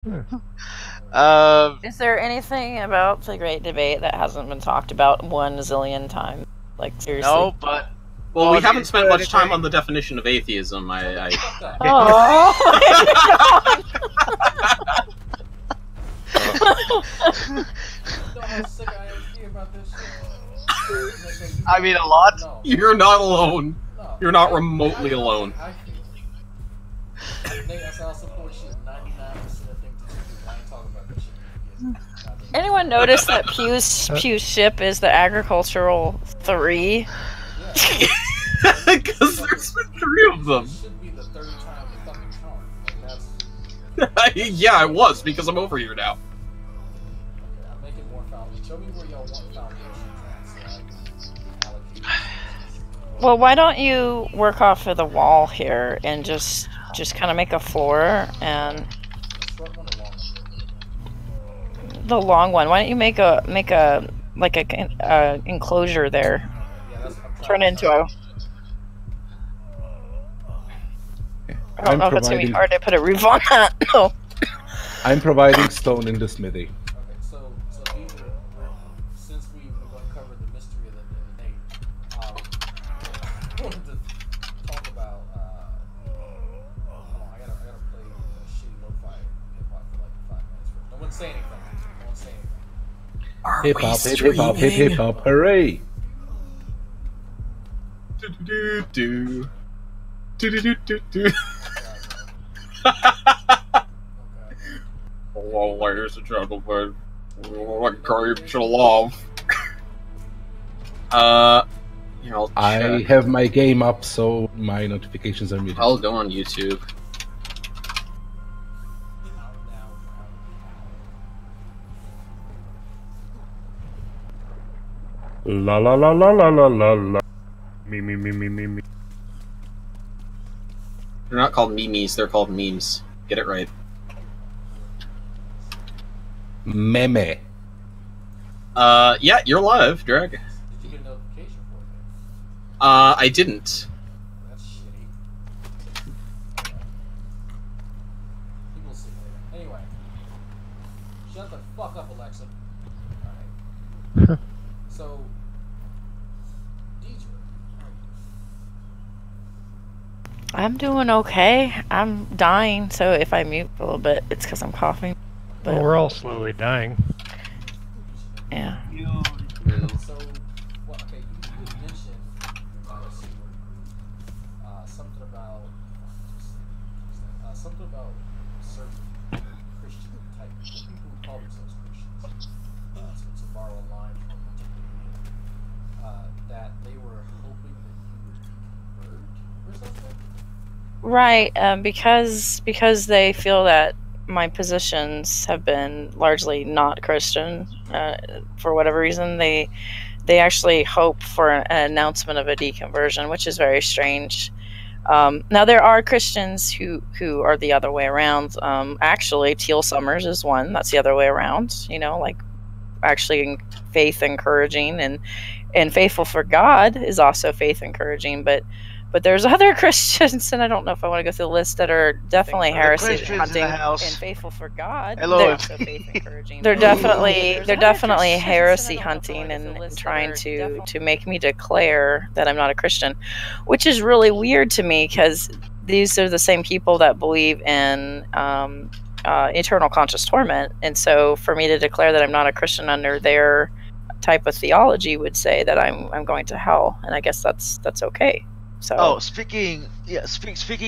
Is there anything about the Great Debate that hasn't been talked about 1 zillion times? Like, seriously? No, but... Well, we haven't spent much time on the definition of atheism. Oh, I mean, a lot. You're not alone. You're not remotely alone. anyone notice that Pew's ship is the agricultural 3? Because there's been 3 of them. Yeah, it was, because I'm over here now. Well, why don't you work off of the wall here and just kind of make a floor and the long one. Why don't you make a like a enclosure there? Turn it into a. I don't know if it's gonna be hard to put a roof on that. No. I'm providing stone in the smithy. Hip hop, hip hop, hip hop, hooray! Hello, ladies and gentlemen. What grapes you love? You know, I have my game up, so my notifications are muted. I'll go on YouTube. La la la la la la la la. Me. They're not called memes, they're called memes. Get it right. Meme. Yeah, you're live, Drag. Did you get a notification for it? I didn't. That's shitty. People see later. Anyway. Shut the fuck up, Alexa. Alright. So, I'm doing okay. I'm dying, so if I mute a little bit, it's because I'm coughing. But well, we're all slowly dying. Yeah. So, well, okay, you mentioned something about certain Christian type people who call themselves Christians. To borrow a line from a particular that they were hoping that you would convert or something. Right, because they feel that my positions have been largely not Christian. For whatever reason, they actually hope for an announcement of a deconversion, which is very strange. Now there are Christians who are the other way around. Actually, Teal Summers is one that's the other way around. You know, like actually faith encouraging, and Faithful for God is also faith encouraging, but there's other Christians, and I don't know if I want to go through the list, that are definitely heresy hunting and Faithful for God. Hello. They're also faith encouraging. They're definitely heresy hunting and trying to make me declare that I'm not a Christian, which is really weird to me because these are the same people that believe in eternal conscious torment, and so for me to declare that I'm not a Christian under their type of theology would say that I'm going to hell, and I guess that's okay. So. Speaking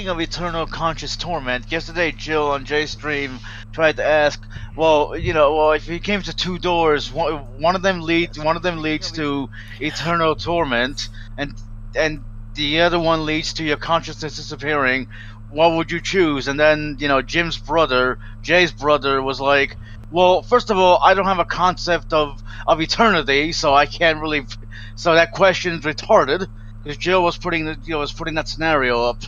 of eternal conscious torment, yesterday Jill on Jay's stream tried to ask, if you came to 2 doors, one of them leads to eternal torment, and the other one leads to your consciousness disappearing. What would you choose? And then Jay's brother, was like, well, first of all, I don't have a concept of eternity, so I can't really. So that question's retarded. Because Jill was putting that scenario up.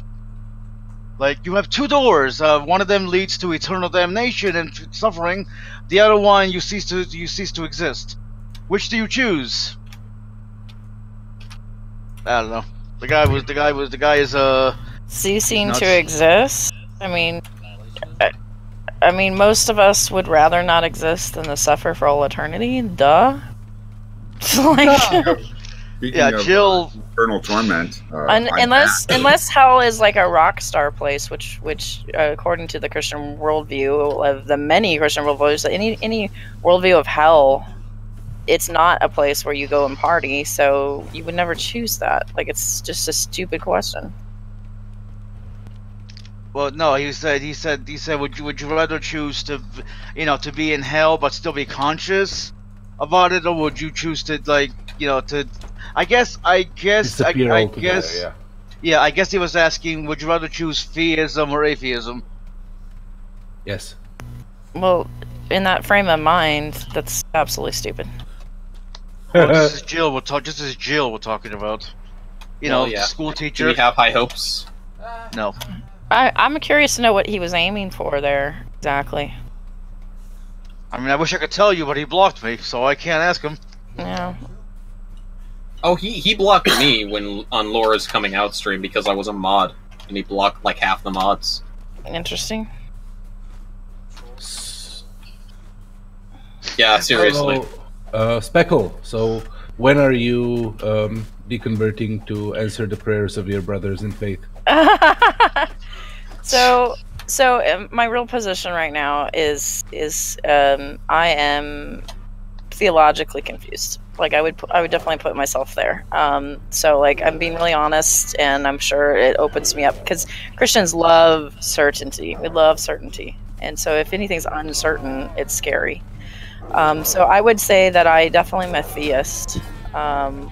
Like, you have 2 doors. One of them leads to eternal damnation and suffering. The other one, you cease to exist. Which do you choose? I don't know. The guy is ceasing nuts. to exist. I mean, I mean, most of us would rather not exist than to suffer for all eternity. Duh. Like, Speaking Yeah, of, Jill. eternal torment. unless hell is like a rock star place, which according to the Christian worldview of the many Christian worldviews, any worldview of hell, it's not a place where you go and party. So you would never choose that. Like, it's just a stupid question. Well, no, he said, would you rather choose to, to be in hell but still be conscious about it, or would you choose to, like, to, I guess, Disappear I altogether, guess, yeah. yeah, I guess he was asking, would you rather choose theism or atheism? Yes. Well, in that frame of mind, that's absolutely stupid. Well, this is Jill. Just as Jill we're talking about. Well, yeah. School Do teacher. we have high hopes? No. I'm curious to know what he was aiming for there exactly. I mean, I wish I could tell you, but he blocked me, so I can't ask him. Yeah. Oh, he blocked me when on Laura's coming out stream because I was a mod, and he blocked like half the mods. Interesting. Yeah, seriously. Speckle, so when are you deconverting to answer the prayers of your brothers in faith? So my real position right now is I am theologically confused. Like, I would definitely put myself there. So, like, I'm being really honest, and I'm sure it opens me up because Christians love certainty. We love certainty, and so if anything's uncertain, it's scary. So I would say that I definitely am a theist. I'm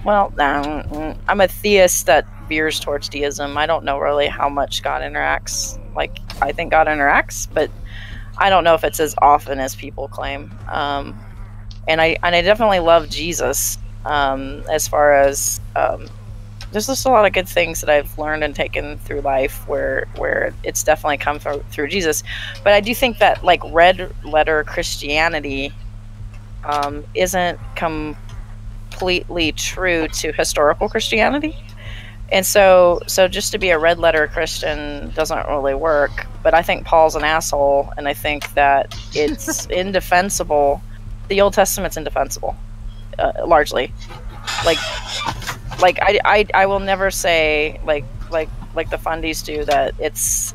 a theist that veers towards deism. I don't know really how much God interacts. Like, I think God interacts, but I don't know if it's as often as people claim. And I definitely love Jesus. As far as there's just a lot of good things that I've learned and taken through life where it's definitely come through Jesus. But I do think that, like, red letter Christianity isn't completely true to historical Christianity. And so just to be a red letter Christian doesn't really work. But I think Paul's an asshole, and I think that it's indefensible. The Old Testament's indefensible, largely. Like I will never say like the Fundies do that this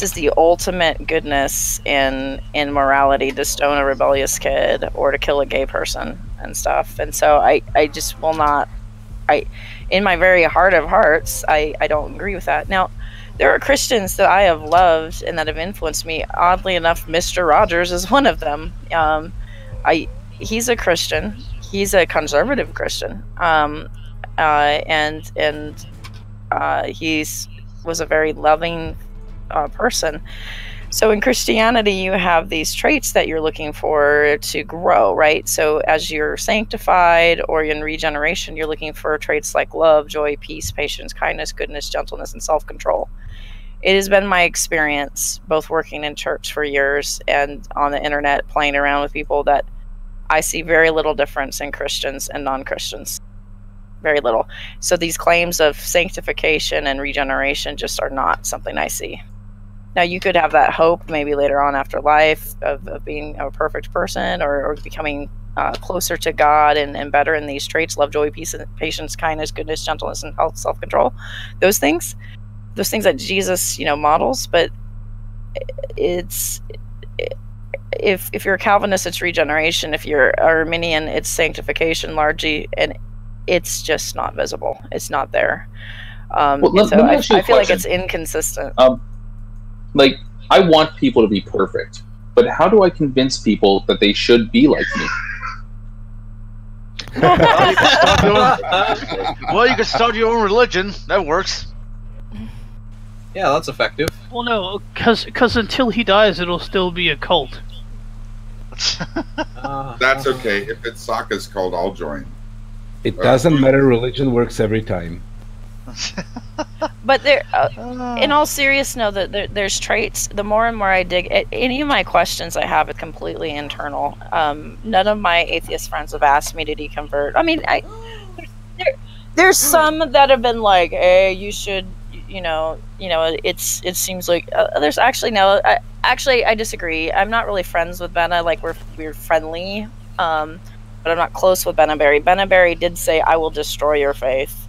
is the ultimate goodness in morality to stone a rebellious kid or to kill a gay person and stuff. And so I just will not. In my very heart of hearts, I don't agree with that. Now, there are Christians that I have loved and that have influenced me. Oddly enough, Mr. Rogers is one of them. He's a Christian. He's a conservative Christian. And he's was a very loving person. So in Christianity, you have these traits that you're looking for to grow, right? So as you're sanctified or in regeneration, you're looking for traits like love, joy, peace, patience, kindness, goodness, gentleness, and self-control. It has been my experience, both working in church for years and on the internet playing around with people, that I see very little difference in Christians and non-Christians. Very little. So these claims of sanctification and regeneration just are not something I see. Now, you could have that hope maybe later on after life of being a perfect person or becoming closer to God and better in these traits: love, joy, peace, patience, kindness, goodness, gentleness, and self-control. Those things that Jesus, models. But it's if you're a Calvinist, it's regeneration. If you're Arminian, it's sanctification largely, and it's just not visible. It's not there. I feel like it's inconsistent. Like, I want people to be perfect, but how do I convince people that they should be like me? Well, you can start your own religion. That works. Yeah, that's effective. Well, no, because until he dies, it'll still be a cult. That's okay. If it's Sokka's cult, I'll join. It doesn't matter. Religion works every time. But there, in all seriousness, no, there's traits. The more and more I dig, any of my questions I have is completely internal. None of my atheist friends have asked me to deconvert. I mean, there's some that have been like, "Hey, you should it seems like there's actually no. I disagree. I'm not really friends with Benna. Like we're friendly, but I'm not close with Benaberry. Benaberry did say, "I will destroy your faith."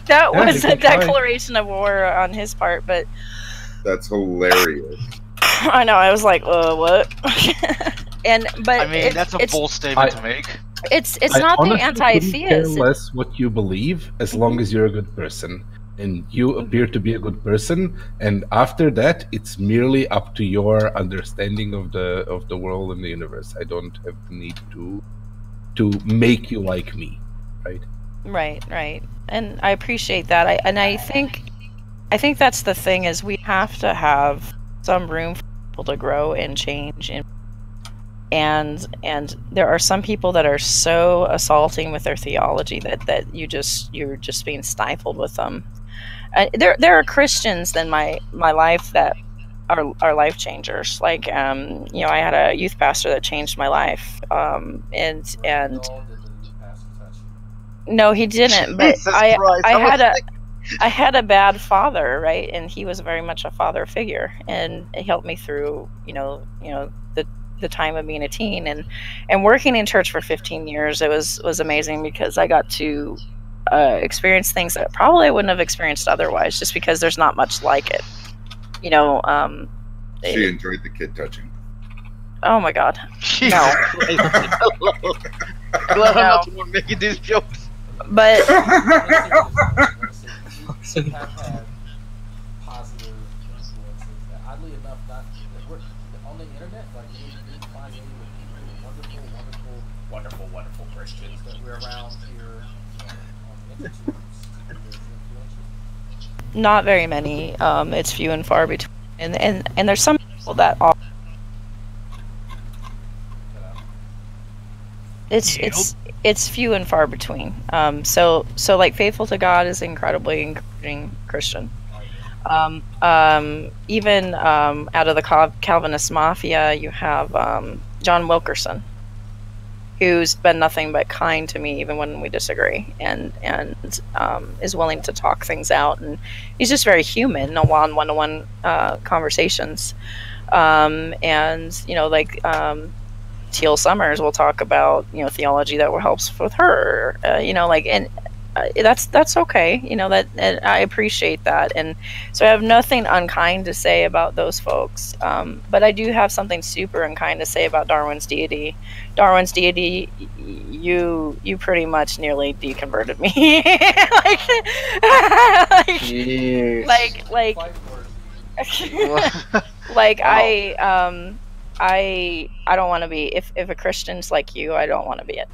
that was a declaration of war on his part, but that's hilarious. I know. I was like, what? But I mean, that's a bold statement to make. It's not the anti-theist. Care less what you believe, as long as you're a good person, and you appear to be a good person. And after that, it's merely up to your understanding of the world and the universe. I don't have the need to make you like me, right? Right. And I appreciate that. I think that's the thing, is we have to have some room for people to grow and change, and there are some people that are so assaulting with their theology that you're just being stifled with them. There are Christians in my life that are life changers. Like I had a youth pastor that changed my life, and no, he didn't. But I had a bad father, right? And he was very much a father figure, and it helped me through, the time of being a teen and working in church for 15 years. It was amazing because I got to experience things that probably I wouldn't have experienced otherwise, just because there's not much like it. She enjoyed the kid touching. Oh my God, no. Glad I'm not the one making these jokes. But have had positive influences that, oddly enough, not that we're on the internet. Like you find any wonderful Christians that we're around here on the institutes. Not very many. It's few and far between, and there's some people that are. It's few and far between. So like Faithful to God is incredibly encouraging Christian. Even out of the Calvinist Mafia, you have John Wilkerson, who's been nothing but kind to me even when we disagree, and is willing to talk things out, and he's just very human on one-to-one conversations. Teal Summers will talk about theology that helps with her, that's okay, that I appreciate that, and so I have nothing unkind to say about those folks, but I do have something super unkind to say about Darwin's deity. You pretty much nearly deconverted me. I don't want to be, if a Christian's like you, I don't want to be it.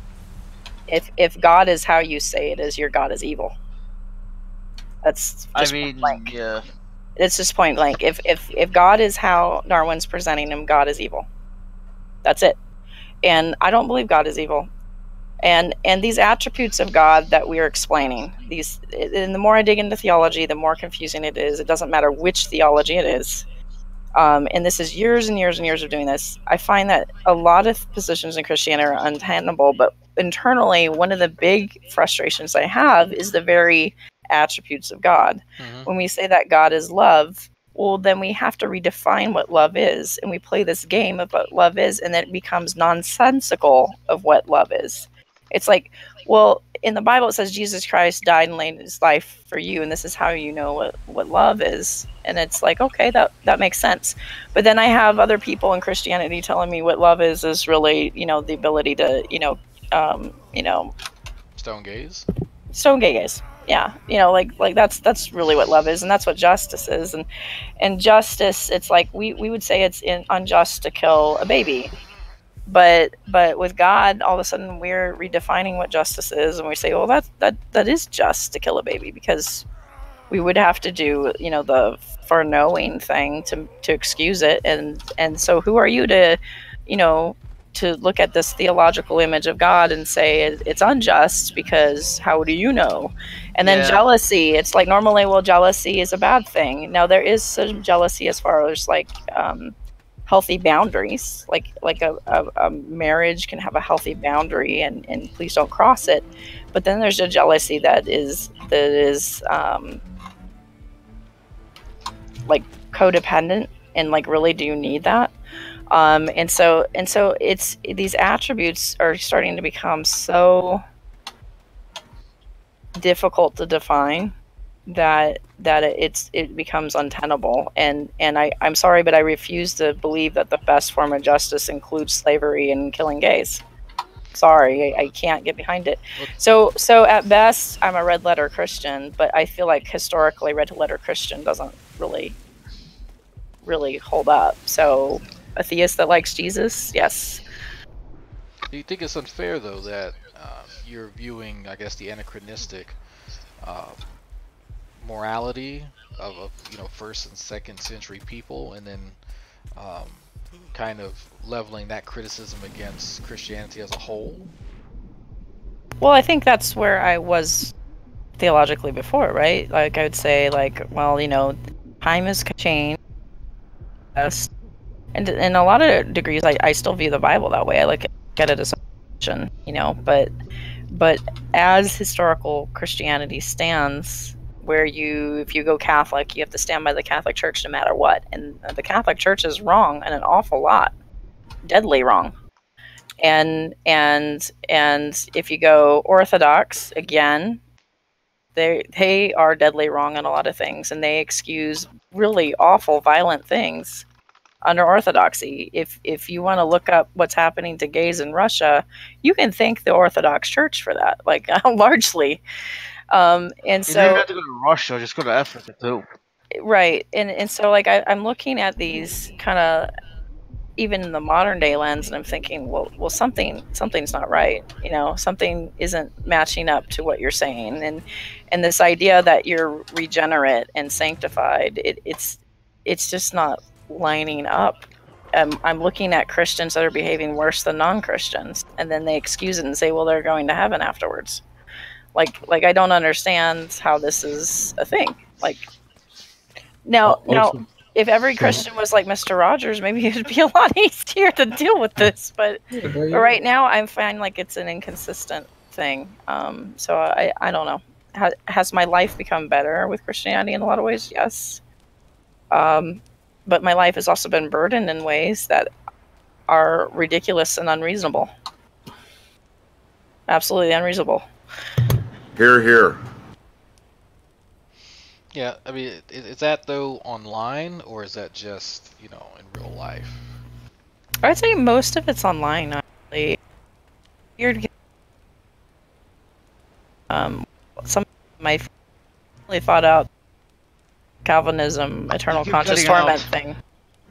If God is how you say it is, your God is evil. That's just point blank. Yeah. It's just point blank. If God is how Darwin's presenting him, God is evil. That's it. And I don't believe God is evil. And these attributes of God that we're explaining, and the more I dig into theology, the more confusing it is. It doesn't matter which theology it is. And this is years and years and years of doing this. I find that a lot of positions in Christianity are untenable, but internally, one of the big frustrations I have is the very attributes of God. Mm-hmm. When we say that God is love, well, then we have to redefine what love is, and we play this game of what love is, and then it becomes nonsensical of what love is. It's like, well, in the Bible it says Jesus Christ died and laid his life for you, and this is how you know what love is. And it's like, okay, that makes sense. But then I have other people in Christianity telling me what love is really, the ability to, stone gaze. Yeah, like that's really what love is, and that's what justice is. And justice, it's like we would say it's unjust to kill a baby. But with God, all of a sudden we're redefining what justice is, and we say, well, that is just to kill a baby, because we would have to do, the foreknowing thing to excuse it, and so who are you to, to look at this theological image of God and say it's unjust because how do you know? And then jealousy, it's like normally, well, jealousy is a bad thing. Now there is some jealousy as far as like healthy boundaries, like a marriage can have a healthy boundary, and please don't cross it. but then there's a jealousy that is like codependent, and like, really, do you need that? And so it's, these attributes are starting to become so difficult to define that it becomes untenable. And I'm sorry, but I refuse to believe that the best form of justice includes slavery and killing gays. Sorry, I can't get behind it. So at best, I'm a red letter Christian, but I feel like historically red letter Christian doesn't really hold up. So a theist that likes Jesus, yes. Do you think it's unfair, though, that you're viewing, I guess, the anachronistic morality of first and second century people, and then kind of leveling that criticism against Christianity as a whole? Well, I think that's where I was theologically before, right? Like, I would say, like, well, time has changed. And in a lot of degrees, I still view the Bible that way. I look at it as a fiction, but as historical Christianity stands, where if you go Catholic, you have to stand by the Catholic Church no matter what. And the Catholic Church is wrong, and an awful lot. Deadly wrong. And if you go Orthodox, again, they are deadly wrong on a lot of things, and they excuse really awful, violent things under Orthodoxy. If you want to look up what's happening to gays in Russia, you can thank the Orthodox Church for that, like, largely. And you so don't have to go to Russia, just go to Africa too. Right, and so, like, I'm looking at these kind of, even in the modern day lens, and I'm thinking, well, something's not right. Something isn't matching up to what you're saying, and this idea that you're regenerate and sanctified, it's just not lining up. I'm looking at Christians that are behaving worse than non-Christians, and then they excuse it and say, well, they're going to heaven afterwards. Like I don't understand how this is a thing. Like, now, if every Christian was like Mr. Rogers, maybe it would be a lot easier to deal with this. But right now, I find like it's an inconsistent thing. So I don't know. Has my life become better with Christianity in a lot of ways? Yes. But my life has also been burdened in ways that are ridiculous and unreasonable. Absolutely unreasonable. Hear, hear. Yeah, I mean, is that, though, online, or is that just, in real life? I'd say most of it's online, actually. Weird. Some of my family thought out Calvinism, eternal conscious torment thing.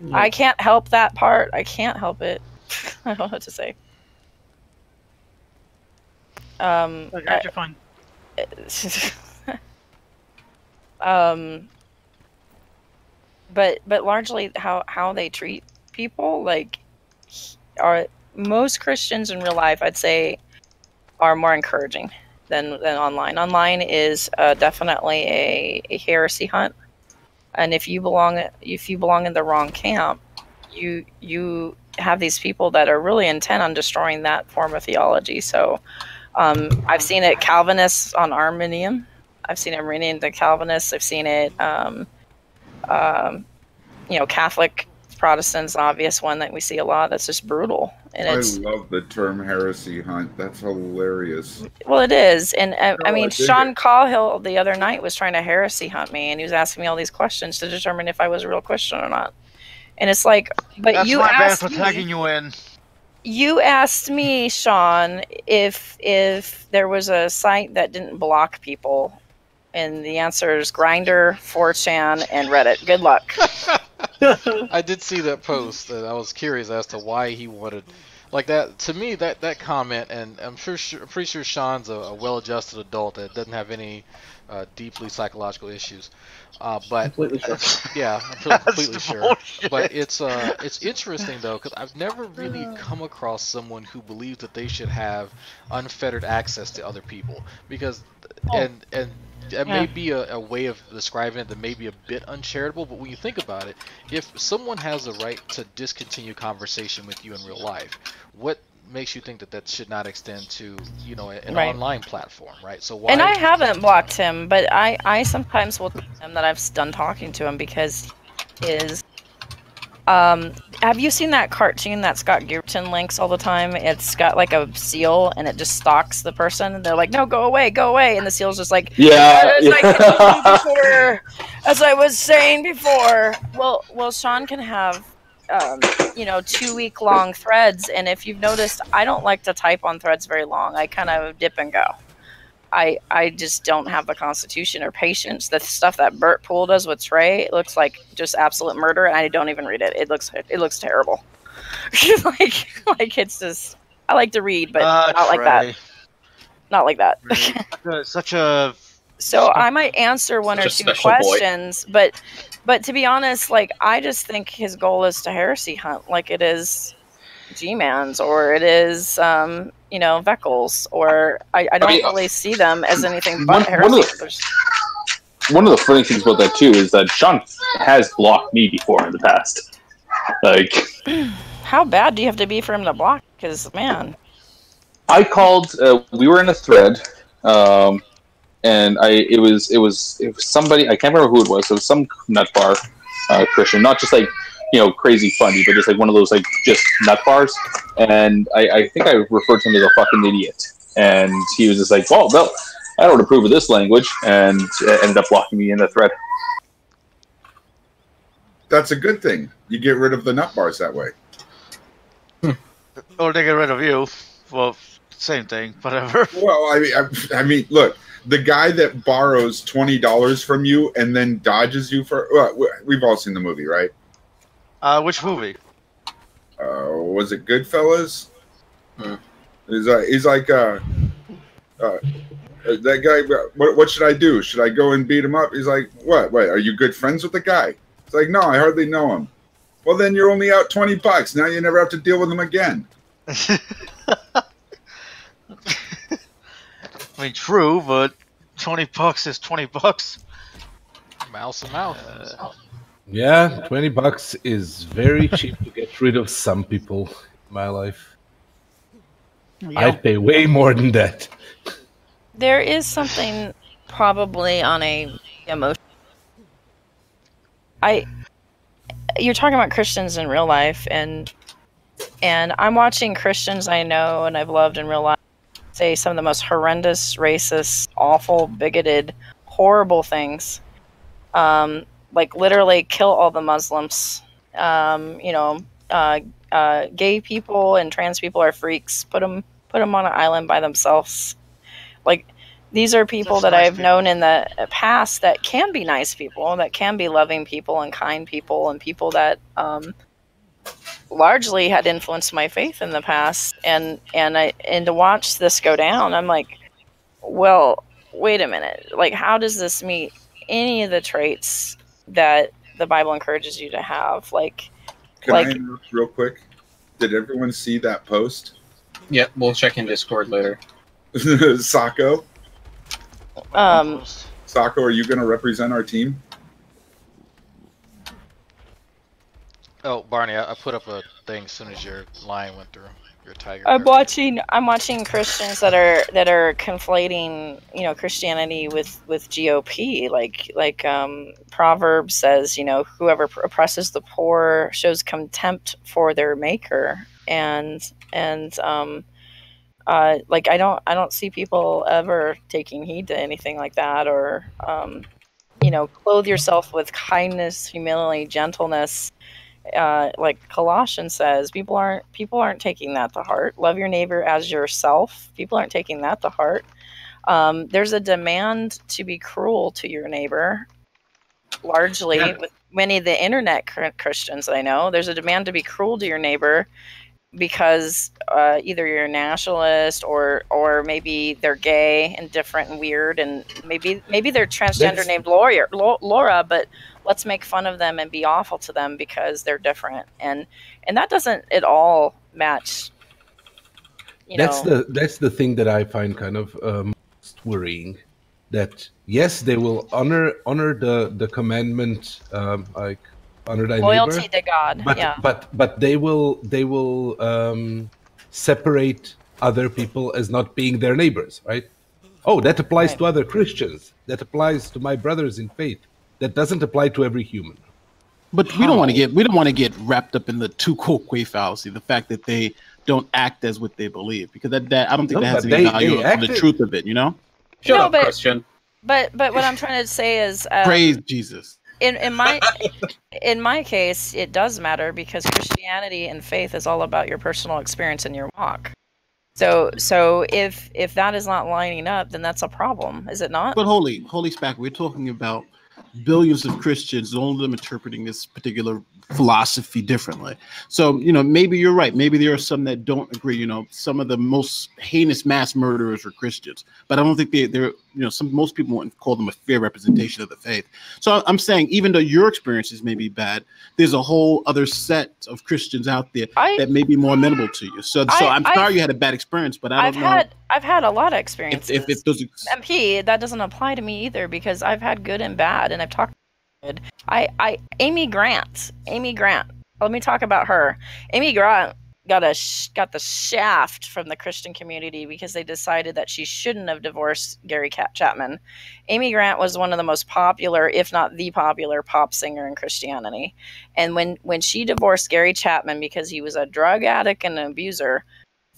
Yeah. I can't help that part. I can't help it. I don't know what to say. You're fine. But largely how they treat people, like, are most Christians in real life, I'd say, are more encouraging than online. Online is definitely a heresy hunt, and if you belong in the wrong camp, you have these people that are really intent on destroying that form of theology. So I've seen it Calvinists on Arminian. I've seen Arminian to Calvinists. I've seen it, Catholic Protestants, obvious one that we see a lot. That's just brutal. And I love the term heresy hunt. That's hilarious. Well, it is. And I mean, Sean Cahill the other night was trying to heresy hunt me, and he was asking me all these questions to determine if I was a real Christian or not. And it's like, but that's you my bad asked for tagging you in. You asked me, Sean, if there was a site that didn't block people, and the answer is Grindr, 4chan, and Reddit. Good luck. I did see that post, and I was curious as to why he wanted, like, that. To me, that comment, and I'm pretty sure Sean's a well-adjusted adult that doesn't have any deeply psychological issues. But completely sure. Yeah, I'm completely sure. But it's interesting though, because I've never really come across someone who believes that they should have unfettered access to other people, because and that may be a way of describing it that may be a bit uncharitable, but when you think about it, if someone has the right to discontinue conversation with you in real life, what makes you think that that should not extend to, you know, an Right. online platform, right? So why? And I haven't blocked him, but I sometimes will tell him that I've done talking to him because he is. Have you seen that cartoon that's got Gearton links all the time? It's got like a seal and it just stalks the person. And they're like, "No, go away," and the seal's just like, as I was saying before. Well, Sean can have, 2-week-long threads, and if you've noticed, I don't like to type on threads very long. I kind of dip and go. I just don't have the constitution or patience. The stuff that Bert Poole does with Trey, it looks like just absolute murder, and I don't even read it. It looks terrible. like it's just, I like to read, but not like that. Not like that. Such a. So I might answer one or two questions, but to be honest, like I just think his goal is to heresy hunt, like it is G-Mans or it is Veckles, or I don't really see them as anything but heresy. One of the funny things about that too is that Sean has blocked me before in the past. Like, how bad do you have to be for him to block? Because man, I called. We were in a thread, and it was somebody, I can't remember who it was. It was some nut bar Christian, not just like crazy funny, but just like one of those like just nut bars. And I think I referred to him as a fucking idiot, and he was just like, "Well, no, I don't approve of this language," and ended up blocking me in the thread. That's a good thing. You get rid of the nut bars that way. Or they get rid of you. Well, same thing, whatever. Well, I mean, look, the guy that borrows $20 from you and then dodges you for. We've all seen the movie, right? Which movie? Was it Goodfellas? He's like, that guy. What should I do? Should I go and beat him up? He's like, what? Wait, are you good friends with the guy? It's like, no, I hardly know him. Well, then you're only out $20. Now you never have to deal with him again. I mean, true, but $20 is $20. Mouse to mouth. Yeah, $20 is very cheap to get rid of some people in my life. Yeah. I'd pay way more than that. there is something probably on a emotion. You're talking about Christians in real life, and I'm watching Christians I know and I've loved in real life say some of the most horrendous, racist, awful, bigoted, horrible things. Like literally kill all the Muslims. Gay people and trans people are freaks. Put them on an island by themselves. Like, these are people that I've known in the past that can be nice people, that can be loving people and kind people, and people that largely had influenced my faith in the past. And to watch this go down, I'm like, well, wait a minute. Like, how does this meet any of the traits that the Bible encourages you to have? Like, can I interrupt real quick? Did everyone see that post? Yep, we'll check in Discord later. Sako? Sako, are you going to represent our team? Oh, Barney, I put up a thing as soon as your lion went through. Your tiger. I'm watching Christians that are conflating, Christianity with GOP. Like Proverbs says, whoever oppresses the poor shows contempt for their maker. And like I don't see people ever taking heed to anything like that, or clothe yourself with kindness, humility, gentleness. Like Colossians says, people aren't taking that to heart. Love your neighbor as yourself. People aren't taking that to heart. There's a demand to be cruel to your neighbor. Largely, with many of the internet Christians that I know, there's a demand to be cruel to your neighbor because either you're a nationalist or maybe they're gay and different and weird, and maybe they're transgender named Laura, but let's make fun of them and be awful to them because they're different, and that doesn't at all match. That's the thing that I find kind of most worrying. That yes, they will honor the commandment, like honor thy loyalty neighbor, to God. but they will separate other people as not being their neighbors, right? Oh, that applies Right. to other Christians. That applies to my brothers in faith. That doesn't apply to every human. But we don't want to get wrapped up in the tu quoque fallacy, the fact that they don't act as what they believe, because that I don't think No, that has but any they value on the acted- truth of it, you know? Shut No, up, but- Christian. But what I'm trying to say is, Praise Jesus. in my case, it does matter because Christianity and faith is all about your personal experience and your walk. So if that is not lining up, then that's a problem, is it not? But holy Spack, we're talking about billions of Christians, all of them interpreting this particular philosophy differently. So, maybe you're right. Maybe there are some that don't agree. Some of the most heinous mass murderers are Christians, but I don't think they're most people wouldn't call them a fair representation of the faith. So I'm saying, even though your experiences may be bad, there's a whole other set of Christians out there that may be more amenable to you. So I'm sorry you had a bad experience, but I don't know. I've had a lot of experiences. If those MP, that doesn't apply to me either because I've had good and bad, and I've talked. Amy Grant. Let me talk about her. Amy Grant got the shaft from the Christian community because they decided that she shouldn't have divorced Gary Chapman. Amy Grant was one of the most popular, if not the popular, pop singer in Christianity. And when she divorced Gary Chapman because he was a drug addict and an abuser,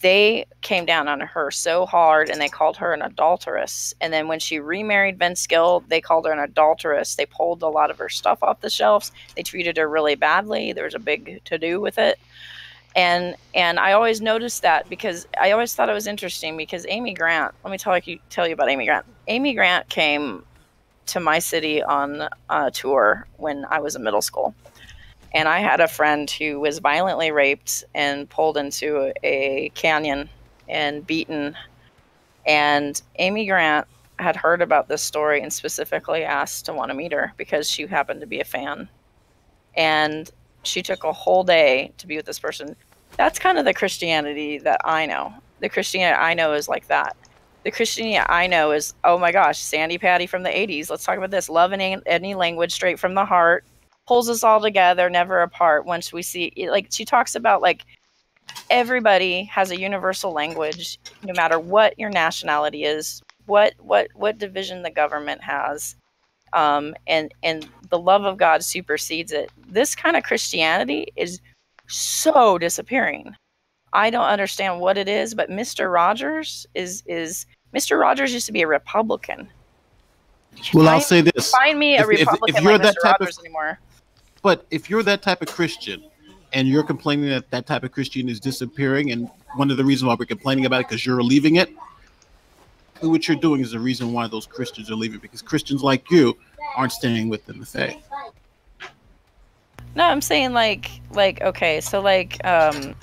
they came down on her so hard and they called her an adulteress. And then when she remarried Vince Gill, they called her an adulteress. They pulled a lot of her stuff off the shelves. They treated her really badly. There was a big to-do with it. And I always noticed that because I always thought it was interesting because Amy Grant, let me tell you about Amy Grant. Amy Grant came to my city on a tour when I was in middle school. And I had a friend who was violently raped and pulled into a canyon and beaten. And Amy Grant had heard about this story and specifically asked to want to meet her because she happened to be a fan. And she took a whole day to be with this person. That's kind of the Christianity that I know. The Christianity I know is like that. The Christianity I know is, oh my gosh, Sandy Patty from the 80s. Let's talk about this. Love in any language, straight from the heart. Pulls us all together, never apart. Once we see, like, she talks about, like, everybody has a universal language, no matter what your nationality is, what division the government has, and the love of God supersedes it. This kind of Christianity is so disappearing. I don't understand what it is, but Mr. Rogers Mr. Rogers used to be a Republican. Well, I'll say this: find me a Republican like Mr. Rogers anymore. But if you're that type of Christian and you're complaining that that type of Christian is disappearing, and one of the reasons why we're complaining about it because you're leaving it, what you're doing is the reason why those Christians are leaving, because Christians like you aren't staying within the faith. No, I'm saying like okay, so like and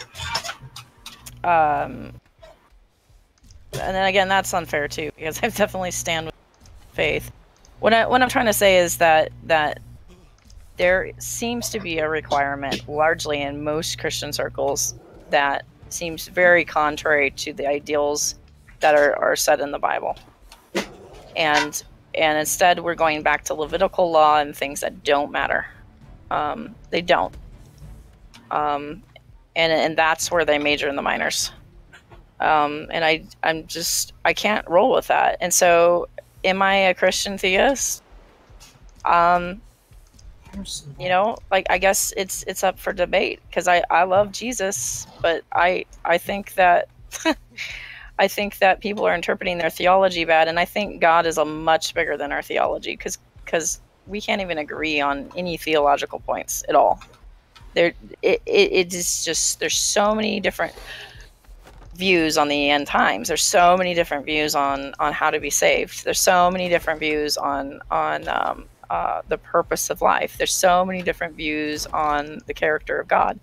then again that's unfair too because I definitely stand with faith. What I'm trying to say is that there seems to be a requirement, largely in most Christian circles, that seems very contrary to the ideals that are set in the Bible. And instead, we're going back to Levitical law and things that don't matter. They don't. And that's where they major in the minors. And I can't roll with that. And so, am I a Christian theist? Like I guess it's up for debate because I love Jesus, but I think that I think that people are interpreting their theology bad, and I think God is a much bigger than our theology because we can't even agree on any theological points at all. It is just there's so many different views on the end times. There's so many different views on how to be saved. There's so many different views on the purpose of life. There's so many different views on the character of God.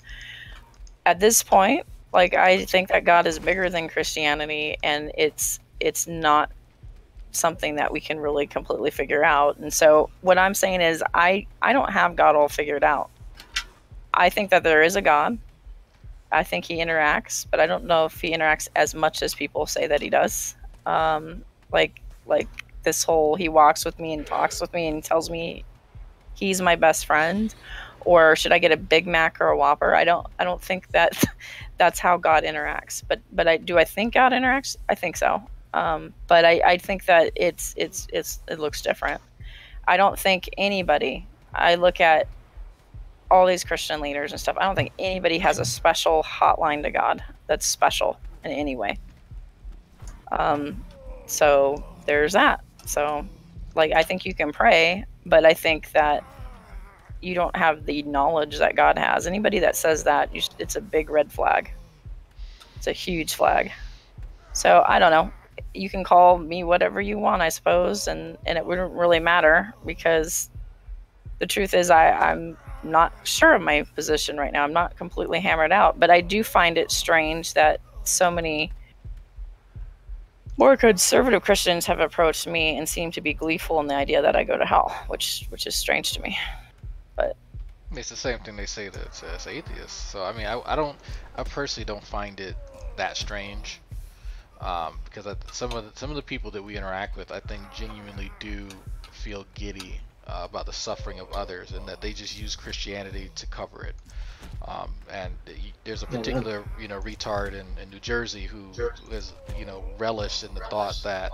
At this point, like I think that God is bigger than Christianity, and it's not something that we can really completely figure out. And so what I'm saying is I don't have God all figured out. I think that there is a God. I think he interacts, but I don't know if he interacts as much as people say that he does. Like this whole he walks with me and talks with me and tells me he's my best friend, or should I get a Big Mac or a Whopper? I don't think that that's how God interacts. But do I think God interacts? I think so. But I think that it looks different. I don't think anybody. I look at all these Christian leaders and stuff. I don't think anybody has a special hotline to God that's special in any way. So there's that. So, like, I think you can pray, but I think that you don't have the knowledge that God has. Anybody that says that, it's a big red flag. It's a huge flag. So I don't know. You can call me whatever you want, I suppose, and it wouldn't really matter, because the truth is I'm not sure of my position right now. I'm not completely hammered out, but I do find it strange that so many more conservative Christians have approached me and seem to be gleeful in the idea that I go to hell, which is strange to me. But it's the same thing they say to atheists. So I mean, I personally don't find it that strange, because some of the people that we interact with, I think, genuinely do feel giddy about the suffering of others, and that they just use Christianity to cover it. And there's a particular retard in New Jersey who is relished in the thought that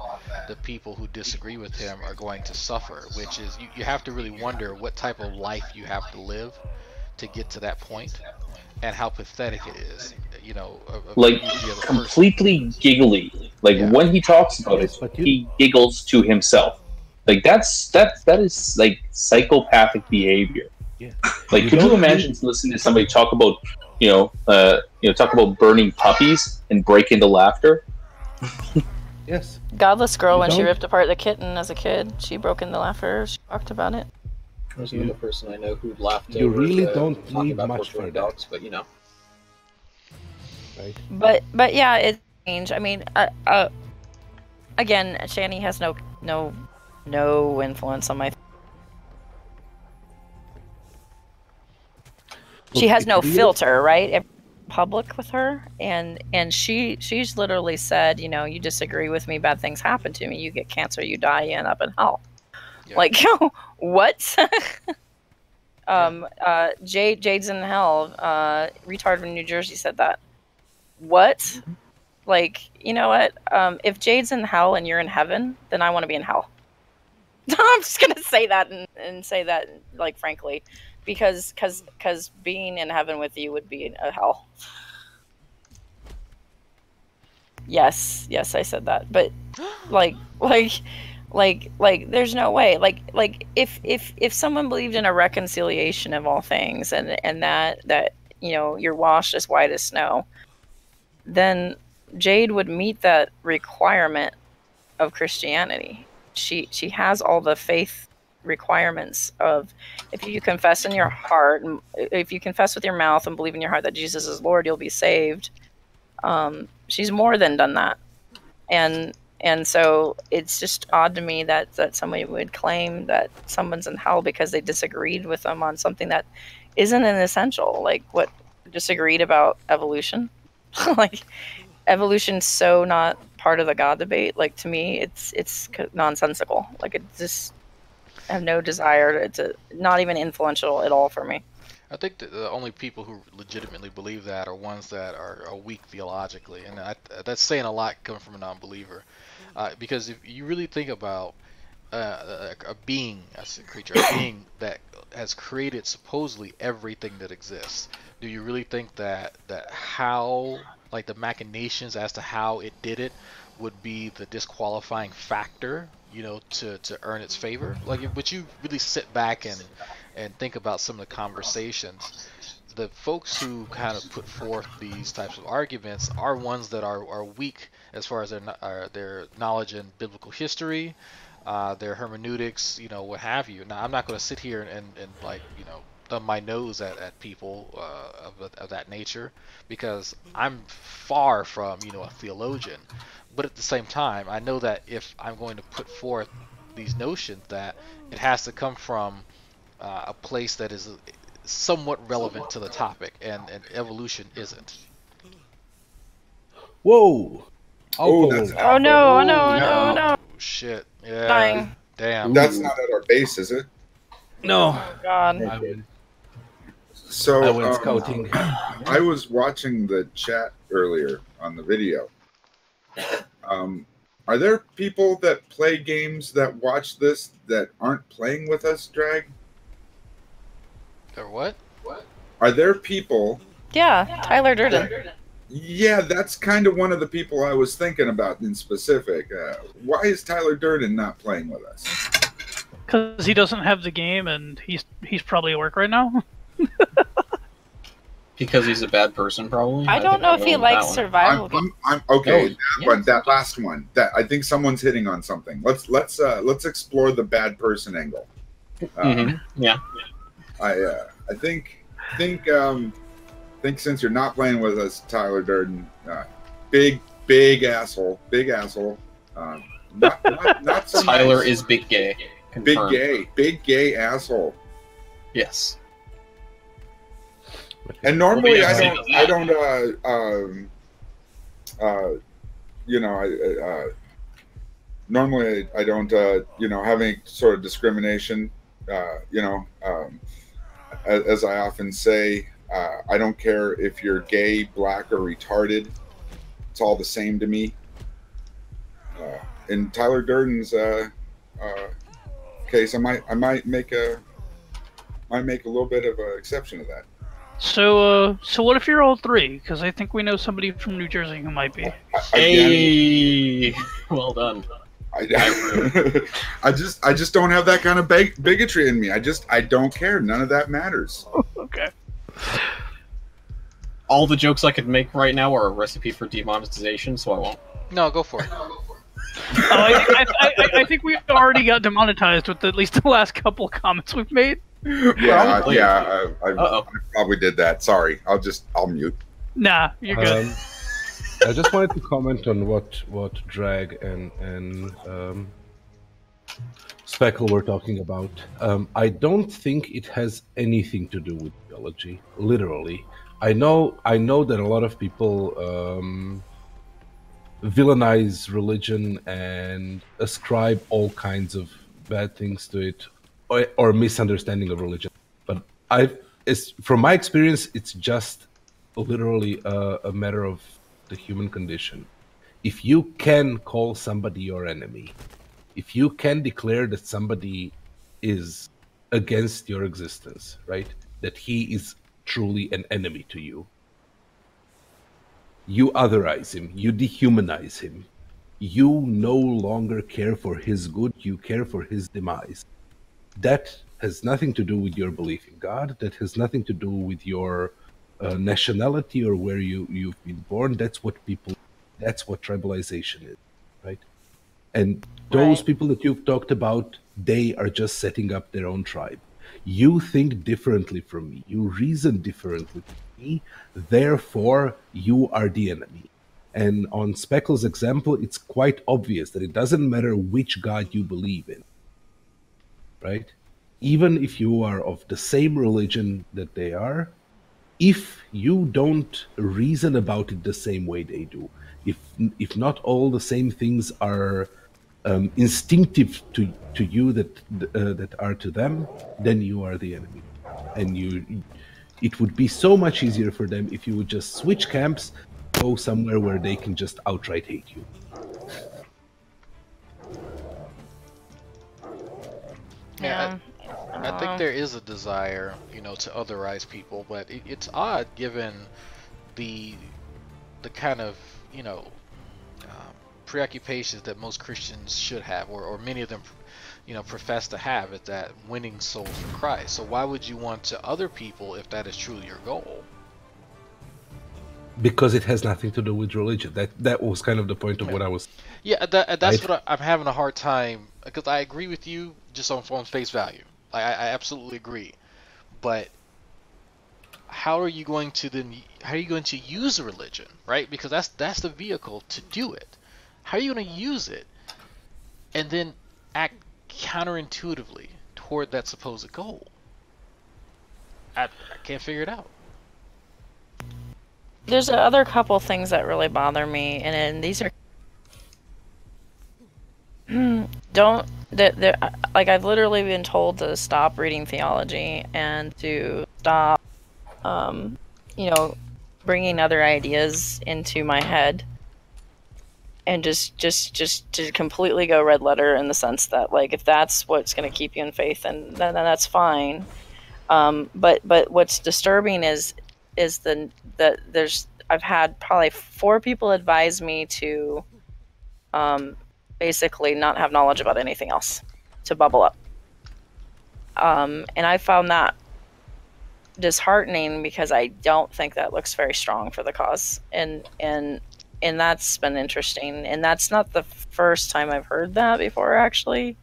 the people who disagree with him are going to suffer, which is you have to really wonder what type of life you have to live to get to that point, and how pathetic it is. Like completely giggly. Like when he talks about it, he giggles to himself. Like that is like psychopathic behavior. Yeah. Like, could you imagine listening to somebody talk about, talk about burning puppies and break into laughter? Yes. Godless girl, when she ripped apart the kitten as a kid, she broke into laughter. She talked about it. There's another person I know who laughed. You really don't talking need about much for torturing that. dogs, but Right. But yeah, it's strange. I mean, again, Shani has no influence on my. She has no filter, right? It's public with her, and she's literally said, you disagree with me, bad things happen to me. You get cancer, you die, you end up in hell. Yeah. Like, what? Jade's in hell. Retard from New Jersey said that. What? Mm-hmm. Like, you know what? If Jade's in hell and you're in heaven, then I want to be in hell. I'm just gonna say that and say that, like, frankly. Because being in heaven with you would be a hell. Yes, I said that. But like there's no way. Like if someone believed in a reconciliation of all things, and that you're washed as white as snow, then Jade would meet that requirement of Christianity. She has all the faith requirements of, if you confess in your heart, if you confess with your mouth and believe in your heart that Jesus is Lord, you'll be saved. She's more than done that, and so it's just odd to me that somebody would claim that someone's in hell because they disagreed with them on something that isn't an essential. Like, what, disagreed about evolution? Like, evolution's so not part of the God debate. Like, to me, it's nonsensical. Like, it just, I have no desire to not even influential at all for me. I think that the only people who legitimately believe that are ones that are weak theologically, and that's saying a lot coming from a non-believer. Because if you really think about a being, as a creature, a being that has created supposedly everything that exists, do you really think that how, like, the machinations as to how it did it would be the disqualifying factor, to earn its favor? Like, would you really sit back and think about some of the conversations? The folks who kind of put forth these types of arguments are ones that are weak as far as their knowledge in biblical history, their hermeneutics, what have you. Now, I'm not going to sit here and like, thumb my nose at people of that nature, because I'm far from, a theologian. But at the same time, I know that if I'm going to put forth these notions, that it has to come from a place that is somewhat relevant to the topic, and evolution isn't. Whoa! Oh no! Shit! Yeah. Dying. Damn. That's not at our base, is it? No. Oh God. So I went scouting. I was watching the chat earlier on the video. Are there people that play games that watch this that aren't playing with us, Drag? Or what? Are there people? Yeah, Tyler Durden. Yeah, that's kind of one of the people I was thinking about in specific. Why is Tyler Durden not playing with us? Because he doesn't have the game, and he's probably at work right now. Because he's a bad person, probably. I don't know if he likes survival games. I'm okay. No, that last one. That I think someone's hitting on something. Let's explore the bad person angle. Yeah. I think since you're not playing with us, Tyler Durden, big asshole. Not so Tyler nice. is big gay. Confirmed. Big gay asshole. Yes. And normally Well, yeah, I don't normally I don't have any sort of discrimination. As I often say, I don't care if you're gay, black, or retarded. It's all the same to me. In Tyler Durden's case, I might make a little bit of an exception to that. So what if you're all three? Because I think we know somebody from New Jersey who might be. Hey, well done. I just don't have that kind of bigotry in me. I don't care. None of that matters. Okay. All the jokes I could make right now are a recipe for demonetization, so I won't. No, go for it. I think we already got demonetized with at least the last couple of comments we've made. I probably did that. Sorry. I'll mute. Nah, you're good. I just wanted to comment on what Drag and Speckle were talking about. I don't think it has anything to do with theology, literally. I know that a lot of people villainize religion and ascribe all kinds of bad things to it, or misunderstanding of religion. But from my experience, it's just literally a matter of the human condition. If you can call somebody your enemy, if you can declare that somebody is against your existence, right, that he is truly an enemy to you, you otherize him, you dehumanize him, you no longer care for his good, you care for his demise. That has nothing to do with your belief in God, that has nothing to do with your nationality or where you've been born. That's what tribalization is, right? And those people that you've talked about, they are just setting up their own tribe. You think differently from me, you reason differently from me, therefore you are the enemy. And on Speckle's example, it's quite obvious that it doesn't matter which God you believe in, right? Even if you are of the same religion that they are, if you don't reason about it the same way they do, if not all the same things are instinctive to you that are to them, then you are the enemy. And it would be so much easier for them if you would just switch camps, go somewhere where they can just outright hate you. Yeah, I think there is a desire, to otherize people, but it's odd given the kind of, preoccupations that most Christians should have, or many of them, profess to have, is that winning souls for Christ. So why would you want to other people if that is truly your goal? Because it has nothing to do with religion. That was kind of the point of what I was. Yeah, that's what I'm having a hard time, because I agree with you just on face value. I absolutely agree, but how are you going to use religion, right? Because that's the vehicle to do it. How are you going to use it and then act counterintuitively toward that supposed goal? I can't figure it out. There's other couple things that really bother me, and these are like, I've literally been told to stop reading theology and to stop you know, bringing other ideas into my head, and just to completely go red letter in the sense that, like, if that's what's going to keep you in faith, then that's fine. But what's disturbing is that I've had probably 4 people advise me to basically not have knowledge about anything else, to bubble up. And I found that disheartening because I don't think that looks very strong for the cause. And that's been interesting. And that's not the first time I've heard that before, actually.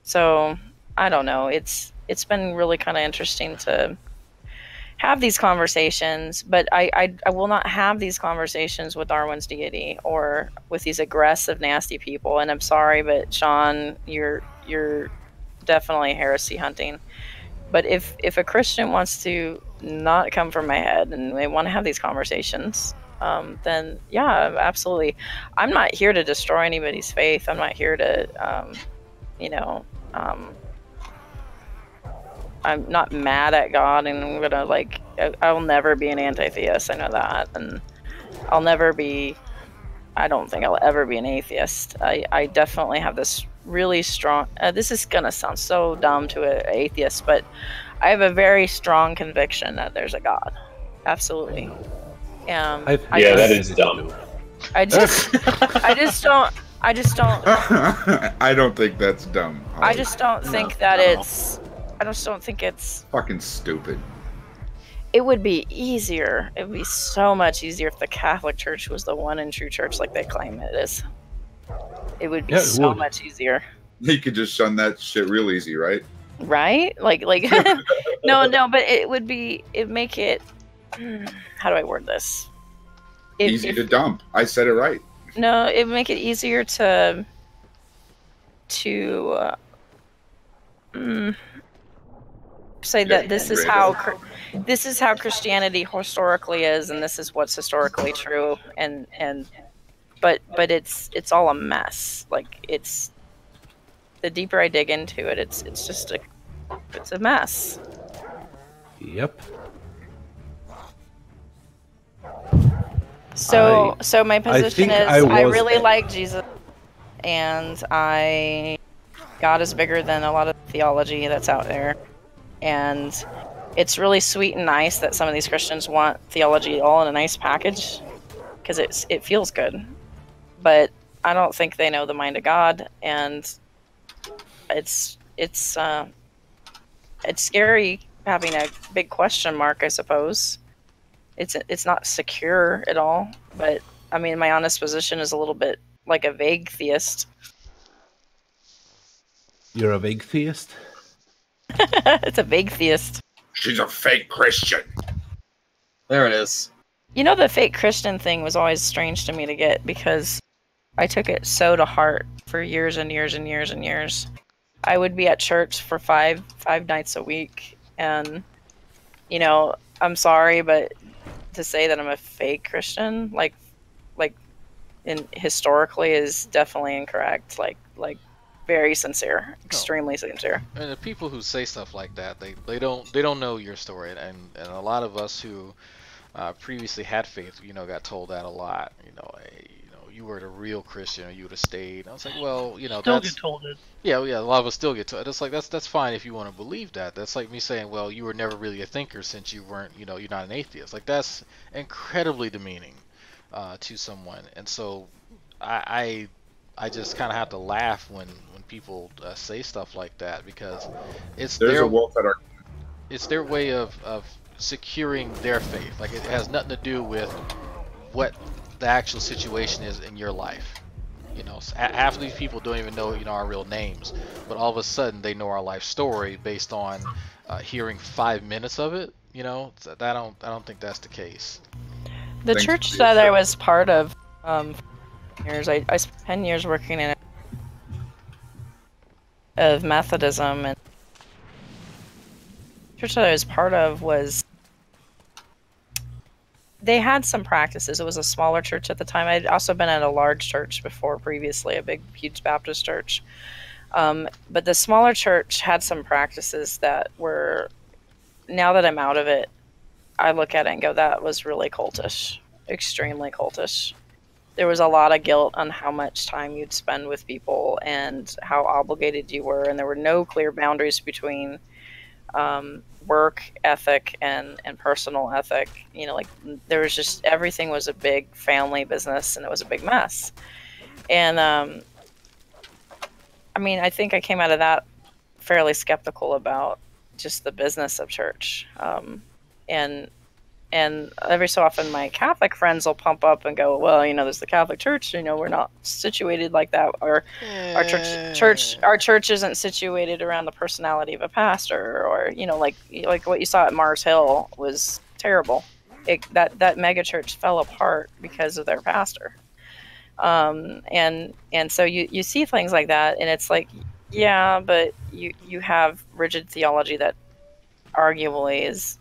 So I don't know. It's been really kind of interesting to have these conversations, but I will not have these conversations with Darwin's deity or with these aggressive, nasty people. And I'm sorry, but Sean, you're definitely heresy hunting. But if a Christian wants to not come from my head and they want to have these conversations, then yeah, absolutely. I'm not here to destroy anybody's faith. I'm not here to, I'm not mad at God, and I'm gonna, like, I'll never be an anti-theist. I know that, and I don't think I'll ever be an atheist. I definitely have this really strong, this is gonna sound so dumb to an atheist, but I have a very strong conviction that there's a God. Absolutely. That is dumb. I just don't. I don't think that's dumb. I just don't think that it's. I just don't think it's fucking stupid. It would be easier. It would be so much easier if the Catholic Church was the one and true church like they claim it is. It would be much easier. You could just shun that shit real easy, right? Right? Like no, but it'd make it, how do I word this? Easy to dump. I said it right. No, it would make it easier to say that this is how Christianity historically is, and this is what's historically true, but it's all a mess. Like, it's, the deeper I dig into it, it's just a mess. Yep. So my position is I really like Jesus, and God is bigger than a lot of theology that's out there. And it's really sweet and nice that some of these Christians want theology all in a nice package, because it feels good. But I don't think they know the mind of God, and it's scary having a big question mark, I suppose. It's not secure at all. But I mean, my honest position is a little bit like a vague theist. You're a vague theist? It's a vague theist. She's a fake Christian. There it is. You know, the fake Christian thing was always strange to me to get, because I took it so to heart for years and years and years and years. I would be at church for five nights a week, and, you know, I'm sorry, but to say that I'm a fake Christian, like historically, is definitely incorrect. Like very sincere, extremely sincere. And the people who say stuff like that, they don't know your story, and a lot of us who previously had faith, you know, got told that a lot. You know, you were the real Christian, or you would have stayed. And I was like, well, you know, still get told it. Yeah, a lot of us still get told it. It's like that's fine if you want to believe that. That's like me saying, well, you were never really a thinker since you weren't, you know, you're not an atheist. Like, that's incredibly demeaning to someone. And so I just kind of have to laugh when people say stuff like that, because it's their way of securing their faith. Like, it has nothing to do with what the actual situation is in your life. You know, half of these people don't even know, you know, our real names, but all of a sudden they know our life story based on hearing 5 minutes of it. You know, I don't think that's the case. The church that I was part of, years, I spent 10 years working in of Methodism, and the church that I was part of was, they had some practices. It was a smaller church at the time. I'd also been at a large church before previously, a big, huge Baptist church. But the smaller church had some practices that were, now that I'm out of it, I look at it and go, that was really cultish, extremely cultish. There was a lot of guilt on how much time you'd spend with people and how obligated you were, and there were no clear boundaries between work ethic and personal ethic. You know, like there was just, everything was a big family business, and it was a big mess. And I mean, I think I came out of that fairly skeptical about just the business of church. And every so often my Catholic friends will pump up and go, well, you know, there's the Catholic Church, you know, we're not situated like that, or our church isn't situated around the personality of a pastor, or, you know, like what you saw at Mars Hill was terrible. That mega church fell apart because of their pastor. And so you see things like that, and it's like, yeah, but you have rigid theology that arguably is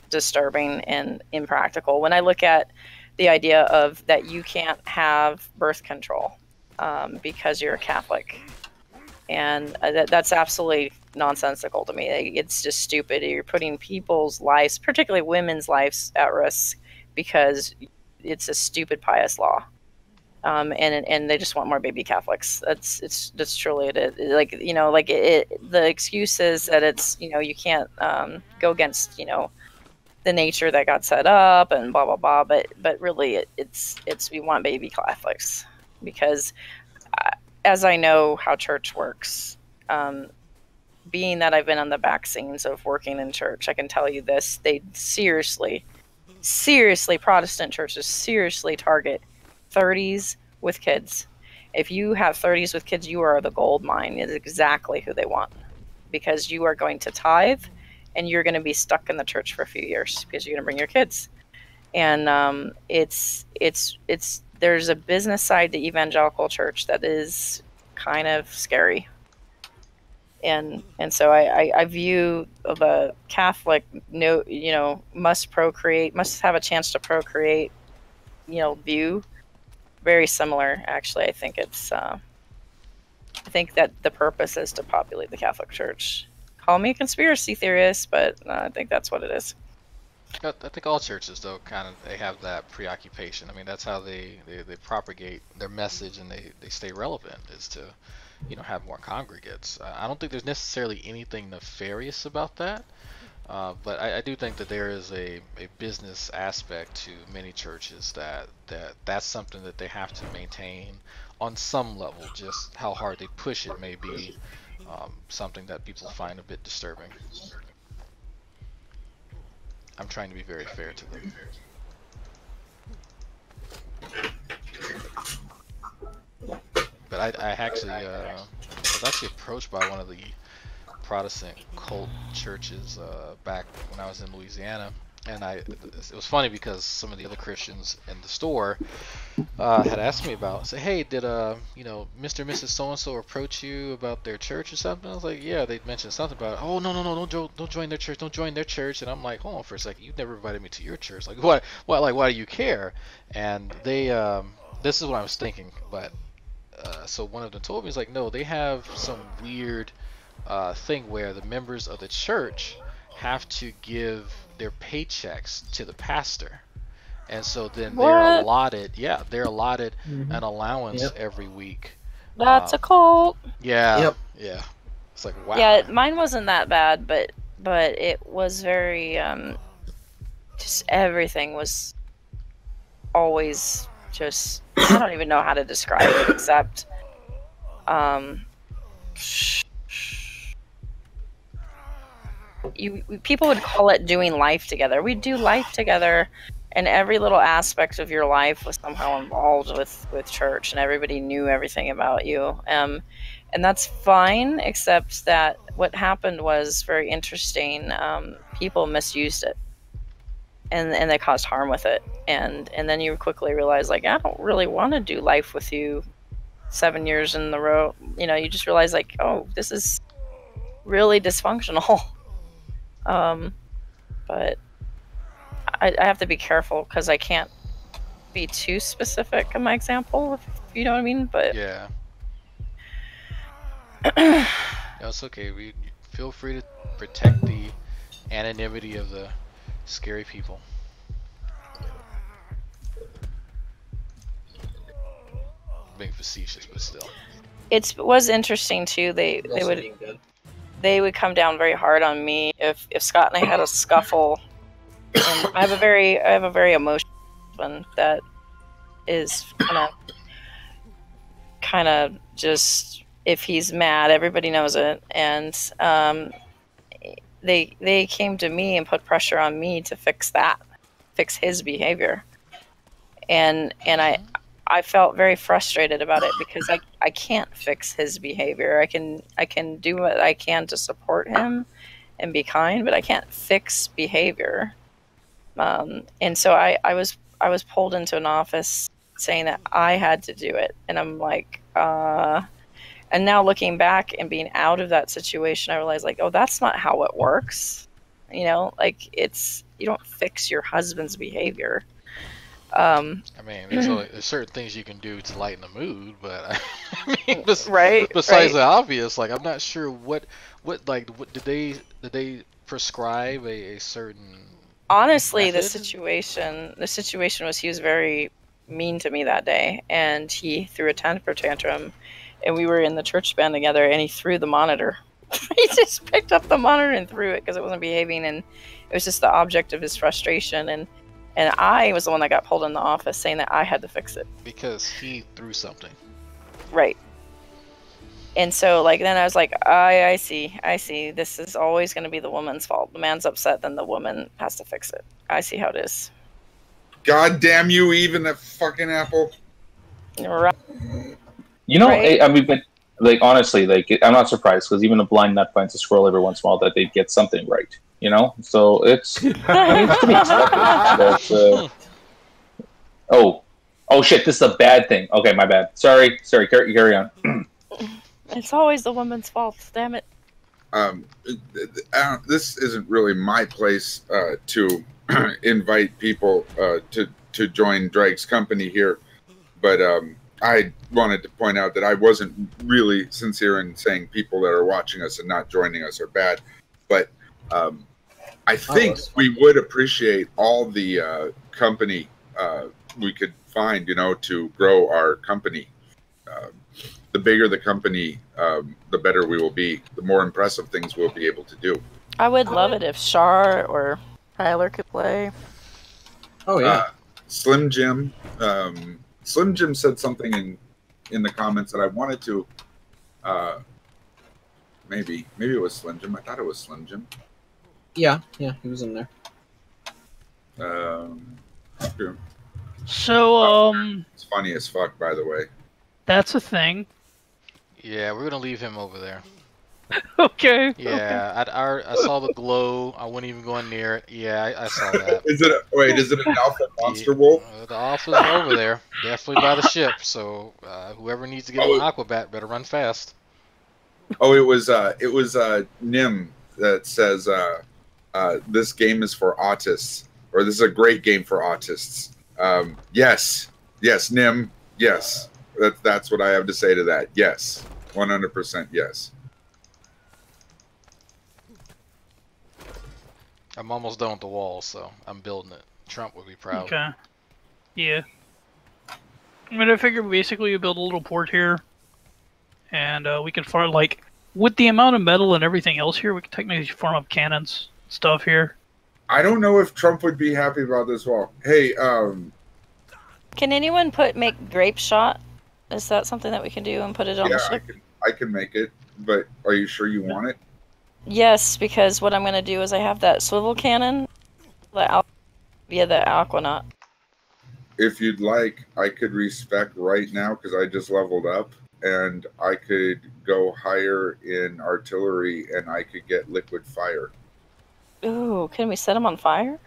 disturbing and impractical. When I look at the idea of that you can't have birth control because you're a Catholic, and that's absolutely nonsensical to me. It's just stupid. You're putting people's lives, particularly women's lives, at risk because it's a stupid pious law. And they just want more baby Catholics. That's truly it. Like, you know, like the excuse is that it's, you know, you can't go against, you know, the nature that got set up and blah blah blah. But really, it's we want baby Catholics because, as I know how church works, being that I've been on the back scenes of working in church, I can tell you this: they seriously, Protestant churches seriously target 30s with kids. If you have 30s with kids, you are the gold mine. It's exactly who they want, because you are going to tithe and you're going to be stuck in the church for a few years because you're going to bring your kids. And there's a business side to evangelical church that is kind of scary. And so I view the Catholic, you know, must have a chance to procreate, you know, view very similar. Actually, I think I think that the purpose is to populate the Catholic Church. Call me a conspiracy theorist, but I think that's what it is. I think all churches, though, they have that preoccupation. I mean, that's how they propagate their message, and they stay relevant, is to, you know, have more congregates. I don't think there's necessarily anything nefarious about that. But I do think that there is a business aspect to many churches that's something that they have to maintain on some level. Just how hard they push it may be something that people find a bit disturbing. I'm trying to be very fair to them. But I actually was actually approached by one of the Protestant cult churches back when I was in Louisiana, and it was funny because some of the other Christians in the store had asked me about, say, hey, did you know, Mr. and Mrs. so-and-so approach you about their church or something? I was like, yeah, they mentioned something about it. Oh, no, don't join their church. And I'm like, hold on for a second, you've never invited me to your church. Like, why do you care? And they this is what I was thinking, but so one of them told me, he's like, no, they have some weird thing where the members of the church have to give their paychecks to the pastor, and so then they're allotted an allowance every week. That's a cult. Yeah. It's like, wow. Yeah, mine wasn't that bad, but it was very just everything was always just, I don't even know how to describe it except people would call it doing life together. We'd do life together, and every little aspect of your life was somehow involved with church, and everybody knew everything about you. And that's fine, except that what happened was very interesting. People misused it, and they caused harm with it. And then you quickly realize, like, I don't really want to do life with you 7 years in a row. You know, you just realize, like, oh, this is really dysfunctional. But I have to be careful because I can't be too specific in my example, if you know what I mean. But yeah. No, it's okay. We feel free to protect the anonymity of the Scary people. Being facetious, but still. It was interesting too. They would come down very hard on me if Scott and I had a scuffle. And I have a very emotional one that is kind of just, if he's mad, everybody knows it, and they came to me and put pressure on me to fix his behavior, and I felt very frustrated about it because I can't fix his behavior. I can do what I can to support him and be kind, but I can't fix behavior. And so I was pulled into an office saying that I had to do it, and I'm like, and now looking back and being out of that situation, I realized, like, oh, that's not how it works. You know, like, you don't fix your husband's behavior. I mean, there's certain things you can do to lighten the mood, but I mean, besides the obvious, like, I'm not sure what did they prescribe a certain. Honestly, method? the situation was, he was very mean to me that day, and he threw a temper tantrum, and we were in the church band together, and he threw the monitor. He just picked up the monitor and threw it because it wasn't behaving, and it was just the object of his frustration, and I was the one that got pulled in the office saying that I had to fix it. Because he threw something. Right. And so, like, then I was like, I see. This is always going to be the woman's fault. The man's upset, then the woman has to fix it. I see how it is. God damn you, even that fucking apple. Right. You know, I mean, but, like, honestly, like, I'm not surprised, because even a blind nut finds a squirrel every once in a while that they get something right. You know, so it's to be expected. Oh shit! This is a bad thing. Okay, my bad. Sorry. Carry on. It's always the woman's fault. Damn it. This isn't really my place to invite people to join Drake's company here, but I wanted to point out that I wasn't really sincere in saying people that are watching us and not joining us are bad, but. I think we would appreciate all the company we could find, you know, to grow our company. The bigger the company, the better we will be. The more impressive things we'll be able to do. I would love it if Shar or Tyler could play. Oh yeah. Slim Jim said something in the comments that I wanted to. Maybe it was Slim Jim. I thought it was Slim Jim. Yeah, he was in there. True. So, it's funny as fuck, by the way. That's a thing. Yeah, we're gonna leave him over there. Okay. Yeah, okay. I saw the glow. I wouldn't even go in near it. Yeah, I saw that. Is it an alpha monster wolf? The alpha's over there, definitely by the ship. So whoever needs to get an Aquabat better run fast. Oh, it was Nim that says this game is for autists, or this is a great game for autists. Yes, Nim, yes. That's what I have to say to that. Yes, 100% yes. I'm almost done with the wall, so I'm building it. Trump would be proud. Okay. Yeah. I mean, I figure basically you build a little port here, and we can farm, like, with the amount of metal and everything else here, we can technically farm up cannons stuff here. I don't know if Trump would be happy about this wall. Hey, can anyone make grape shot? Is that something that we can do and put it on the ship? I can make it, but are you sure you want it? Yes, because what I'm going to do is I have that swivel cannon via the Aquanaut. If you'd like, I could respec right now because I just leveled up, and I could go higher in artillery, and I could get liquid fire. Ooh, can we set him on fire?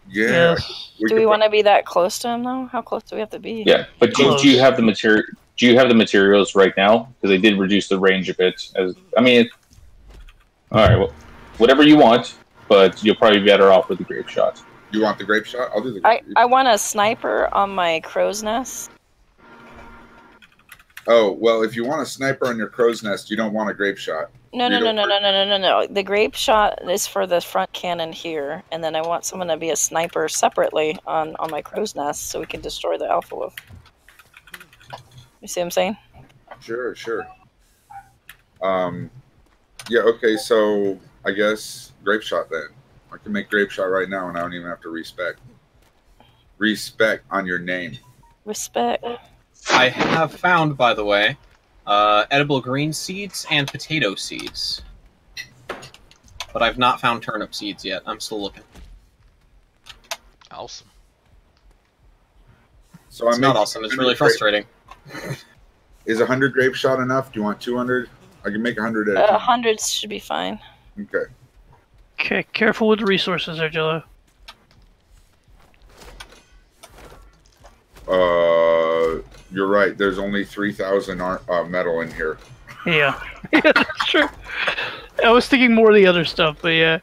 Yeah. Do we want to be that close to him though? How close do we have to be? Yeah, but do you have the material? Do you have the materials right now? Because they did reduce the range a bit. All right, well, whatever you want, but you'll probably be better off with the grape shot. You want the grape shot? I'll do the grape shot. I want a sniper on my crow's nest. Oh, well, if you want a sniper on your crow's nest, you don't want a grape shot. No. The grape shot is for the front cannon here, and then I want someone to be a sniper separately on my crow's nest so we can destroy the alpha wolf. You see what I'm saying? Sure. Yeah. Okay. So I guess grape shot then. I can make grape shot right now, and I don't even have to respect on your name. Respect. I have found, by the way, edible green seeds and potato seeds. But I've not found turnip seeds yet. I'm still looking. Awesome. So it's not awesome. It's really frustrating. Is 100 grape shot enough? Do you want 200? I can make 100 at a time. 100 should be fine. Okay. Okay, careful with the resources there, Jello. You're right. There's only 3,000 metal in here. Yeah. Yeah, that's true. I was thinking more of the other stuff, but yeah.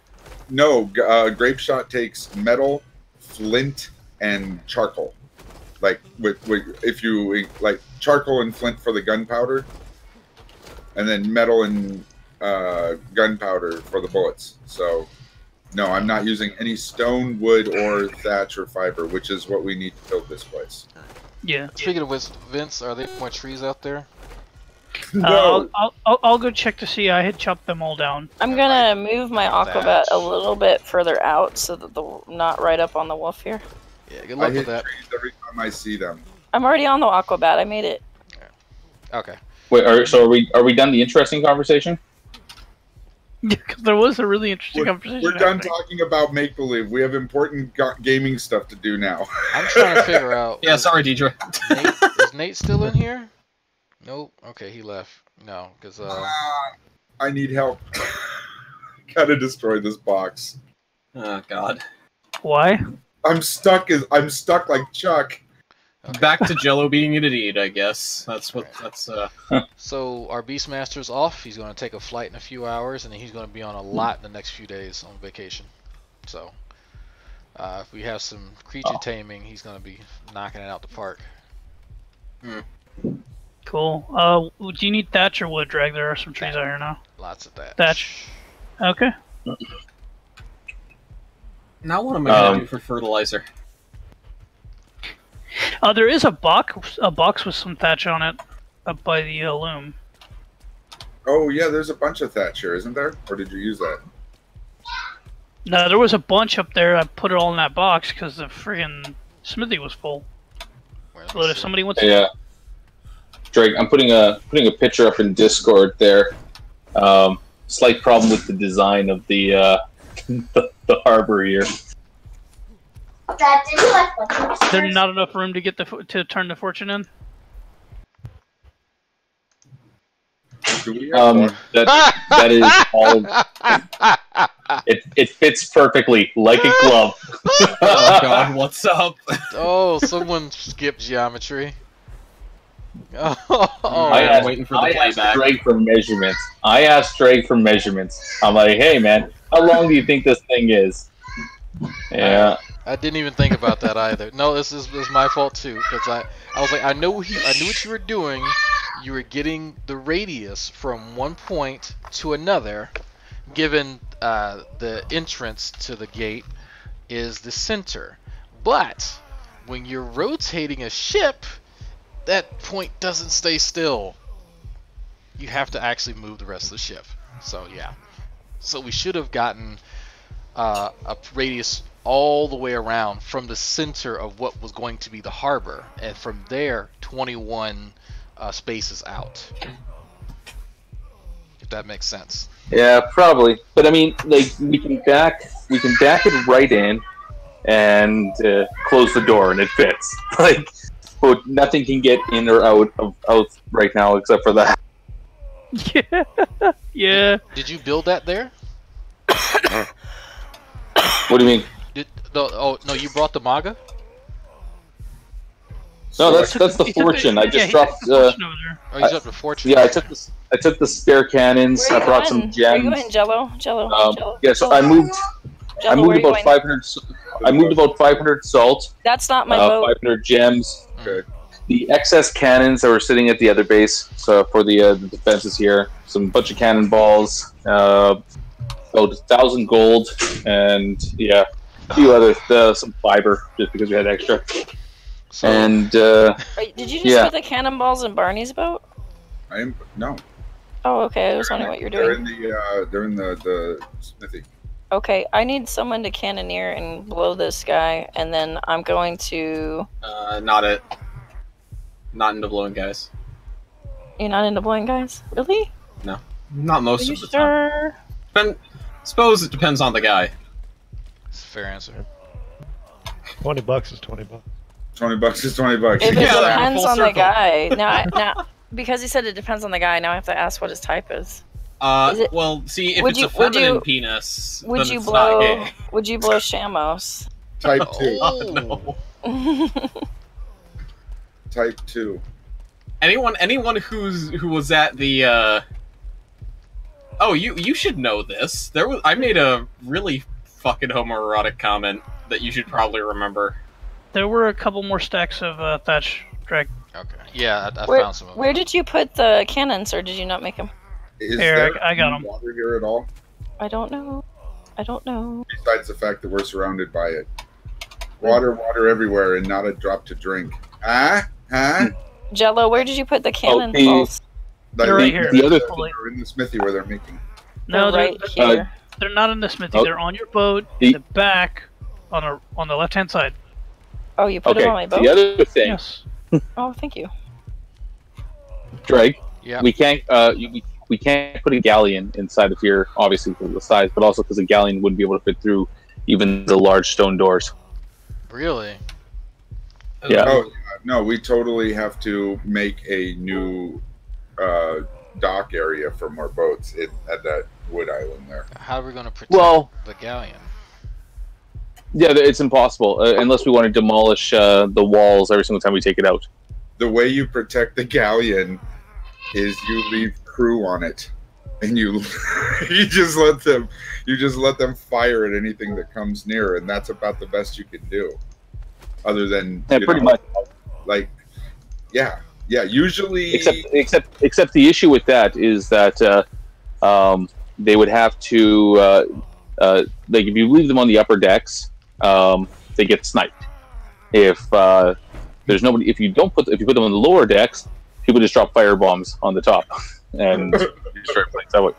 No, grape shot takes metal, flint, and charcoal. Like if you like charcoal and flint for the gunpowder, and then metal and gunpowder for the bullets. So, no, I'm not using any stone, wood, or thatch or fiber, which is what we need to build this place. Yeah. Speaking of which, Vince, are there more trees out there? No. I'll go check to see. I had chopped them all down. I'm gonna move my aquabat a little bit further out so that they're not right up on the wolf here. Yeah, good luck with that. Trees every time I see them. I'm already on the aquabat. I made it. Okay. Wait, so are we done the interesting conversation? Yeah, because there was a really interesting conversation. We're done talking about make believe. We have important gaming stuff to do now. I'm trying to figure out. Yeah, sorry, Deidre. Is Nate still in here? Nope. Okay, he left. No, because I need help. Gotta destroy this box. Oh God. Why? I'm stuck like Chuck. Okay. Back to Jello being an idiot, I guess. That's what. That's. So our Beastmaster's off. He's going to take a flight in a few hours, and then he's going to be on a lot in the next few days on vacation. So if we have some creature taming, he's going to be knocking it out the park. Cool. Do you need thatch or wood, Drag? There are some trees out here now. Lots of thatch. Thatch. Okay. Now what am I going to do for fertilizer? There is a box with some thatch on it up by the loom. Oh yeah, there's a bunch of thatch here, isn't there? Or did you use that? No, there was a bunch up there. I put it all in that box because the friggin' smithy was full. So that if somebody wants to... Drake, I'm putting a picture up in Discord there. Slight problem with the design of the harbor here. Is there not enough room to get to turn the fortune in? That is all. It fits perfectly like a glove. Oh God, what's up? Oh, someone skipped geometry. I asked Drake for measurements. I'm like, hey man, how long do you think this thing is? Yeah. I didn't even think about that either. No, this is my fault too, because I was like, I knew what you were doing. You were getting the radius from one point to another, given the entrance to the gate is the center. But when you're rotating a ship, that point doesn't stay still. You have to actually move the rest of the ship. So yeah. So we should have gotten a radius all the way around from the center of what was going to be the harbor, and from there 21 spaces out. If that makes sense. Yeah, probably. But I mean, like we can back it right in and close the door, and it fits. Like, but nothing can get in or out right now except for that. Yeah. Yeah. Did you build that there? What do you mean? No, you brought the Maga? No, that's the fortune. I just dropped. Oh, you dropped the fortune. Yeah, I took the spare cannons. I brought some gems. Where are you going, Jello? Yeah, so I moved about 500. I moved about 500 salt. That's not my boat. 500 gems. Okay. the excess cannons that were sitting at the other base, so for the defenses here, some bunch of cannonballs, about 1,000 gold, and yeah, a few other some fiber just because we had extra. So, and Did you just yeah. put the cannonballs in Barney's boat? No. Oh, okay. I was wondering what you're doing. They're in the smithy. Okay, I need someone to cannoneer and blow this guy, and then I'm going to. Not into blowing guys. You're not into blowing guys, really? No, not most Are of you the sure? time. Suppose it depends on the guy. It's a fair answer. $20 is $20. $20 is $20. If it Yeah, depends full on the circle. guy. Now, because he said it depends on the guy, now I have to ask what his type is. Is it- Well, see, if would it's you- a feminine would penis, Would then you it's not blow? gay. Would you blow Shamos? Type 2. Oh, no. Type 2. Anyone who was at the Oh, you should know this. I made a really fucking homoerotic comment that you should probably remember. There were a couple more stacks of thatch drag. Okay. Yeah, I Where, found some of them. where did you put the cannons, or did you not make them? Is Here, there I got 'em. water here at all? I don't know. I don't know. Besides the fact that we're surrounded by it. Water everywhere and not a drop to drink. Huh? Jello, where did you put the cannon the- balls? They're right here. The other They're in the smithy where they're making. No, They're right here. they're not in the smithy. Oh. They're on your boat The- in the back, on the left hand side. Oh, you put okay, them on my boat? the other thing, Yes. Oh, thank you. Drake, Yeah. we can't we can't put a galleon inside of here, obviously because of the size, but also because a galleon wouldn't be able to fit through even the large stone doors. Really? Yeah. Oh, no, we totally have to make a new dock area for more boats at that wood island there. How are we going to protect Well- the galleon? Yeah, it's impossible unless we want to demolish the walls every single time we take it out. The way you protect the galleon is you leave crew on it, and you just let them fire at anything that comes near, and that's about the best you can do. Other than Yeah, pretty much. like, yeah. Usually, Except the issue with that is that they would have to like if you leave them on the upper decks, they get sniped. If there's nobody, if you put them on the lower decks, people just drop fire bombs on the top and destroy planes that way.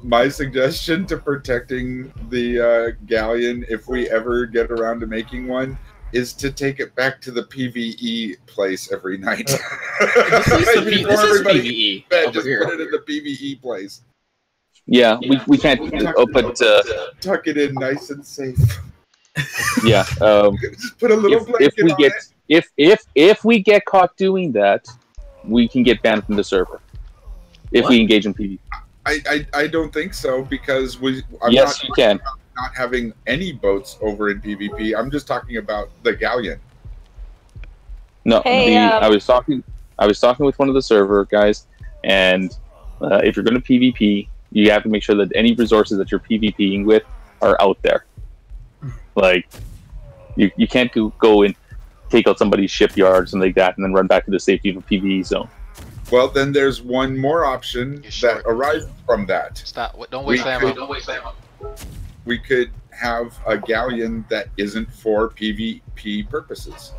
my suggestion to protecting the galleon, if we ever get around to making one, is to take it back to the PvE place every night. This is PvE Bed, over just here. put it in the PvE place. Yeah, we can't. But Tuck it in nice and safe. yeah, Just put a little blanket if we on get it. if we get caught doing that, we can get banned from the server. If we engage in PvP. I don't think so, because I'm Yes, you can. not having any boats over in PvP. I'm just talking about the galleon. No, Hey, I was talking with one of the server guys, and if you're going to PvP, you have to make sure that any resources that you're PvPing with are out there. Like, you can't go and take out somebody's shipyard or something like that, and then run back to the safety of a PvE zone. Well, then there's one more option that arises from that. Stop. Don't waste ammo. We could have a galleon that isn't for PvP purposes.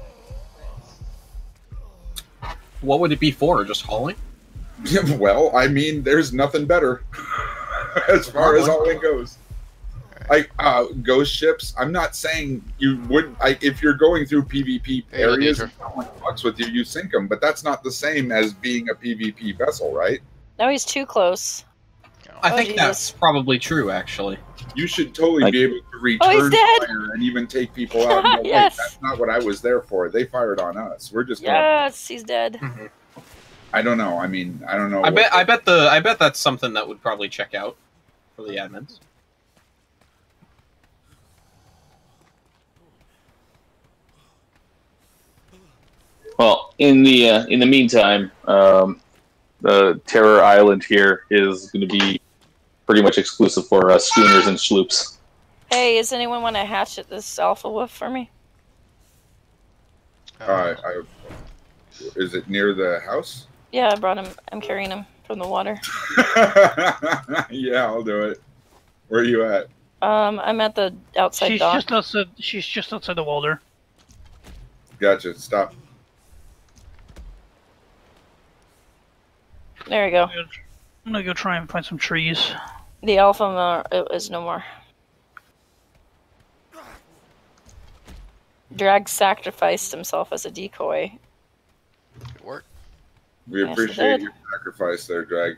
What would it be for? Just hauling? Well, I mean, there's nothing better as far as hauling goes. Like ghost ships, I'm not saying you would. If you're going through PvP areas and someone fucks with you, you sink them. But that's not the same as being a PvP vessel, right? No, he's too close. I Oh, think Jesus. that's probably true, actually. You should totally be able to Oh, return he's dead. fire and even take people out. No, wait, Yes. that's not what I was there for. They fired on us. We're just. Yes, he's dead. I don't know. I mean, I don't know. I bet that's something that would probably check out for the admins. Well, in the meantime, the Terror Island here is going to be pretty much exclusive for schooners and sloops. Hey, does anyone want to hatchet this alpha wolf for me? Is it near the house? Yeah, I brought him. I'm carrying him from the water. Yeah, I'll do it. Where are you at? I'm at the outside dock. She's just outside the wall there. Gotcha. Stop. There we go. I'm gonna go try and find some trees. The alpha is no more. Drag sacrificed himself as a decoy. Good work. We appreciate your sacrifice there, Drag.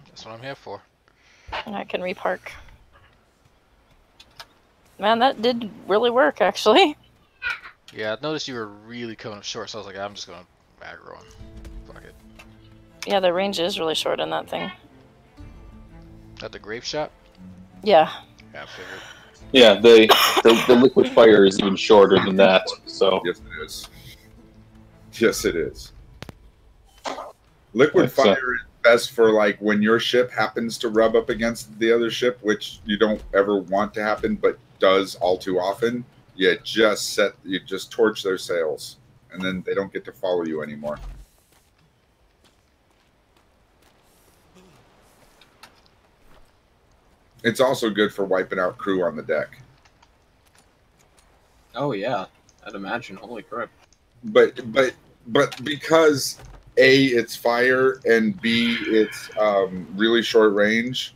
That's what I'm here for. And I can repark. Man, that did really work, actually. Yeah, I noticed you were really coming up short, so I was like, I'm just gonna aggro him. Fuck it. Yeah, the range is really short on that thing. At the grape shot? Yeah. Yeah, I figured. Yeah, the liquid fire is even shorter than that. So yes, it is. Yes, it is. Liquid fire is best for like when your ship happens to rub up against the other ship, which you don't ever want to happen, but does all too often. You just torch their sails, and then they don't get to follow you anymore. It's also good for wiping out crew on the deck. Oh yeah, I'd imagine. Holy crap! But because A, it's fire, and B, it's really short range,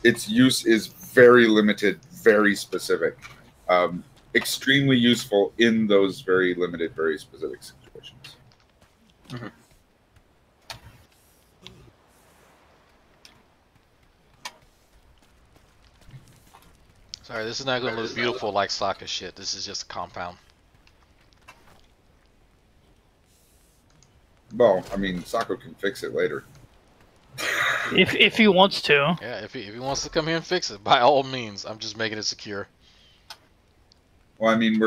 its use is very limited, very specific. Extremely useful in those very limited, very specific situations. Mm-hmm. Sorry, this is not going to look beautiful like Sokka shit. This is just a compound. Well, I mean, Sokka can fix it later. If he wants to. Yeah, if he wants to come here and fix it, by all means. I'm just making it secure. Well, I mean,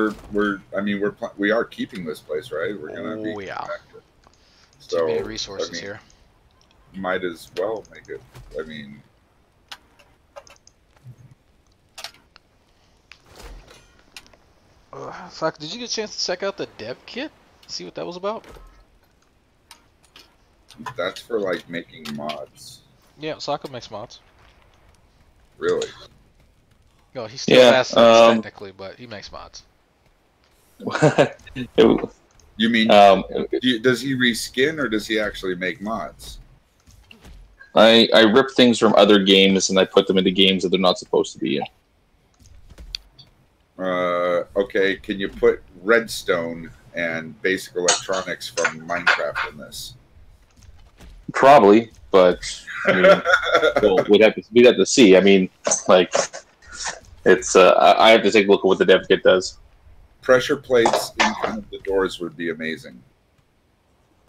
we are keeping this place, right? We're gonna be. Yeah. So too many resources here. Might as well make it. I mean. Fuck, did you get a chance to check out the dev kit? See what that was about? That's for like making mods. Yeah, Sokka makes mods. Really? No, he's still master technically, but he makes mods. You mean, does he reskin or does he actually make mods? I rip things from other games and I put them into games that they're not supposed to be in. Okay, can you put Redstone and basic electronics from Minecraft in this? Probably, but I mean, well, we'd have to see. I mean, like, it's I have to take a look at what the dev kit does. Pressure plates in front of the doors would be amazing.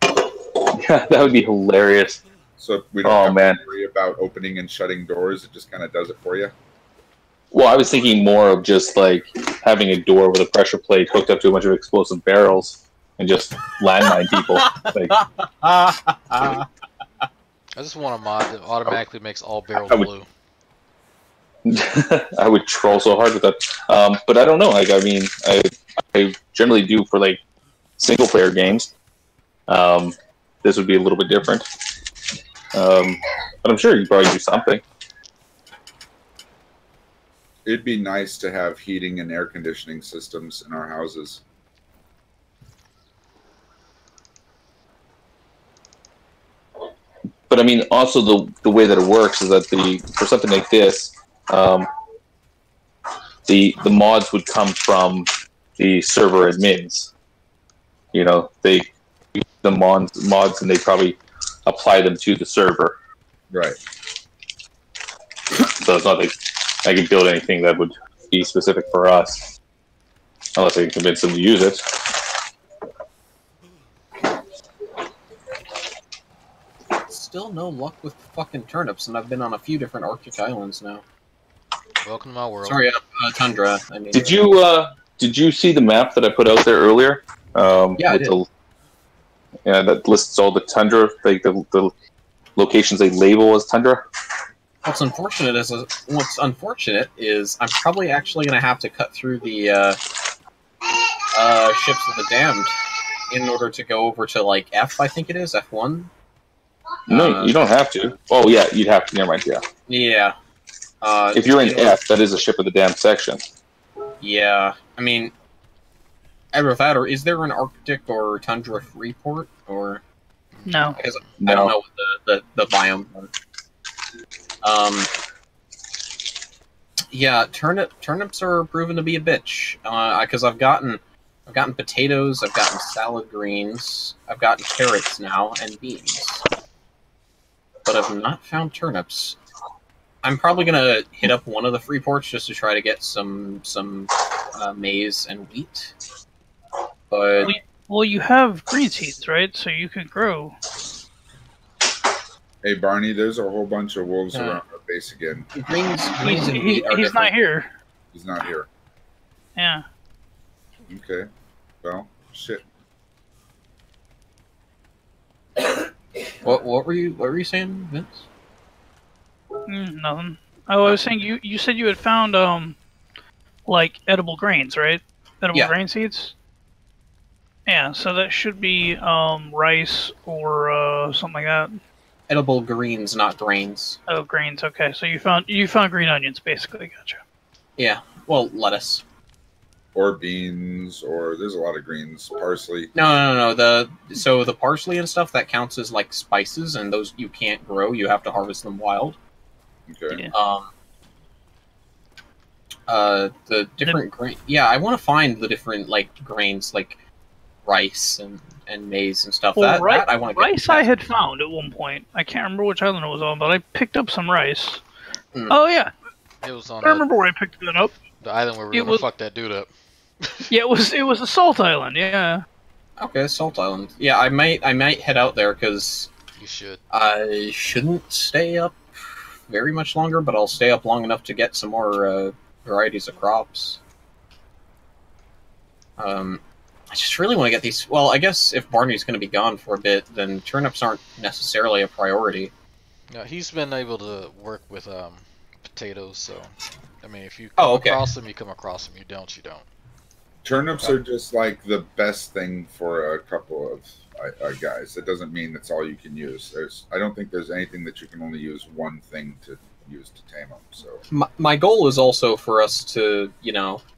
Yeah, that would be hilarious. So we don't have to worry about opening and shutting doors. It just kind of does it for you. Well, I was thinking more of just like having a door with a pressure plate hooked up to a bunch of explosive barrels and just landmine people. Like, I just want a mod that automatically makes all barrels blue. I would troll so hard with that, but I don't know. Like, I mean, I generally do for like single player games. This would be a little bit different, but I'm sure you'd probably do something. It'd be nice to have heating and air conditioning systems in our houses. But I mean, also the way that it works is that for something like this, the mods would come from the server admins. You know, they use the mods and they probably apply them to the server. Right. So it's not like I could build anything that would be specific for us, unless I can convince them to use it. Still no luck with fucking turnips, and I've been on a few different Arctic islands now. Welcome to my world. Sorry, Tundra. I mean, Did you see the map that I put out there earlier? Yeah, I did. That lists all the tundra, like the locations they label as tundra. What's unfortunate is I'm probably actually going to have to cut through the ships of the damned in order to go over to like F, I think it is F1. No, you don't have to. Oh yeah, you'd have to. Never mind. Yeah. Yeah. If you're in F, that is a ship of the damn section. Yeah, I mean, either that or is there an Arctic or tundra free port or? No. Because I don't know what the biome. Yeah, turnips are proven to be a bitch. Because I've gotten potatoes, I've gotten salad greens, I've gotten carrots now and beans, but I've not found turnips. I'm probably gonna hit up one of the free ports just to try to get some maize and wheat. But well, you have green seeds, right? So you can grow. Hey Barney, there's a whole bunch of wolves around our base again. Greens and wheat are He's not here. He's not here. Yeah. Okay. Well, shit. What were you saying, Vince? Nothing. Oh, I was saying you said you had found like edible grains, right? Edible grain seeds. Yeah, so that should be rice or something like that. Edible greens, not grains. Oh, grains. Okay, so you found green onions, basically. Gotcha. Yeah. Well, lettuce. Or beans, or there's a lot of greens. Parsley. No. The parsley and stuff that counts as like spices, and those you can't grow. You have to harvest them wild. Okay. The different grain. Yeah, I want to find the different like grains, like rice and maize and stuff. Well, that I want to. Rice I had found at one point. I can't remember which island it was on, but I picked up some rice. Oh yeah. It was on. I remember where I picked it up. The island where we were gonna fuck that dude up. Yeah, it was a salt island. Yeah. Okay, salt island. Yeah, I might head out there because you should. I shouldn't stay up very much longer, but I'll stay up long enough to get some more varieties of crops. I just really want to get these. Well, I guess if Barney's going to be gone for a bit, then turnips aren't necessarily a priority. No, he's been able to work with potatoes, so I mean, if you come across them, you come across them. You don't, you don't. Turnips are just like the best thing for a couple of guys. That doesn't mean that's all you can use. I don't think there's anything that you can only use one thing to use to tame them. So my goal is also for us to,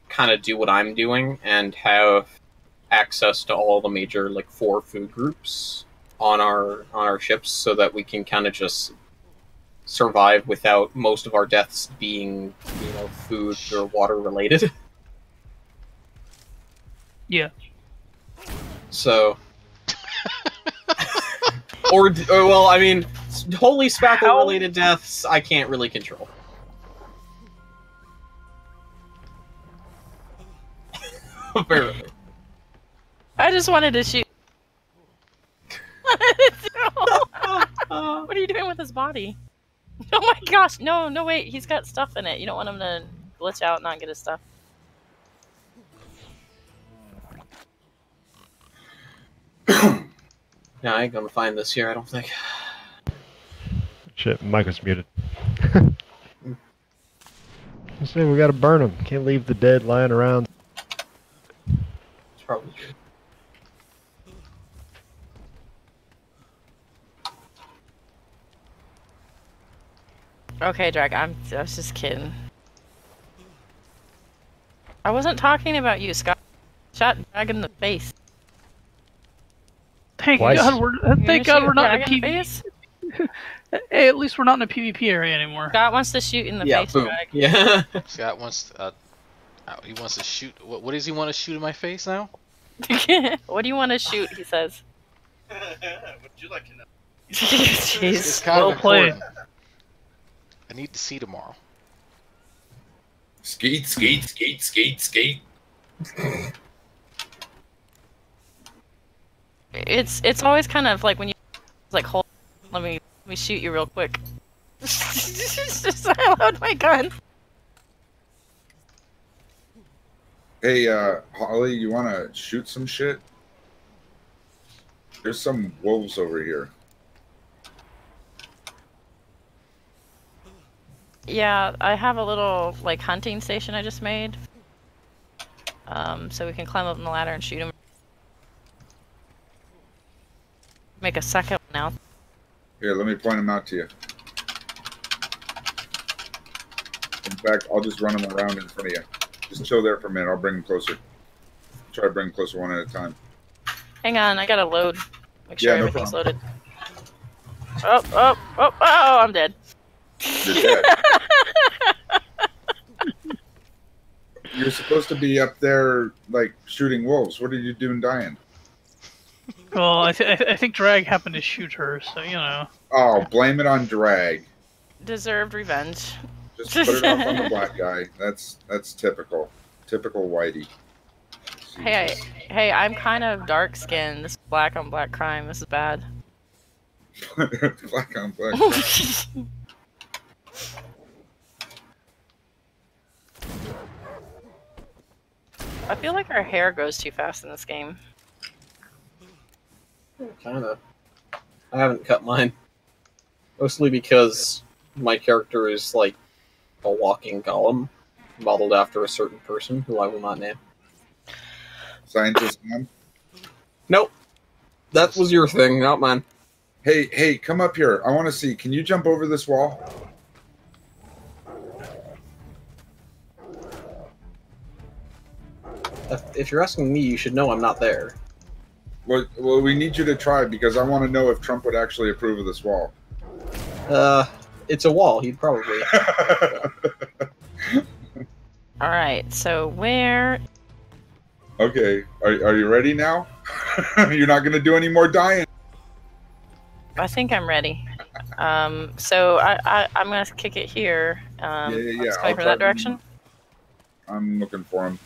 kind of do what I'm doing and have access to all the major 4 food groups on our ships, so that we can kind of just survive without most of our deaths being food or water related. Yeah. So, or well, I mean, holy spackle related deaths I can't really control. Apparently. I just wanted to shoot. What are you doing with his body? Oh my gosh! No, wait. He's got stuff in it. You don't want him to glitch out and not get his stuff. No, I ain't gonna find this here, I don't think. Shit, Mike was muted. I say we gotta burn them. Can't leave the dead lying around. It's probably true. Okay, Drag, I was just kidding. I wasn't talking about you, Scott. Shot Drag in the face. Thank God we're not in a PvP. Hey, at least we're not in a PvP area anymore. Scott wants to shoot in the face, boom. Drag. Yeah. Scott wants he wants to shoot. What does he want to shoot in my face now? What do you want to shoot? He says. Would you like to know? Jeez. It's kind of important. I need to see tomorrow. Skate, skate, skate, skate, skate. It's always kind of like when you hold. Let me shoot you real quick. I load my gun. Hey, Holly, you want to shoot some shit? There's some wolves over here. Yeah, I have a little hunting station I just made. So we can climb up on the ladder and shoot them. make a second one now. Here, let me point them out to you. In fact, I'll just run them around in front of you. Just chill there for a minute. I'll bring them closer. Try to bring them closer one at a time. Hang on, I gotta load. Make sure Yeah, no everything's problem. loaded. Oh, I'm dead. You're dead. You're supposed to be up there, like, shooting wolves. What are you doing dying? Well, I think Drag happened to shoot her, so you know. Oh, blame it on Drag. Deserved revenge. Just put it off on the black guy. That's typical. Typical Whitey. Hey, I'm kind of dark skinned. This is black on black crime. This is bad. Black on black crime. I feel like our hair grows too fast in this game. Kinda. I haven't cut mine. Mostly because my character is like a walking golem, modeled after a certain person who I will not name. Scientist man? Nope. That was your thing, not mine. Hey, come up here. I want to see. Can you jump over this wall? If you're asking me, you should know I'm not there. Well, we need you to try because I want to know if Trump would actually approve of this wall. It's a wall. He'd probably. All right, so where? Okay, are you ready now? You're not gonna do any more dying. I think I'm ready. So I'm gonna kick it here. Yeah. Let's I'll go for try that to- direction. I'm looking for him.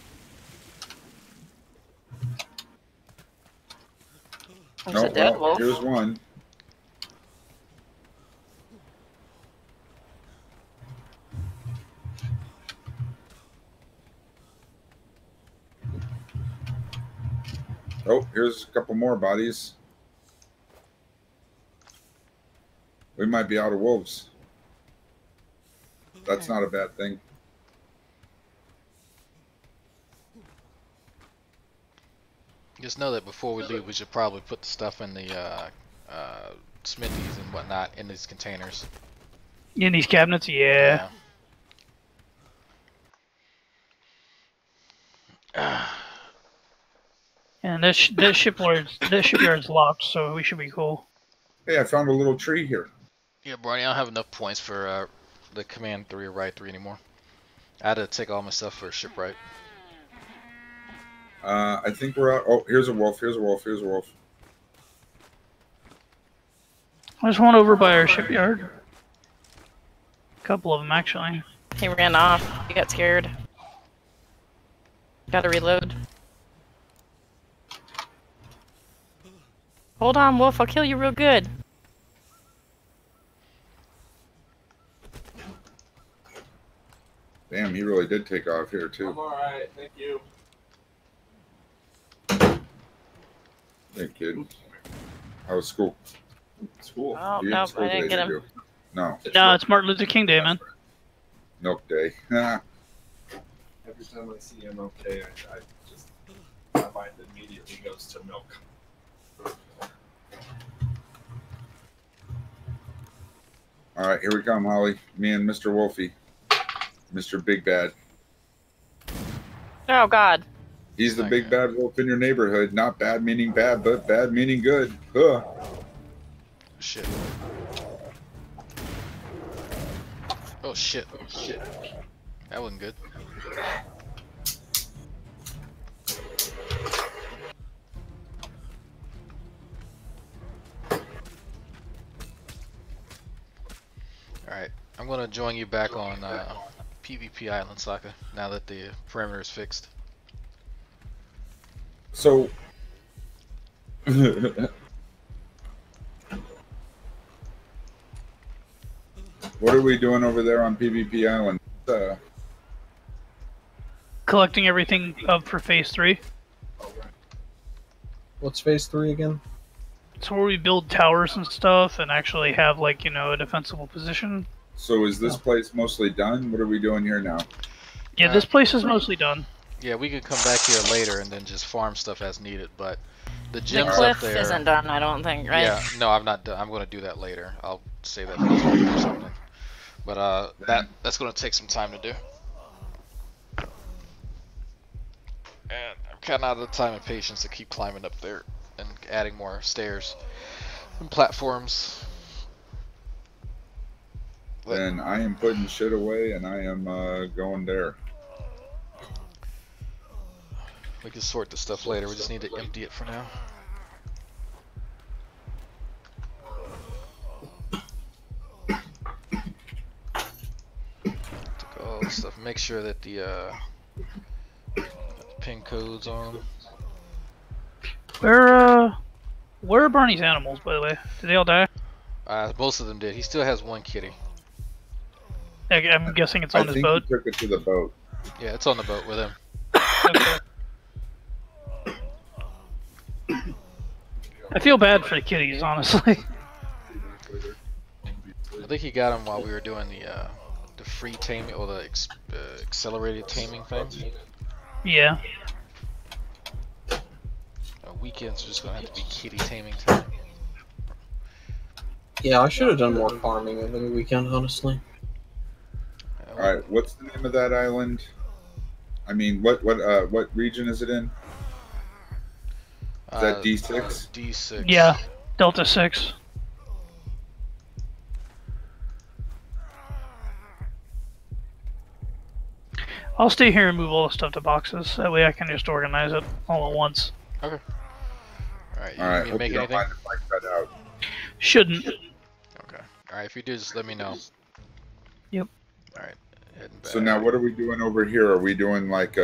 There's a dead wolf. Here's one. Oh, here's a couple more bodies. We might be out of wolves. That's not a bad thing. Just know that before we leave, we should probably put the stuff in the smithies and whatnot in these containers. In these cabinets, yeah. And that shipyard's locked, so we should be cool. Hey, I found a little tree here. Yeah, Barney, I don't have enough points for the Command 3 or Ride 3 anymore. I had to take all my stuff for Shipwright. I think we're out. Oh, here's a wolf. Here's a wolf. Here's a wolf. There's one over by our shipyard. A couple of them, actually. He ran off. He got scared. Gotta reload. Hold on, Wolf. I'll kill you real good. Damn, he really did take off here, too. I'm alright, thank you. Hey, kid. How was school? School. Oh, You no, school I didn't today, get did him. you? No. No, it's Martin Luther King Day, man. Milk day. Every time I see MLK, my mind immediately goes to milk. All right, here we come, Holly. Me and Mr. Wolfie. Mr. Big Bad. Oh, God. He's the big bad wolf in your neighborhood. Not bad meaning bad, but bad meaning good. Ugh. Shit. Oh shit. Oh shit. That wasn't good. Alright, I'm gonna join you back on PvP Island, Sokka, now that the perimeter is fixed. So, what are we doing over there on PvP Island? Collecting everything up for Phase 3. What's Phase 3 again? It's where we build towers and stuff and actually have, like, you know, a defensible position. So is this place mostly done? What are we doing here now? Yeah, this place is mostly done. Yeah, we could come back here later and then just farm stuff as needed, but the The gems up cliff there isn't done, I don't think, right? Yeah, no, I'm not done. I'm going to do that later. I'll save that for this week or something. But that's going to take some time to do. And I'm kind of out of the time and patience to keep climbing up there and adding more stairs and platforms. Then I am putting shit away and I am going there. We can sort the stuff later. We just need to empty it for now. Took all this stuff. Make sure that the pin codes on them. Where are Barney's animals, by the way? Did they all die? Most of them did. He still has one kitty. I'm guessing it's on his boat. I think he took it to the boat. Yeah, it's on the boat with him. Okay. I feel bad for the kitties, honestly. I think he got him while we were doing the free taming or the accelerated taming thing. Yeah. Weekends are just gonna have to be kitty taming time. Yeah, I should have done more farming over the weekend, honestly. Alright, what's the name of that island? I mean, what region is it in? Is that D6? D6. Yeah, Delta 6. I'll stay here and move all the stuff to boxes. That way I can just organize it all at once. Okay. Alright, Alright, you hope make you don't anything? mind if I cut out. Shouldn't. Okay. Alright, if you do, just let me know. Yep. Alright, heading back. So now what are we doing over here? Are we doing like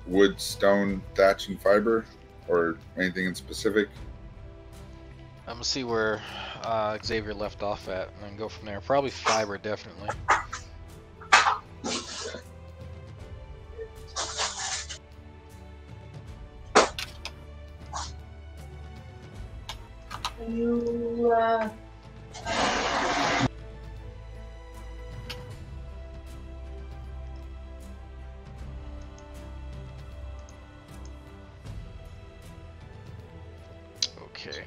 wood, stone, thatch, and fiber? Or anything in specific? I'm gonna see where Xavier left off at and then go from there. Probably fiber, definitely. Okay.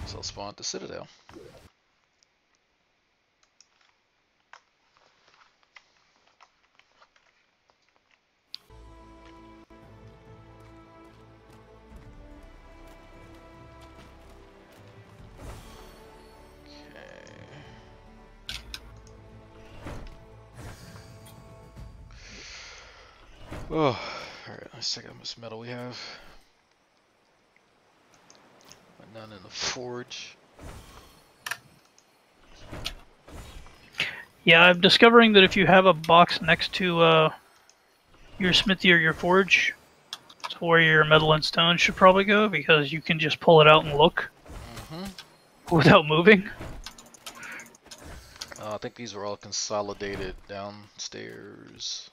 So I'll spawn at the Citadel. Oh, alright, let's check out how much metal we have. None in the forge. Yeah, I'm discovering that if you have a box next to your smithy or your forge, it's where your metal and stone should probably go, because you can just pull it out and look without moving. I think these were all consolidated downstairs.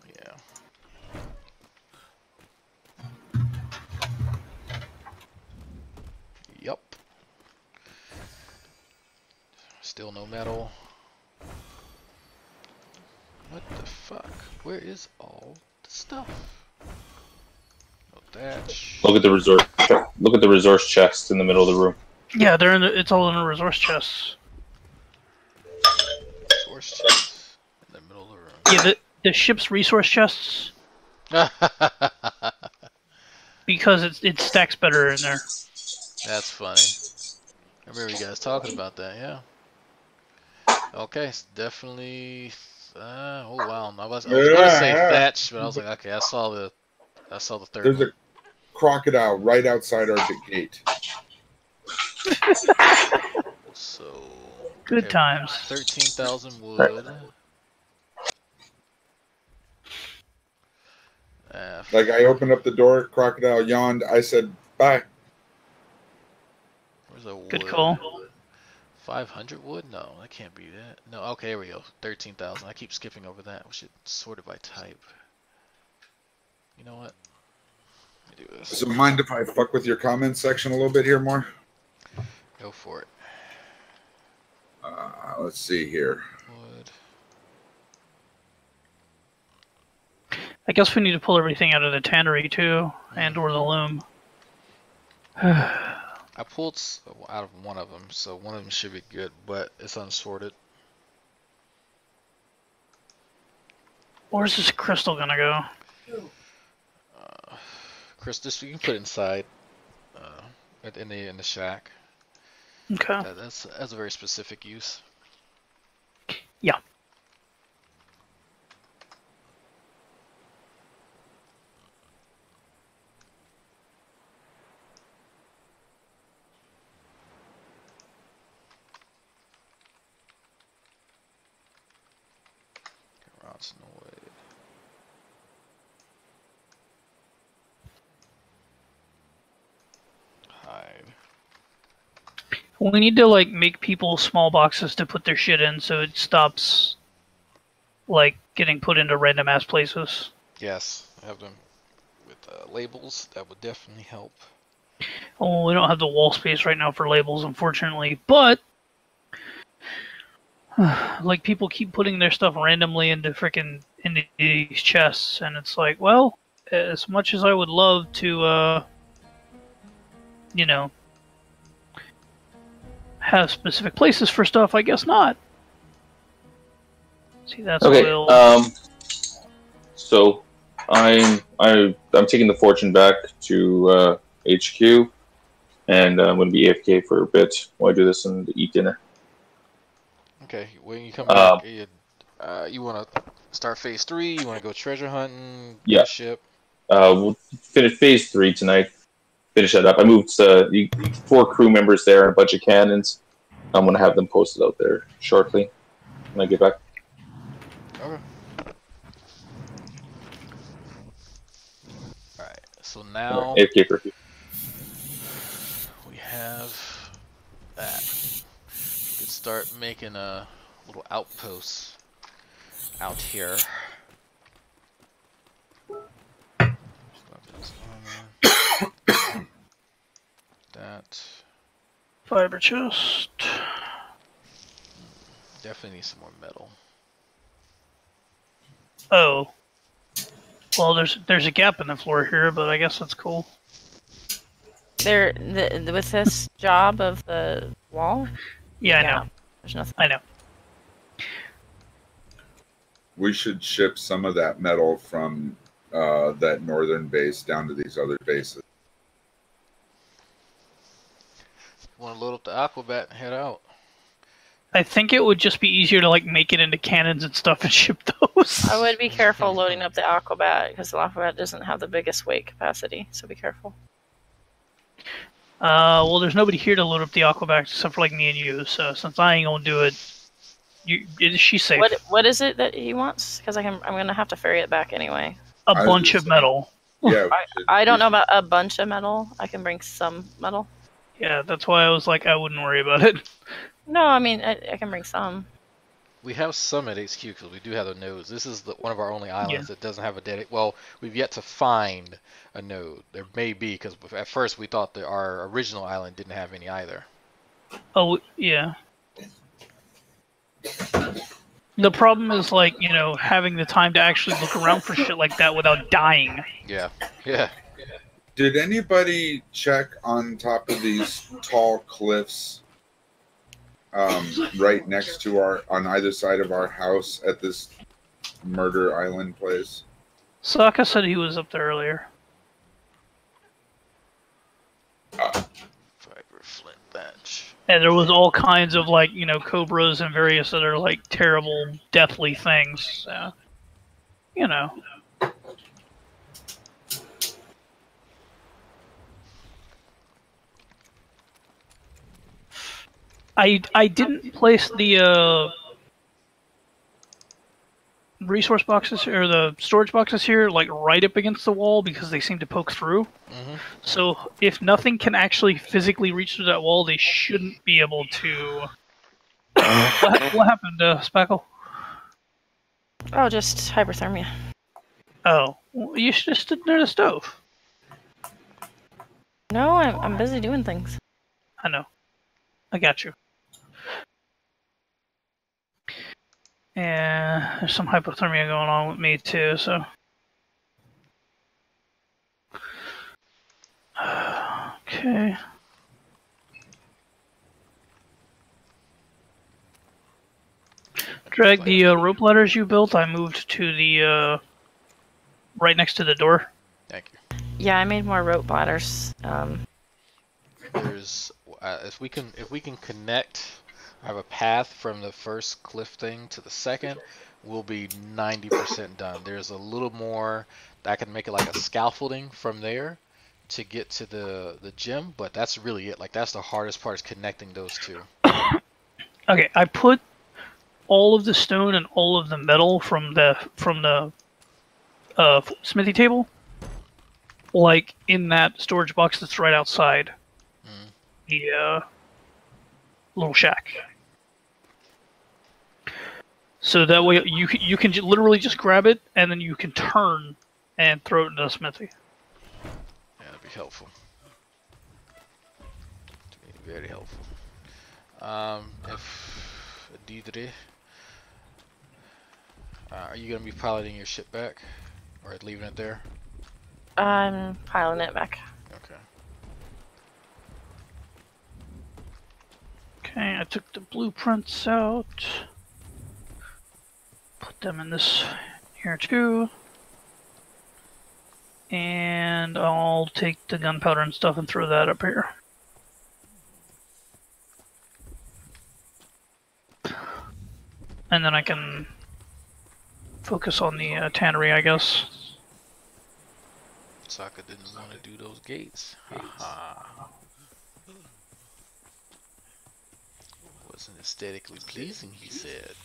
Yeah. Yup. Still no metal. What the fuck? Where is all the stuff? No thatch. Look at the resource. Look at the resource chest in the middle of the room. Yeah, they're in the, it's all in the resource chests. Resource chest in the middle of the room. Yeah, the ship's resource chests. Because it stacks better in there. That's funny. I remember you guys talking about that, yeah. Okay, it's definitely. Oh wow! I was going to say thatch, but I was like, okay, I saw the third. There's one. a crocodile right outside our gate. So. Good times. 13,000 wood. Like I opened up the door, crocodile yawned. I said, "Bye." Where's the wood? Good call. 500 wood? No, that can't be that. No, okay, here we go. 13,000. I keep skipping over that. We should sort it by type. You know what? Let me do this. So mind if I fuck with your comments section a little bit here more? Go for it. Let's see here. Wood. I guess we need to pull everything out of the tannery too, and or the loom. I pulled out of one of them, so one of them should be good, but it's unsorted. Where's this crystal gonna go? Chris, this you can put inside, in the shack. Okay. That's a very specific use. Yeah. Rods no way. Hide. We need to like make people small boxes to put their shit in, so it stops like getting put into random ass places. Yes, have them with labels. That would definitely help. Oh, we don't have the wall space right now for labels, unfortunately. But like people keep putting their stuff randomly into these chests, and it's like, well, as much as I would love to, you know, have specific places for stuff, I guess not. See, that's okay. oil. So I'm taking the fortune back to HQ, and I'm going to be AFK for a bit while I do this and eat dinner. Okay, when you come back, you want to start phase 3? You want to go treasure hunting? Yeah. Ship? We'll finish phase 3 tonight. Finish that up. I moved 4 crew members there and a bunch of cannons. I'm going to have them posted out there shortly when I get back. Okay. Alright, so now AFK for a few. we have that. We can start making a little outpost out here. That. Fiber chest. Definitely need some more metal. Oh. Well, there's a gap in the floor here, but I guess that's cool. With this job of the wall? Yeah, I know. There's nothing. I know. We should ship some of that metal from that northern base down to these other bases. Want to load up the Aquabat and head out. I think it would just be easier to like make it into cannons and stuff and ship those. I would be careful loading up the Aquabat, because the Aquabat doesn't have the biggest weight capacity, so be careful. Well, there's nobody here to load up the Aquabat except for like me and you, so since I ain't gonna do it, she's safe. What is it that he wants? Because I'm gonna have to ferry it back anyway. A bunch of metal. Yeah. I don't know about a bunch of metal. I can bring some metal. Yeah, that's why I was like, I wouldn't worry about it. No, I mean, I can bring some. We have some at HQ because we do have the nodes. This is one of our only islands that doesn't have a dedicated. Well, we've yet to find a node. There may be, because at first we thought that our original island didn't have any either. Oh, yeah. The problem is, like, you know, having the time to actually look around for shit like that without dying. Yeah, yeah. Did anybody check on top of these tall cliffs right next to on either side of our house at this murder island place? Sokka said he was up there earlier. Fiber flint bench. And there was all kinds of, like, you know, cobras and various other, like, terrible, deathly things. So, you know. I didn't place the resource boxes or the storage boxes here like right up against the wall because they seem to poke through. Mm-hmm. So if nothing can actually physically reach through that wall, they shouldn't be able to What happened, Speckle? Oh, just hyperthermia. Oh, well, you should have stood near the stove. No, I'm busy doing things. I know. I got you. Yeah, there's some hypothermia going on with me too, so. Okay. Drag the rope ladders you built. I moved to the right next to the door. Thank you. Yeah, I made more rope ladders. There's if we can connect. I have a path from the first cliff thing to the second. We'll be 90% done. There's a little more. I can make it like a scaffolding from there to get to the gym, but that's really it. Like that's the hardest part is connecting those two. Okay, I put all of the stone and all of the metal from the smithy table, like in that storage box that's right outside the little shack. So that way you can literally just grab it and then you can turn and throw it into the smithy. Yeah, that'd be helpful. Very helpful. If Deidre, are you gonna be piloting your ship back, or leaving it there? I'm piling it back. Okay. Okay, I took the blueprints out. Put them in this here too. And I'll take the gunpowder and stuff and throw that up here. And then I can focus on the tannery, I guess. Sokka didn't want to do those gates. Haha. Wasn't aesthetically pleasing, he said.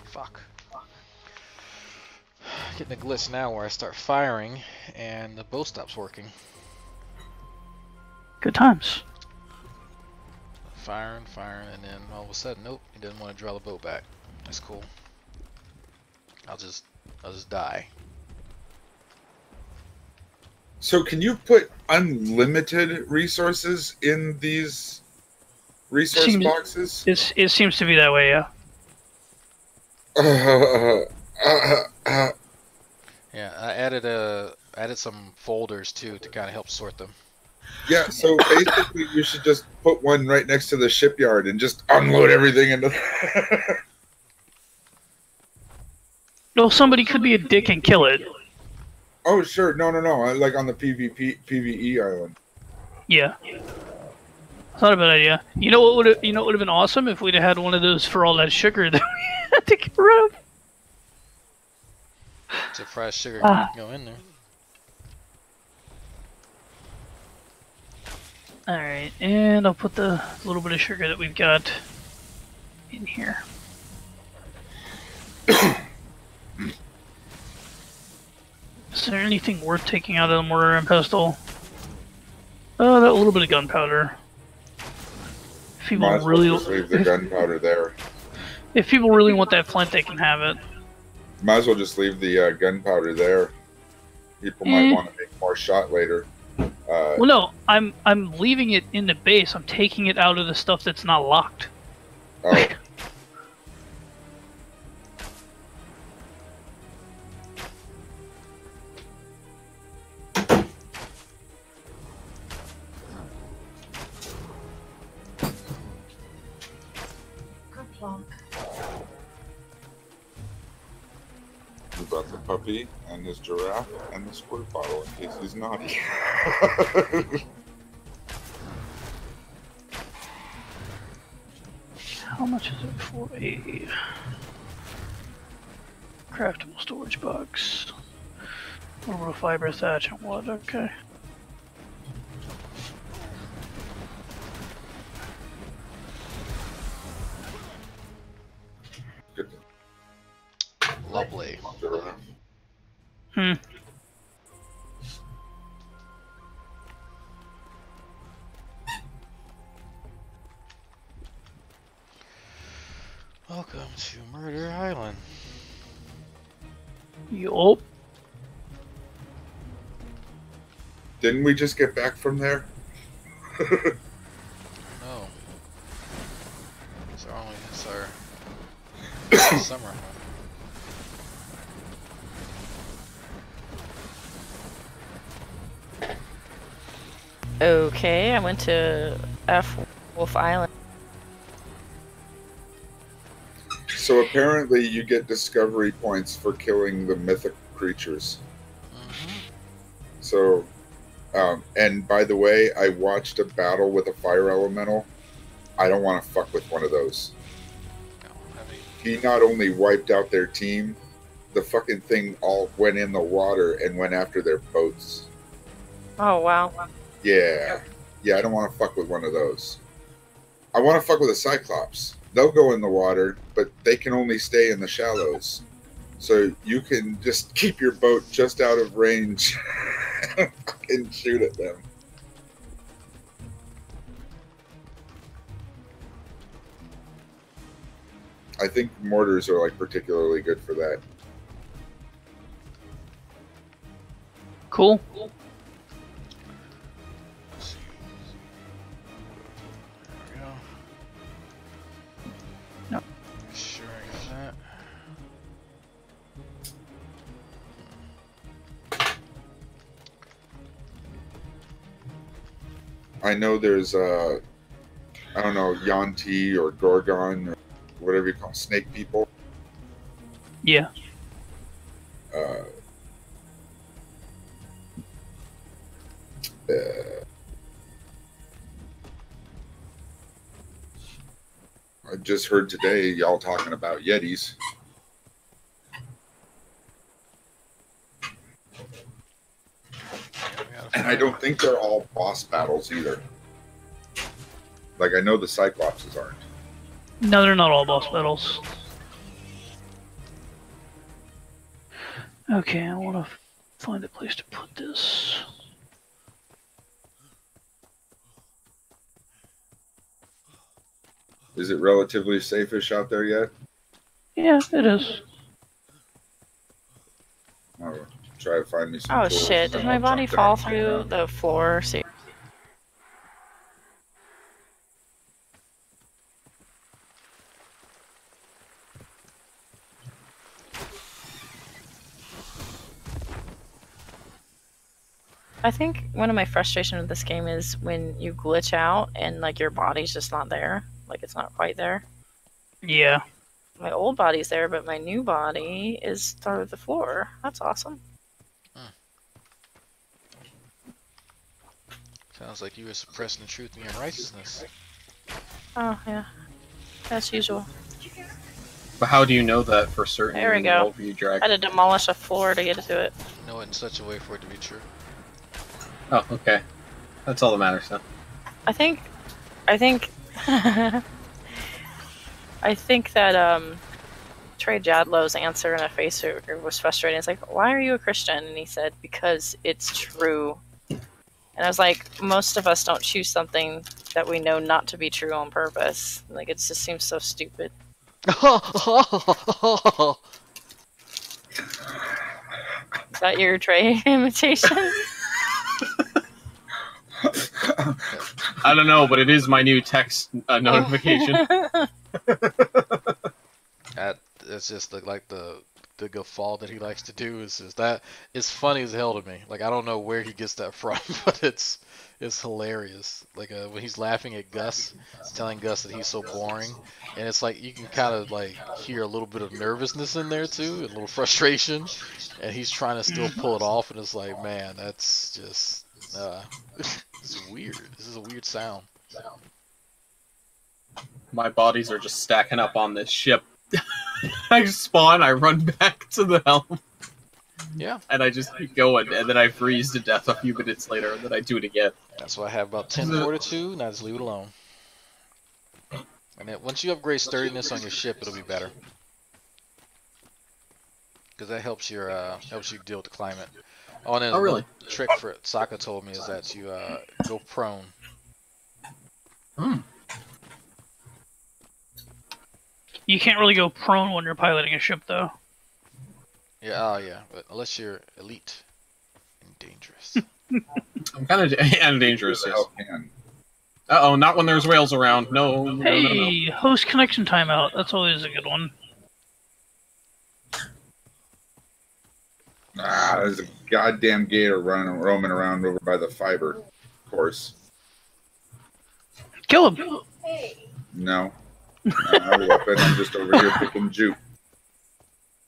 Fuck. Getting a glitch now where I start firing and the bow stops working. Good times. Firing, and then all of a sudden, nope, he doesn't want to draw the boat back. That's cool. I'll just die. So can you put unlimited resources in these resource boxes? It seems to be that way, yeah. Yeah, I added some folders too to kind of help sort them. Yeah, so basically you should just put one right next to the shipyard and just unload everything into. No, somebody could be a dick and kill it. Oh sure, no, like on the PvE island. Yeah. It's not a bad idea. You know what would have been awesome if we'd have had one of those for all that sugar that we had to get rid of. Surprise sugar can go in there. Alright, and I'll put the little bit of sugar that we've got in here. Is there anything worth taking out of the mortar and pestle? Oh, that little bit of gunpowder. If people really just leave the gunpowder there. If people really want that flint, they can have it. Might as well just leave the gunpowder there. People might want to make more shot later. Well, no, I'm leaving it in the base. I'm taking it out of the stuff that's not locked. Oh. We brought the puppy and his giraffe and the squirt bottle in case he's naughty. How much is it for a craftable storage box? Over fiber thatch and wood, okay. Good. Lovely. Hmm. Welcome to Murder Island. Yup. Didn't we just get back from there? No. It's our summer. Okay, I went to F Wolf Island. So apparently you get discovery points for killing the mythic creatures. So, and by the way, I watched a battle with a fire elemental. I don't want to fuck with one of those. He not only wiped out their team, the fucking thing all went in the water and went after their boats. Oh, wow. Yeah. Yeah, I don't want to fuck with one of those. I want to fuck with a Cyclops. They'll go in the water, but they can only stay in the shallows. So you can just keep your boat just out of range and shoot at them. I think mortars are like particularly good for that. Cool. I know there's I don't know, Yanti or Gorgon or whatever you call them, snake people. Yeah. I just heard today y'all talking about Yetis. And I don't think they're all boss battles either. Like, I know the Cyclopses aren't. No, they're not all boss battles. Okay, I want to find a place to put this. Is it relatively safe-ish out there yet? Yeah, it is. I'll try to find me some Oh tools shit, and did then my I'll body jump fall down. through the floor? See. I think one of my frustrations with this game is when you glitch out and like your body's just not there, like it's not quite there. Yeah. My old body's there, but my new body is through the floor. That's awesome. Sounds like you were suppressing the truth and your righteousness. Oh yeah, as usual. But how do you know that for certain? There we go. You I drag. had to demolish a floor to get to it. Know it in such a way for it to be true. Oh, okay. That's all that matters then. I think I think that Trey Jadlow's answer in a Facebook was frustrating. It's like, why are you a Christian? And he said, because it's true. And I was like, most of us don't choose something that we know not to be true on purpose. Like, it just seems so stupid. Is that your Trey imitation? I don't know, but it is my new text notification. It's just like the guffaw that he likes to do is that it's funny as hell to me. Like, I don't know where he gets that from, but it's hilarious. Like when he's laughing at Gus, telling Gus that he's so boring, and it's like you can kind of like hear a little bit of nervousness in there too, a little frustration, and he's trying to still pull it off, and it's like, man, that's just it's weird. This is a weird sound. My bodies are just stacking up on this ship. I spawn, I run back to the helm. Yeah. And I just keep going, and then I freeze to death a few minutes later, and then I do it again. That's why I have about 10 fortitude, and I just leave it alone. And then once you upgrade sturdiness on your ship, it'll be better. because that helps you deal with the climate. Oh, and then Oh, really? the trick for Sokka told me is that you go prone. You can't really go prone when you're piloting a ship, though. Yeah, yeah, but unless you're elite and dangerous. I'm kind of dangerous. Who the hell can? Uh-oh, not when there's whales around. No, no, Hey, no. host connection timeout. That's always a good one. There's a goddamn gator roaming around over by the fiber course. Kill him. No. I'm just over here picking juke.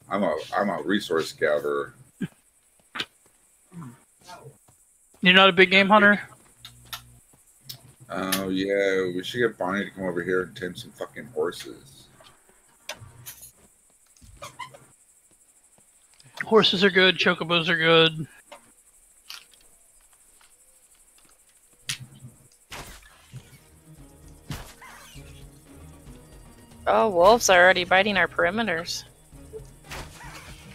I'm a resource gatherer. You're not a big game hunter? Oh yeah, we should get Bonnie to come over here and tame some fucking horses. Horses are good, chocobos are good. Oh, wolves are already biting our perimeters.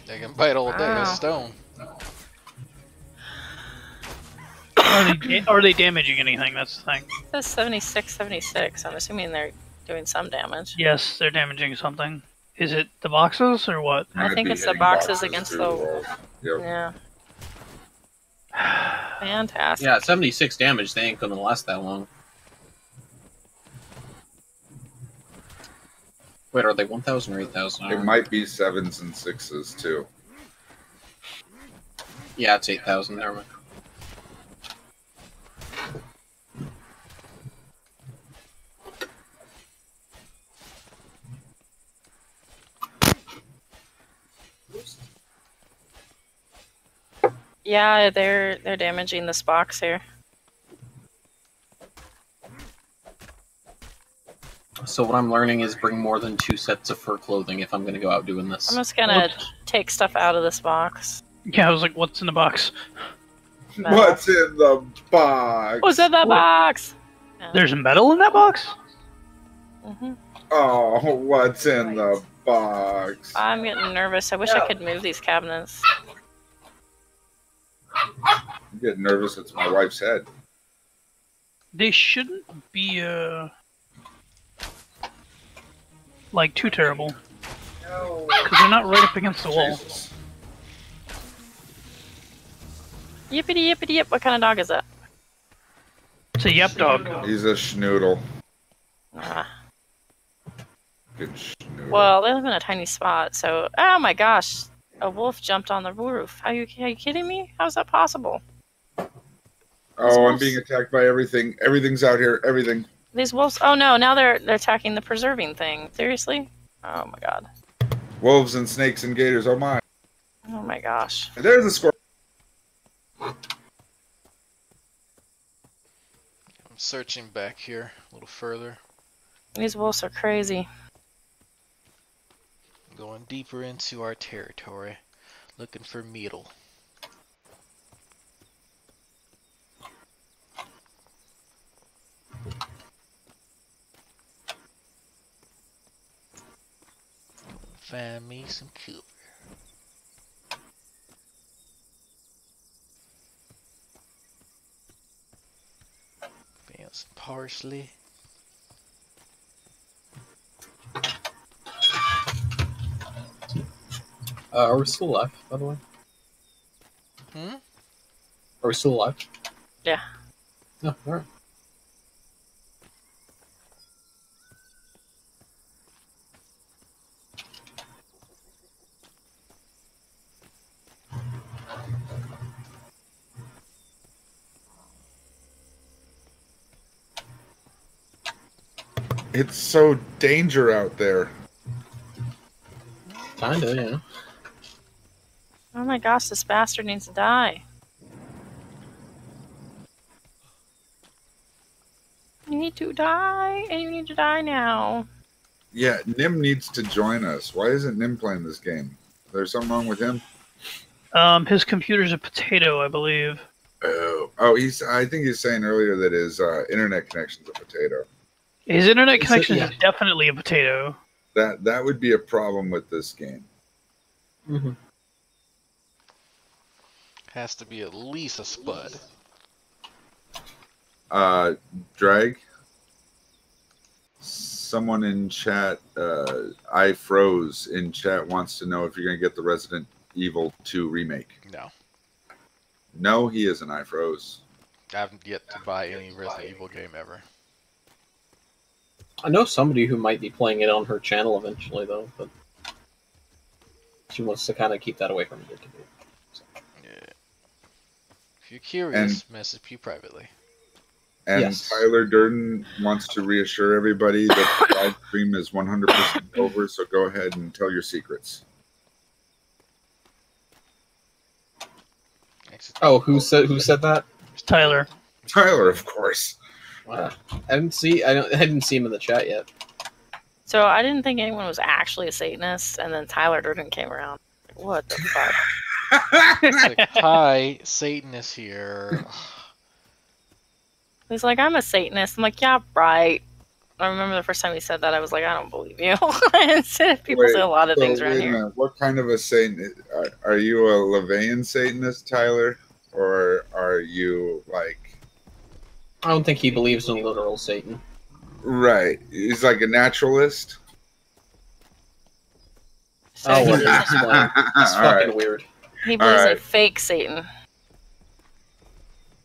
They can bite all day with stone. Are they damaging anything? That's the thing. It says 76, 76. I'm assuming they're doing some damage. Yes, they're damaging something. Is it the boxes or what? I think it's the boxes against the... Yep. Yeah. Fantastic. Yeah, 76 damage. They ain't gonna last that long. Wait, are they 1,000 or 8,000? It might be 7s and 6s too. Yeah, it's 8,000. Never mind. Yeah, they're damaging this box here. So what I'm learning is bring more than 2 sets of fur clothing if I'm going to go out doing this. I'm just gonna take stuff out of this box. Yeah, I was like, what's in the box? Metal. What's in the box? What's in the box? Yeah. There's metal in that box? Mm-hmm. Oh, what's in the box? I'm getting nervous. I wish I could move these cabinets. I'm getting nervous. It's my wife's head. They shouldn't be, like, too terrible. Because they're not right up against the wall. Jesus. Yippity yippity yip. What kind of dog is that? It's a yep dog. He's a schnoodle. Ah. Good schnoodle. Well, they live in a tiny spot, so... Oh my gosh! A wolf jumped on the roof. Are you kidding me? How's that possible? Oh, I'm being attacked by everything. Everything's out here. Everything. These wolves... Oh no, now they're attacking the preserving thing. Seriously? Oh my god. Wolves and snakes and gators. Oh my. Oh my gosh. And there's a squirrel. I'm searching back here a little further. These wolves are crazy. Going deeper into our territory, looking for metal. Find me some cooper. Found some parsley. Are we still alive, by the way? Hmm? Are we still alive? Yeah. No, alright. It's so danger out there. Kinda, yeah. Oh my gosh, this bastard needs to die. You need to die, and you need to die now. Yeah, Nim needs to join us. Why isn't Nim playing this game? There's something wrong with him? His computer's a potato, I believe. Oh, I think he's saying earlier that his internet connection's a potato. His internet connection is definitely a potato. That would be a problem with this game. Mm-hmm. Has to be at least a spud. Drag. Someone in chat, I froze in chat, wants to know if you're gonna get the Resident Evil 2 remake. No. No, he isn't. I froze. I haven't yet to buy any Resident Evil game ever. I know somebody who might be playing it on her channel eventually, though, but she wants to kind of keep that away from me. So. Yeah. If you're curious, message me privately. And Yes. Tyler Durden wants to reassure everybody that the live stream is 100% over, so go ahead and tell your secrets. Oh, who said that? It's Tyler. Tyler, of course. I didn't see him in the chat yet. So I didn't think anyone was actually a Satanist, and then Tyler Durden came around. Like, what the fuck? It's like, hi, Satan is here. He's like, I'm a Satanist. I'm like, yeah, right. I remember the first time he said that, I was like, I don't believe you. People say a lot of things around here. What kind of a Satan? Are you a Levian Satanist, Tyler? Or are you like... I don't think he believes in literal Satan. Right. He's like a naturalist? Oh, well, that's fucking weird. He believes in fake Satan.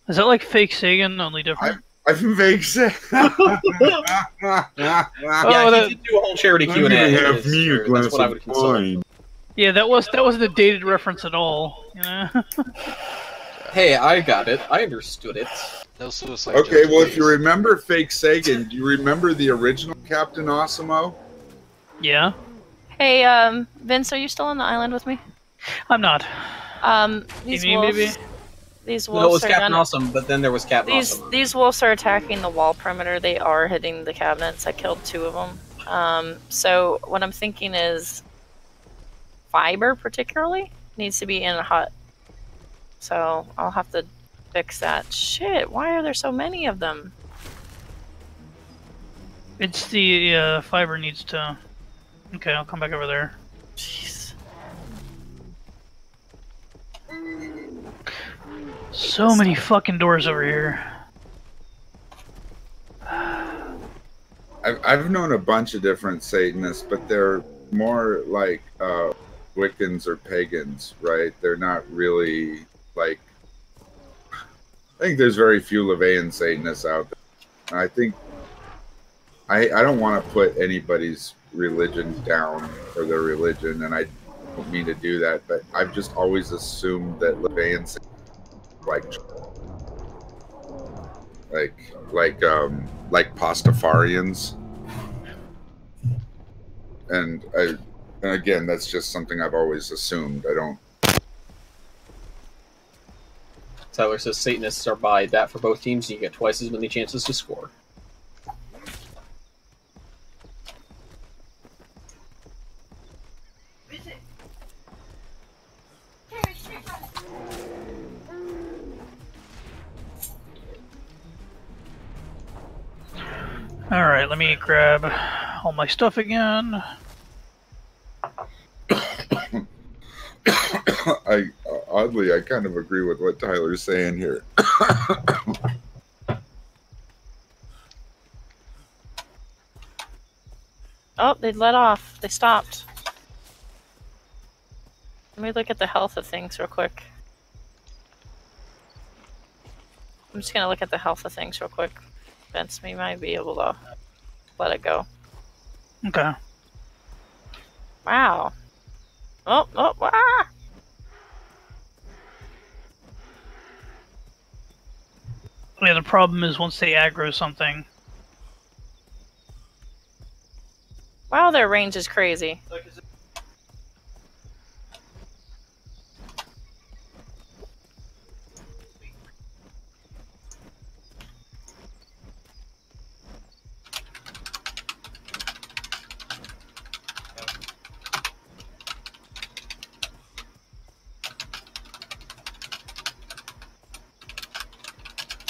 Is that like fake Sagan, only different? I'm fake Sagan. Yeah, he did do a whole charity Q&A. That's what I would consider. Yeah, that wasn't a dated reference at all. You know? Hey, I got it. I understood it. No suicide. Okay, well, if you remember fake Sagan, do you remember the original Captain Osimo? Yeah. Hey, Vince, are you still on the island with me? I'm not. These You mean wolves. maybe? These No, it wolves was are Captain gonna... Awesome, but then there was Captain Awesome. These wolves are attacking the wall perimeter. They are hitting the cabinets. I killed 2 of them. So what I'm thinking is, fiber particularly needs to be in a hut. So I'll have to fix that. Shit, why are there so many of them? It's the fiber needs to. Okay, I'll come back over there. Jeez. So many fucking doors over here. I've known a bunch of different Satanists, but they're more like Wiccans or pagans, right? They're not really like... I think there's very few Levian Satanists out there. I think... I don't want to put anybody's religion down for their religion, and I don't mean to do that, but I've just always assumed that Levian Satanists like Pastafarians, and again, that's just something I've always assumed. I don't. Tyler says Satanists are by that for both teams, and you get twice as many chances to score. Alright, let me grab all my stuff again. Oddly, I kind of agree with what Tyler's saying here. Oh, they let off. They stopped. Let me look at the health of things real quick. I'm just gonna look at the health of things real quick. Vince, we might be able to let it go. Okay. Wow. Oh, ah! Yeah, the problem is once they aggro something. Wow, their range is crazy.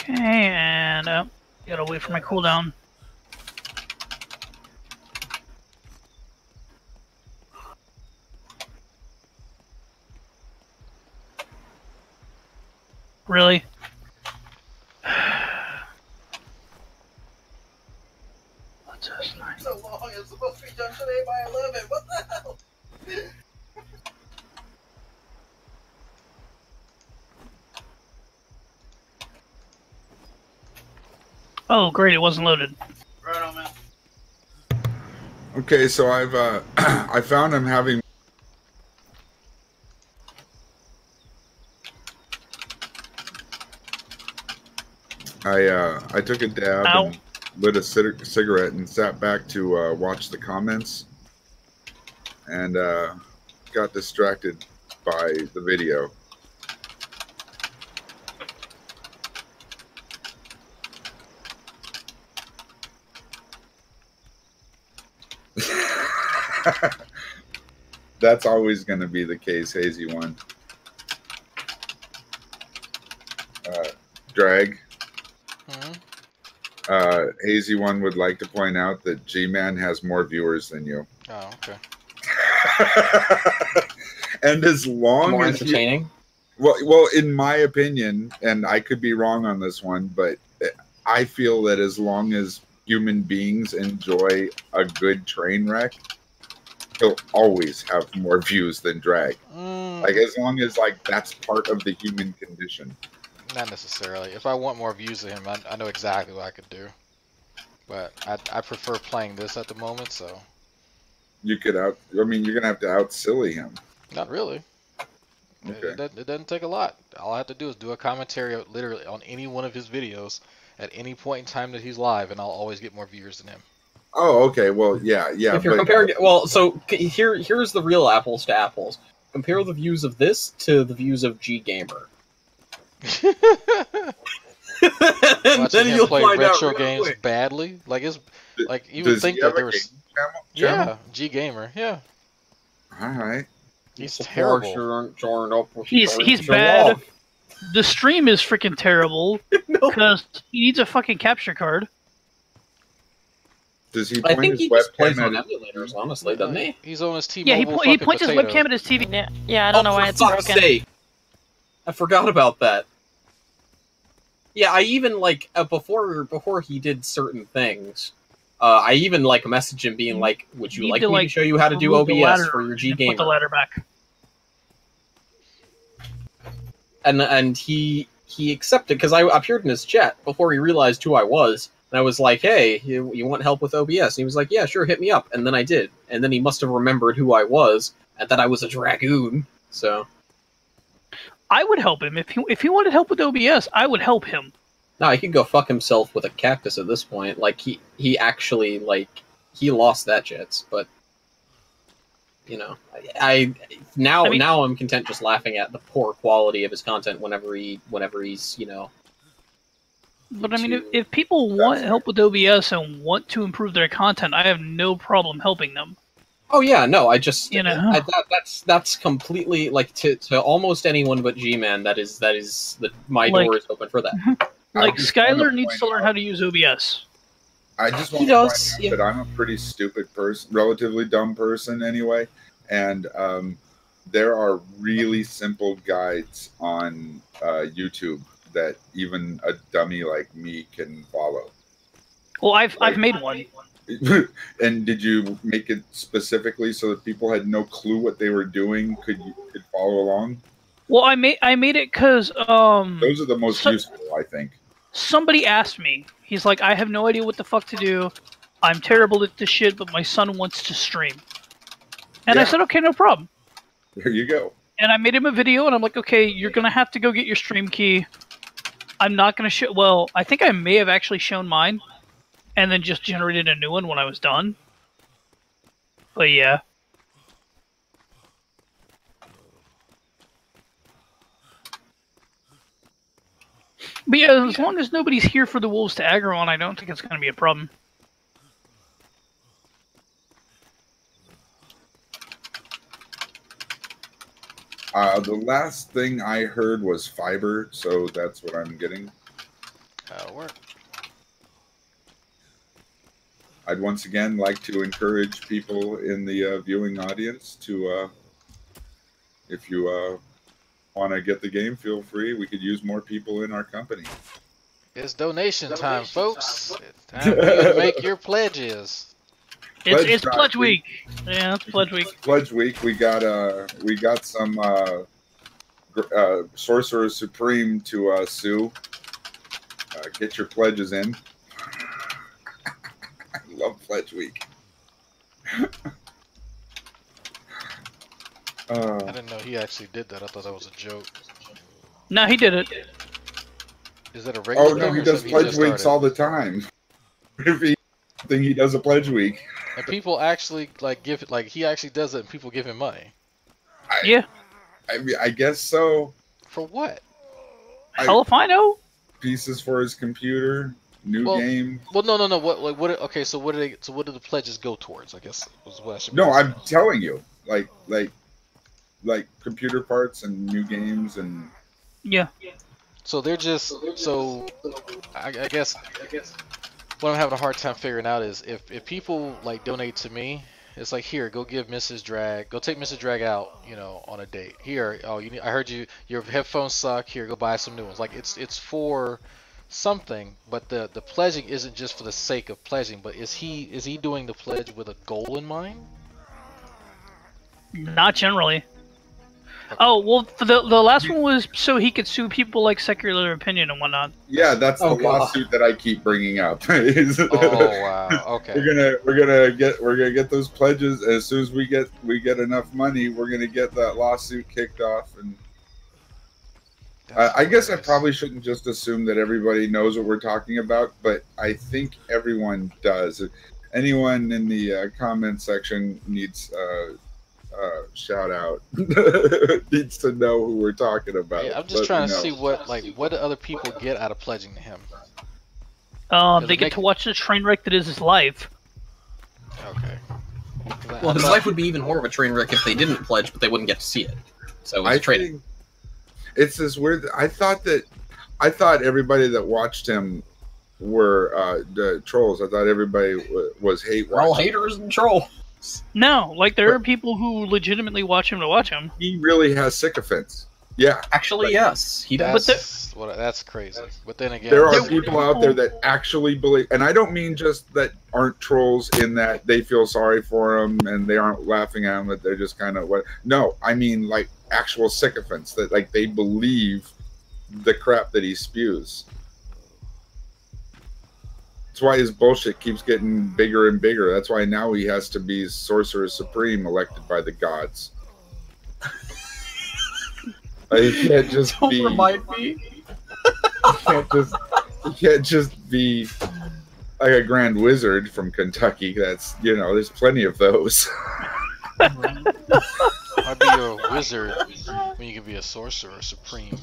Okay, and gotta wait for my cooldown. Really? What's this? So long, it's supposed to be done today by 11. What the hell? Oh, great! It wasn't loaded. Right on, man. Okay, so I've I found I'm having. I took a dab and lit a cigarette and sat back to watch the comments, and got distracted by the video. That's always going to be the case, Hazy One. Drag. Hazy One would like to point out that G-Man has more viewers than you. Oh, okay. And as long More as entertaining. Well, in my opinion, and I could be wrong on this one, but I feel that as long as human beings enjoy a good train wreck, he'll always have more views than Drag. Like, as long as, like, that's part of the human condition. Not necessarily. If I want more views of him, I know exactly what I could do. But I prefer playing this at the moment, so. You could I mean, you're going to have to out-silly him. Not really. Okay. It doesn't take a lot. All I have to do is do a commentary literally on any one of his videos at any point in time that he's live, and I'll always get more viewers than him. Oh, okay. Well, yeah. If you're comparing, well, so here's the real apples to apples. Compare the views of this to the views of G Gamer. Watching him you'll play find out retro real games quick. badly, like you would Does think he that have there a was. game channel? Yeah, G Gamer. Yeah, All right. he's terrible. He's bad. The stream is freaking terrible because he needs a fucking capture card. Does he I point think his he just plays webcam on at emulators, honestly, doesn't he? He's on his T-Mobile. Yeah, he points his webcam at his TV. Yeah, I don't know why for it's fuck's broken. sake. I forgot about that. Yeah, I even like before he did certain things. I even like messaged him being like, "Would you like me to show you how to do remove the OBS ladder for your G and Gamer?" Put the ladder back. And he accepted because I appeared in his chat before he realized who I was. And I was like, "Hey, you want help with OBS?" And he was like, "Yeah, sure, hit me up." And then I did. And then he must have remembered who I was and that I was a dragoon. So I would help him if he wanted help with OBS. I would help him. no, he could go fuck himself with a cactus at this point. Like he actually he lost that jets, but you know, now I'm content just laughing at the poor quality of his content whenever he's But I mean, if people want help with OBS and want to improve their content, I have no problem helping them. Oh yeah, no, I just know that's completely like to almost anyone but G-Man. That is my door is open for that. Like Skylar needs to learn how to use OBS. I just want to point out that I'm a pretty stupid person, relatively dumb person anyway, and there are really simple guides on YouTube that even a dummy like me can follow. Well, I've made one. And did you make it specifically so that people had no clue what they were doing could follow along? Well, I made it because those are the most useful, I think. Somebody asked me. He's like, I have no idea what the fuck to do. I'm terrible at this shit, but my son wants to stream. And I said, okay, no problem. There you go. And I made him a video, and I'm like, okay, you're gonna have to go get your stream key. I'm not gonna show. Well, I think I may have actually shown mine, and then just generated a new one when I was done. But yeah. But yeah, as long as nobody's here for the wolves to aggro on, I don't think it's going to be a problem. The last thing I heard was fiber, so that's what I'm getting. That'll work. I'd once again like to encourage people in the viewing audience to, if you want to get the game, feel free. We could use more people in our company. It's donation time, folks. It's time for you to make your pledges. It's pledge week. Yeah, it's pledge week. Pledge week. We got some Sorcerer Supreme to sue. Get your pledges in. I love pledge week. I didn't know he actually did that. I thought that was a joke. No, he did it. Is that a regular? Oh no, he does pledge weeks all the time. If he think he does a pledge week, and people actually like give it, like he actually does it, and people give him money. Yeah. I mean, I guess so. For what? Hell if I know. Pieces for his computer, new game. Well, no. What? Okay, so what do they? So what do the pledges go towards? I guess was what I should. No, I'm telling you, like computer parts and new games and. Yeah. So they're just so. I guess what I'm having a hard time figuring out is if people like donate to me, it's like, here, go give Mrs. Drag, go take Mrs. Drag out, you know, on a date. Here, oh, I heard your headphones suck. Here, go buy some new ones. Like it's for something, but the pledging isn't just for the sake of pledging. But is he doing the pledge with a goal in mind? Not generally. Oh, well, the last one was so he could sue people like Secular Opinion and whatnot. Yeah, that's the lawsuit that I keep bringing up. Oh wow, okay. We're gonna get those pledges as soon as we get enough money. We're gonna get that lawsuit kicked off, and I guess I probably shouldn't just assume that everybody knows what we're talking about, but I think everyone does. Anyone in the comment section needs. Shout out needs to know who we're talking about. Yeah, I'm just trying to see what do other people get out of pledging to him. They get to watch the train wreck that is his life. Okay. Well, his life would be even more of a train wreck if they didn't pledge, but they wouldn't get to see it. So it's trading. It's this weird. I thought everybody that watched him were the trolls. I thought everybody was hate. We're all haters and trolls. No, like there are people who legitimately watch him to watch him. He really has sycophants. Yeah, actually, yes, he does. That's crazy. But then again, there are people out there that actually believe, and I don't mean just that aren't trolls in that they feel sorry for him and they aren't laughing at him, that they're just kind of what. No, I mean like actual sycophants that like they believe the crap that he spews. That's why his bullshit keeps getting bigger and bigger. That's why now he has to be Sorcerer Supreme, elected by the gods. He can't just Don't be. Remind me. He can't just be like a Grand Wizard from Kentucky. That's there's plenty of those. I'd be a wizard when you can be a Sorcerer Supreme.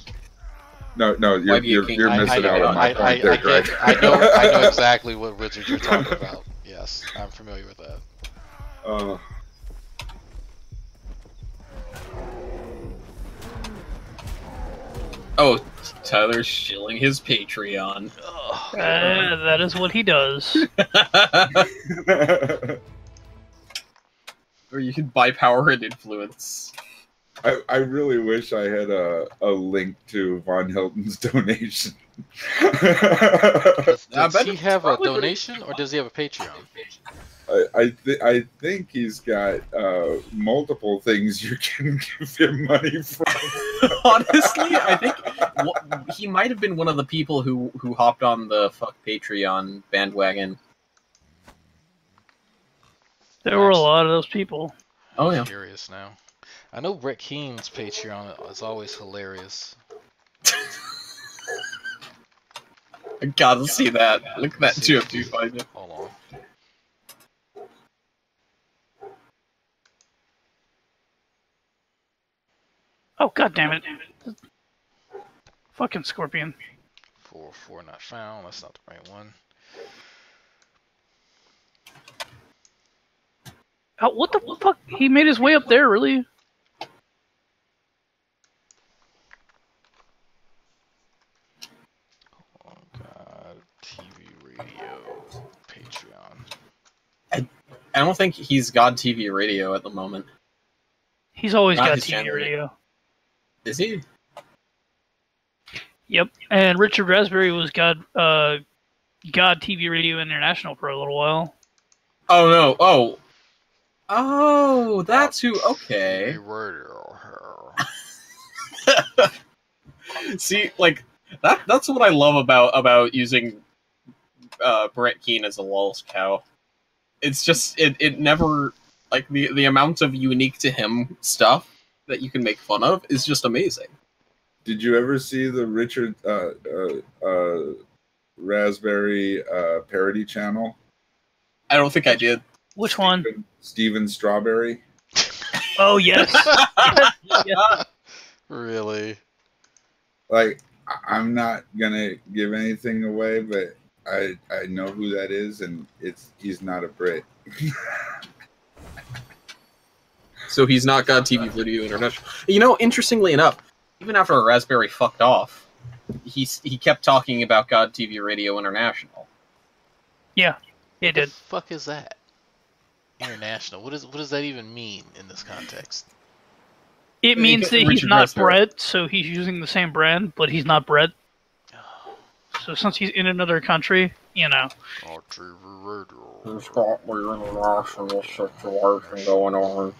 No, you're missing out on my point there, Greg. I know exactly what wizard you're talking about. Yes, I'm familiar with that. Oh, Tyler's shilling his Patreon. That is what he does. Or you can buy power and influence. I really wish I had a link to Von Hilton's donation. Does he have a donation or does he have a Patreon? I think he's got multiple things you can give him money from. Honestly, I think he might have been one of the people who hopped on the fuck Patreon bandwagon. There were a lot of those people. Oh yeah. I'm curious now. I know Brett Keen's Patreon is always hilarious. I gotta see that. Look at that too if you find it. Hold on. Oh, god damn it. Fucking Scorpion. 4 not found. That's not the right one. Oh, what the fuck? He made his way up there, really? Oh god. TV, radio, Patreon. I don't think he's got TV radio at the moment. He's always Not got his TV channel. radio. Is he? Yep, and Richard Raspberry was God TV Radio International for a little while. Oh no! Oh, that's who. Okay. See, like that's what I love about using Brett Keane as a lulz cow. It's just it never, like, the amount of unique to him stuff that you can make fun of is just amazing. Did you ever see the Richard Raspberry parody channel? I don't think I did. Which one? Steven Strawberry. Oh yes. Yeah. Really? Like, I'm not gonna give anything away, but I know who that is, and he's not a Brit. So he's not God TV Video International. You know, interestingly enough, even after Raspberry fucked off, he kept talking about God TV Radio International. Yeah, he did. What the fuck is that? International. What does that even mean in this context? It means that he's not Brett, so he's using the same brand, but he's not Brett. So since he's in another country, you know. He's got the international situation going on.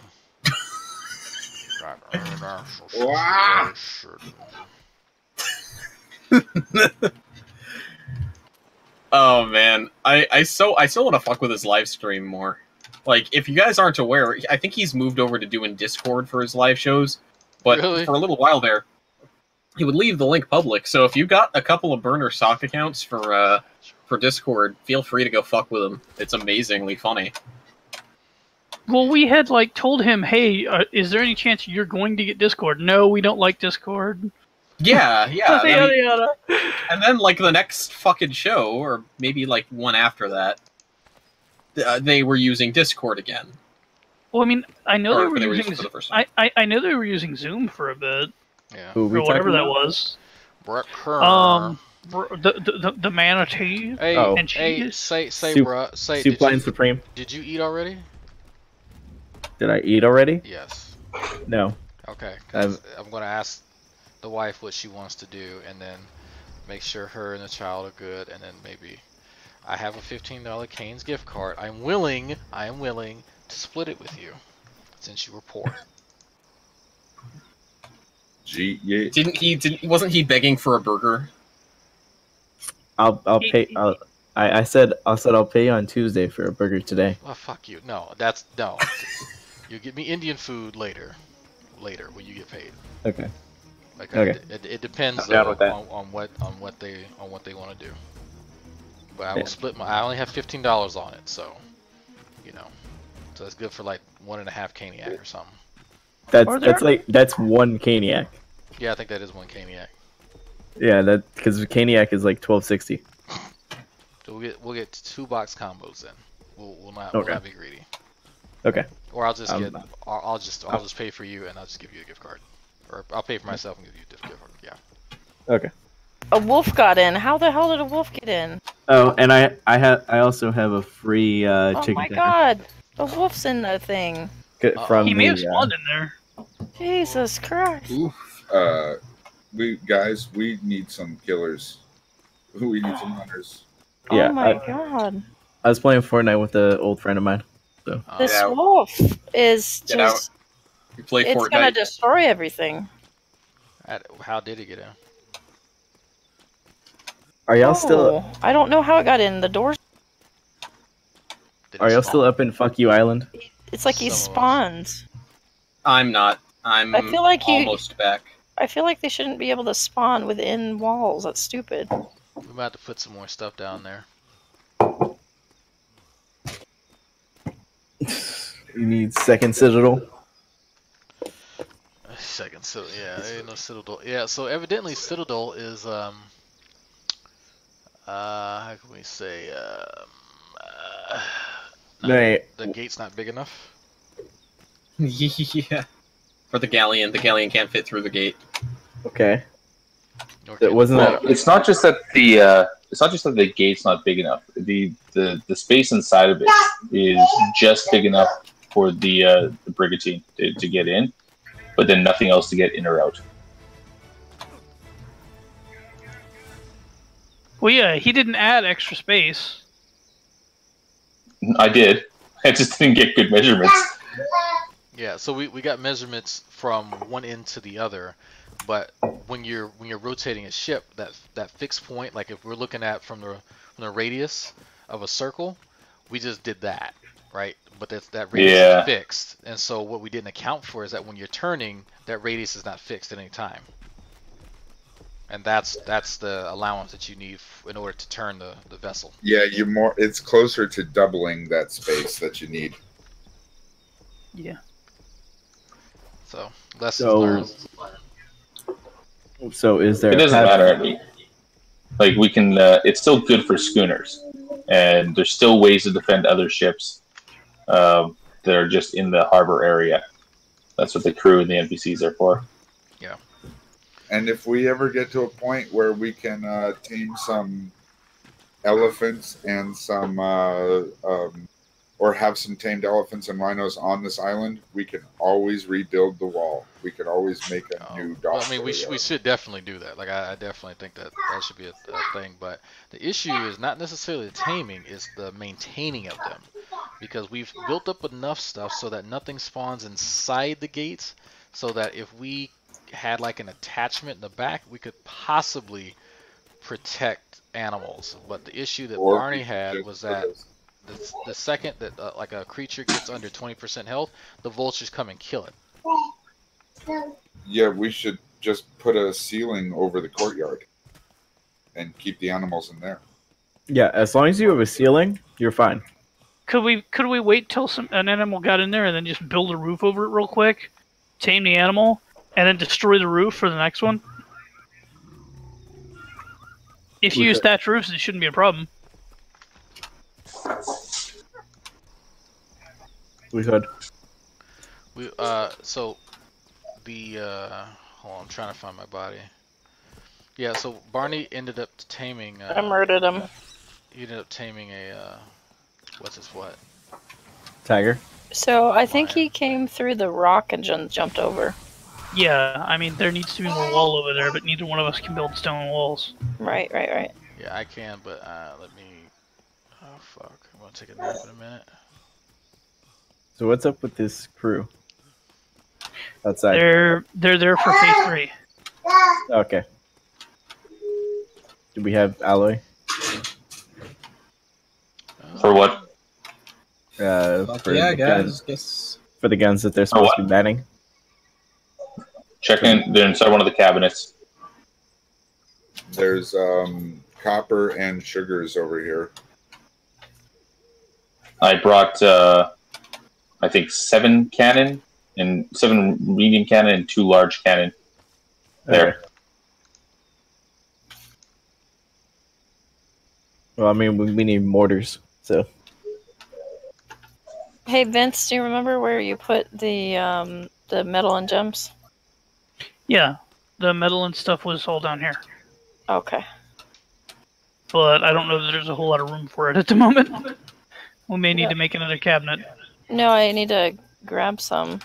Oh man, I still want to fuck with his live stream more. Like, if you guys aren't aware, I think he's moved over to doing Discord for his live shows. But for a little while there, he would leave the link public. So if you've got a couple of burner sock accounts for Discord, feel free to go fuck with him. It's amazingly funny. Well, we had told him, hey, is there any chance you're going to get Discord? No, we don't like Discord. Yeah. Yada, yada. And then the next fucking show, or maybe one after that, they were using Discord again. Well, I mean, I know Or they were they were using. using it for the first time. I know they were using Zoom for a bit. Yeah. Or whatever that was. The manatee. Hey, and hey, cheese. say, bruh, say. Soup Line Supreme. Did you eat already? Did I eat already? Yes. No. Okay. 'Cause I'm gonna ask the wife what she wants to do, and then make sure her and the child are good, and then maybe I have a $15 Cane's gift card. I am willing to split it with you, since you were poor. Yeah. Wasn't he begging for a burger? I'll pay. I said I'll pay you on Tuesday for a burger today. Well, fuck you. No. You get me Indian food later when you get paid. Okay. Okay. It depends on what they want to do. But I will split I only have $15 on it, so so that's good for 1.5 Caniac or something. That's one Caniac. Yeah, I think that is one Caniac. Yeah, because Caniac is $12.60. So we'll get 2-box combos then. We'll not be greedy. Okay. Or I'll just I'll just pay for you and I'll just give you a gift card, or I'll pay for myself and give you a gift card. Yeah. Okay. A wolf got in. How the hell did a wolf get in? Oh, and I also have a free chicken. Oh my god, the wolf's in the thing. He may have spawned in there. Jesus Christ. We need some killers. We need some hunters. Yeah, oh my god. I was playing Fortnite with an old friend of mine. So. This wolf is just... You play it's Fortnite. gonna destroy everything. How did it get in? Are y'all still... I don't know how it got in. The doors... Are y'all still up in Fuck You Island? It's like he spawned. I'm not. I feel like almost back. I feel like they shouldn't be able to spawn within walls. That's stupid. We might have to put some more stuff down there. You need second Citadel. Second Citadel, yeah, there ain't no Citadel. Yeah, so evidently Citadel is how can we say the gate's not big enough. Yeah. For the Galleon can't fit through the gate. Okay. It wasn't. It's not just that the gate's not big enough. The space inside of it is just big enough for the brigantine to get in, but then nothing else to get in or out. Well, yeah, he didn't add extra space. I did. I just didn't get good measurements. Yeah, so we got measurements from one end to the other, but when you're rotating a ship, that fixed point, like if we're looking at from the radius of a circle, we just did that, right? But that radius is fixed, and so what we didn't account for is that when you're turning, that radius is not fixed at any time. And that's the allowance that you need in order to turn the vessel. Yeah, it's closer to doubling that space that you need. Yeah. So lessons learned. So is there? It doesn't matter. Like we can. It's still good for schooners, and there's still ways to defend other ships that are just in the harbor area. That's what the crew and the NPCs are for. Yeah. And if we ever get to a point where we can tame some elephants and some, or have some tamed elephants and rhinos on this island, we can always rebuild the wall. We can always make a new dock. Well, I mean, we should definitely do that. Like, I definitely think that should be a thing. But the issue is not necessarily the taming; it's the maintaining of them, because we've built up enough stuff so that nothing spawns inside the gates, so that if we had like an attachment in the back, we could possibly protect animals. But the issue that Barney had was that the second that like a creature gets under 20% health, the vultures come and kill it. Yeah, we should just put a ceiling over the courtyard and keep the animals in there. Yeah, as long as you have a ceiling, you're fine. Could we wait till an animal got in there and then just build a roof over it real quick, tame the animal, and then destroy the roof for the next one? If you use thatch roofs, it shouldn't be a problem. We could. So the hold on, I'm trying to find my body. Yeah, so Barney ended up taming. I murdered him. He ended up taming a what's his what? Tiger. So I think he came through the rock and jumped over. Yeah, I mean there needs to be more wall over there, but neither one of us can build stone walls. Right. Yeah, I can, but let me. Oh fuck! I'm gonna take a nap in a minute. So what's up with this crew? Outside. They're there for phase 3. Okay. Do we have alloy? For what? For yeah, the guys. guns, for the guns that they're supposed to be banning. Check in. They're inside one of the cabinets. There's copper and sugars over here. I brought, I think 7 cannon and 7 medium cannon and 2 large cannon. There. Okay. Well, I mean, we need mortars, so. Hey Vince, do you remember where you put the metal and gems? Yeah, the metal and stuff was all down here. Okay. But I don't know that there's a whole lot of room for it at the moment. We may need to make another cabinet. No, I need to grab some.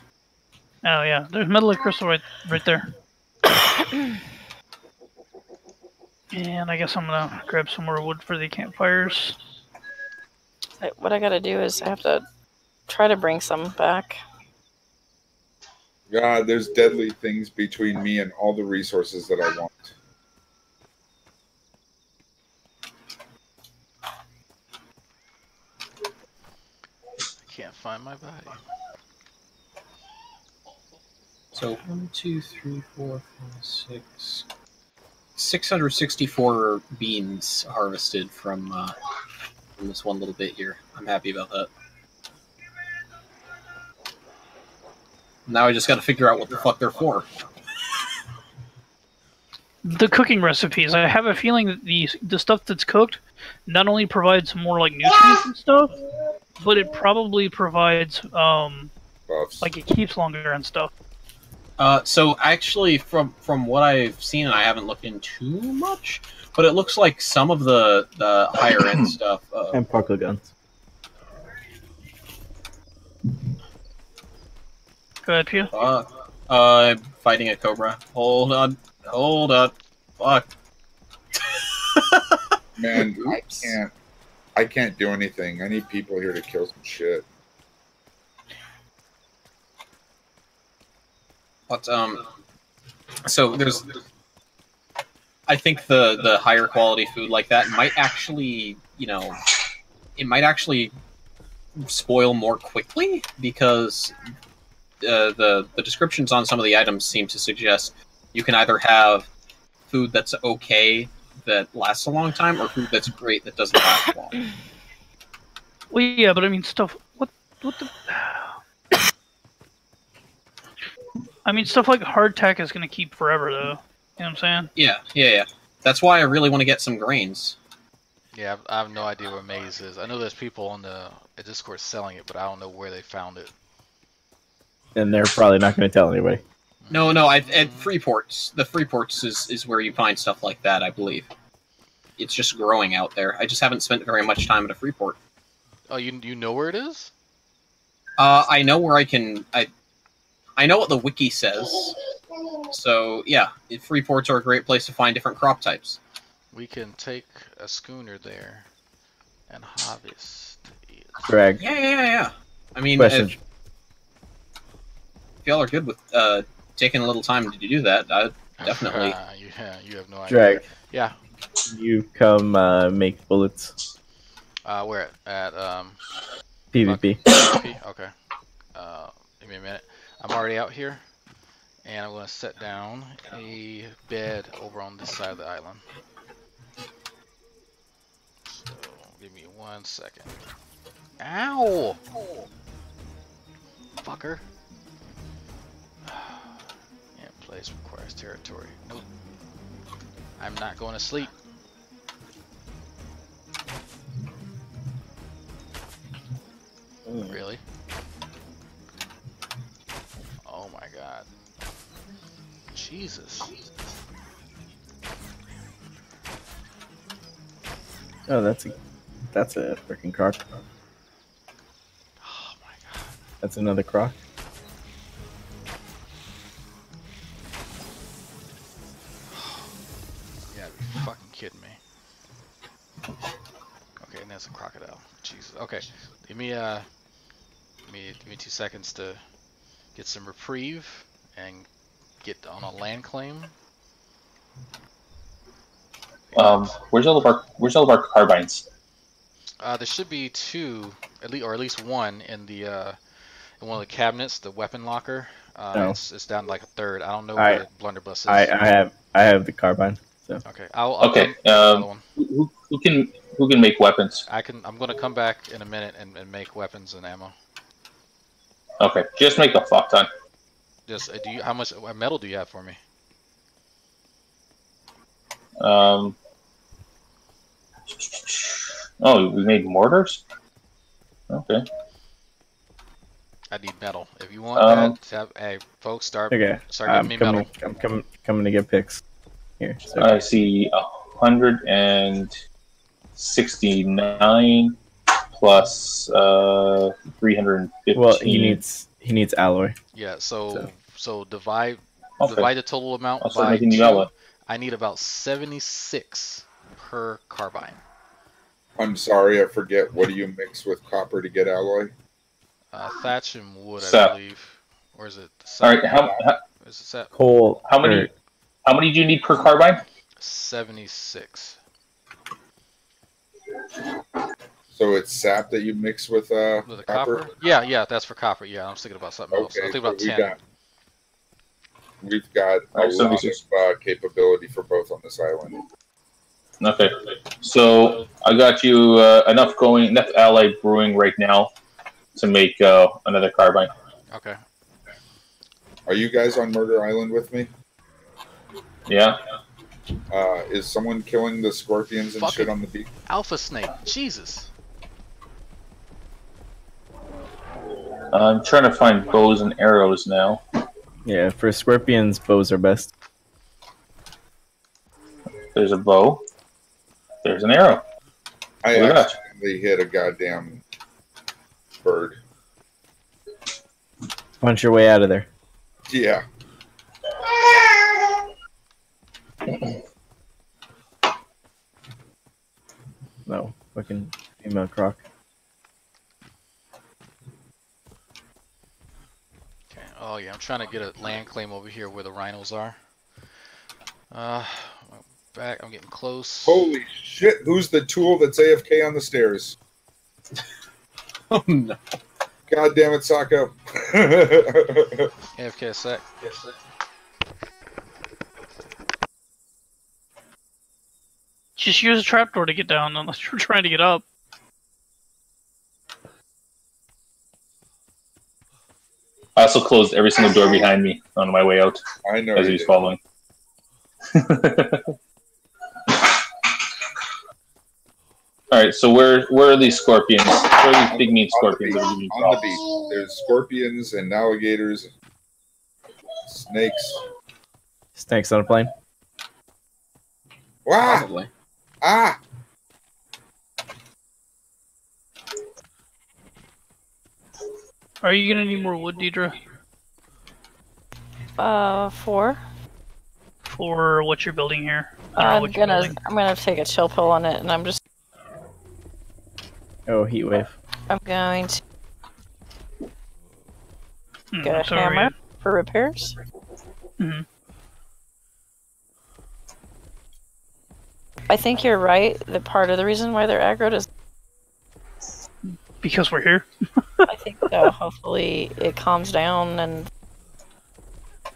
Oh yeah, there's metal and crystal right there. And I guess I'm gonna grab some more wood for the campfires. What I gotta do is I have to try to bring some back. God, there's deadly things between me and all the resources that I want. Can't find my body. So 1, 2, 3, 4, 5, 6. 664 beans harvested from this one little bit here. I'm happy about that. Now I just got to figure out what the fuck they're for. The cooking recipes. I have a feeling that the stuff that's cooked not only provides more like nutrients and stuff, but it probably provides like it keeps longer and stuff. So actually, from what I've seen, and I haven't looked in too much, but it looks like some of the higher end stuff. And parka guns. Go ahead, Pew. I'm fighting a cobra. Hold on. Fuck. Man, I can't do anything. I need people here to kill some shit. But so there's, I think the higher quality food like that might actually, you know, it might actually spoil more quickly because the descriptions on some of the items seem to suggest you can either have food that's okay that lasts a long time or food that's great that doesn't last long. Well, yeah, but I mean, stuff. What the? I mean, stuff like hardtack is going to keep forever, though. You know what I'm saying? Yeah. That's why I really want to get some grains. Yeah, I have no idea where maize is. I know there's people on the Discord selling it, but I don't know where they found it. And they're probably not going to tell anybody. No, at Freeports. The Freeports is where you find stuff like that, I believe. It's just growing out there. I just haven't spent very much time at a Freeport. Oh, you know where it is? I know where I can... I know what the wiki says. So, yeah, Freeports are a great place to find different crop types. We can take a schooner there and harvest it. Drag. Yeah. I mean, Question. if y'all are good with taking a little time to do that, I definitely... Yeah, you have no idea. Drag. Yeah. You come make bullets. Where at PvP. PvP? Okay. Give me a minute. I'm already out here, and I'm going to set down a bed over on this side of the island. So, give me 1 second. Ow! Fucker. Yeah, place requires territory. Nope. I'm not going to sleep. Really? Oh my god. Jesus. Oh, that's a freaking croc. Oh my god. That's another croc. You gotta be fucking kidding me. Okay, and that's a crocodile. Jesus. Okay. Give me 2 seconds to get some reprieve and get on a land claim. Where's all of our carbines? There should be 2, at least 1 in the in one of the cabinets, the weapon locker. No. It's down to like a third. I don't know where the blunderbuss is. I have the carbine. So. Okay. I'll Okay. Who can make weapons? I'm gonna come back in a minute and make weapons and ammo. Okay, just make a fuck ton. Just how much metal do you have for me? Oh, we made mortars? Okay. I need metal. If you want that, hey, folks, start giving me metal. I'm coming to get picks. Here. So. I see 169 plus 315. Well, he needs alloy. Yeah. So divide the total amount by 2. I need about 76 per carbine. I'm sorry, I forget. What do you mix with copper to get alloy? Thatch and wood, Sap. I believe. Or is it? All right. Is it sap? Coal. How many do you need per carbine? 76. So it's sap that you mix with the copper? copper? Yeah, that's for copper. Yeah, I'm thinking about something else. I'm thinking about 10. We've got a lot of capability for both on this island. Okay, so I got you enough allied brewing right now to make another carbine. Okay. Are you guys on Murder Island with me? Yeah. Is someone killing the scorpions and shit on the beach? Alpha snake. Jesus. I'm trying to find bows and arrows now. Yeah, for scorpions, bows are best. There's a bow. There's an arrow. I accidentally hit a goddamn bird. Punch your way out of there. Yeah. No, fucking female croc. Okay. Oh yeah, I'm trying to get a land claim over here where the rhinos are. Back. I'm getting close. Holy shit! Who's the tool that's AFK on the stairs? Oh no! God damn it, Sako! AFK a sec. Just use a trapdoor to get down unless you're trying to get up. I also closed every single door behind me on my way out. I know. As he was following. Alright, so where are these scorpions? Where are these big meat scorpions? On the beach. There's scorpions and alligators, snakes. Snakes on a plane. Wow! Probably. Ah! Are you gonna need more wood, Deidre? 4. For what you're building here? I'm gonna take a chill pill on it, and I'm just. Oh, heat wave. I'm going to get a hammer for repairs. I think you're right. That part of the reason why they're aggroed is because we're here. I think so. Hopefully, it calms down and.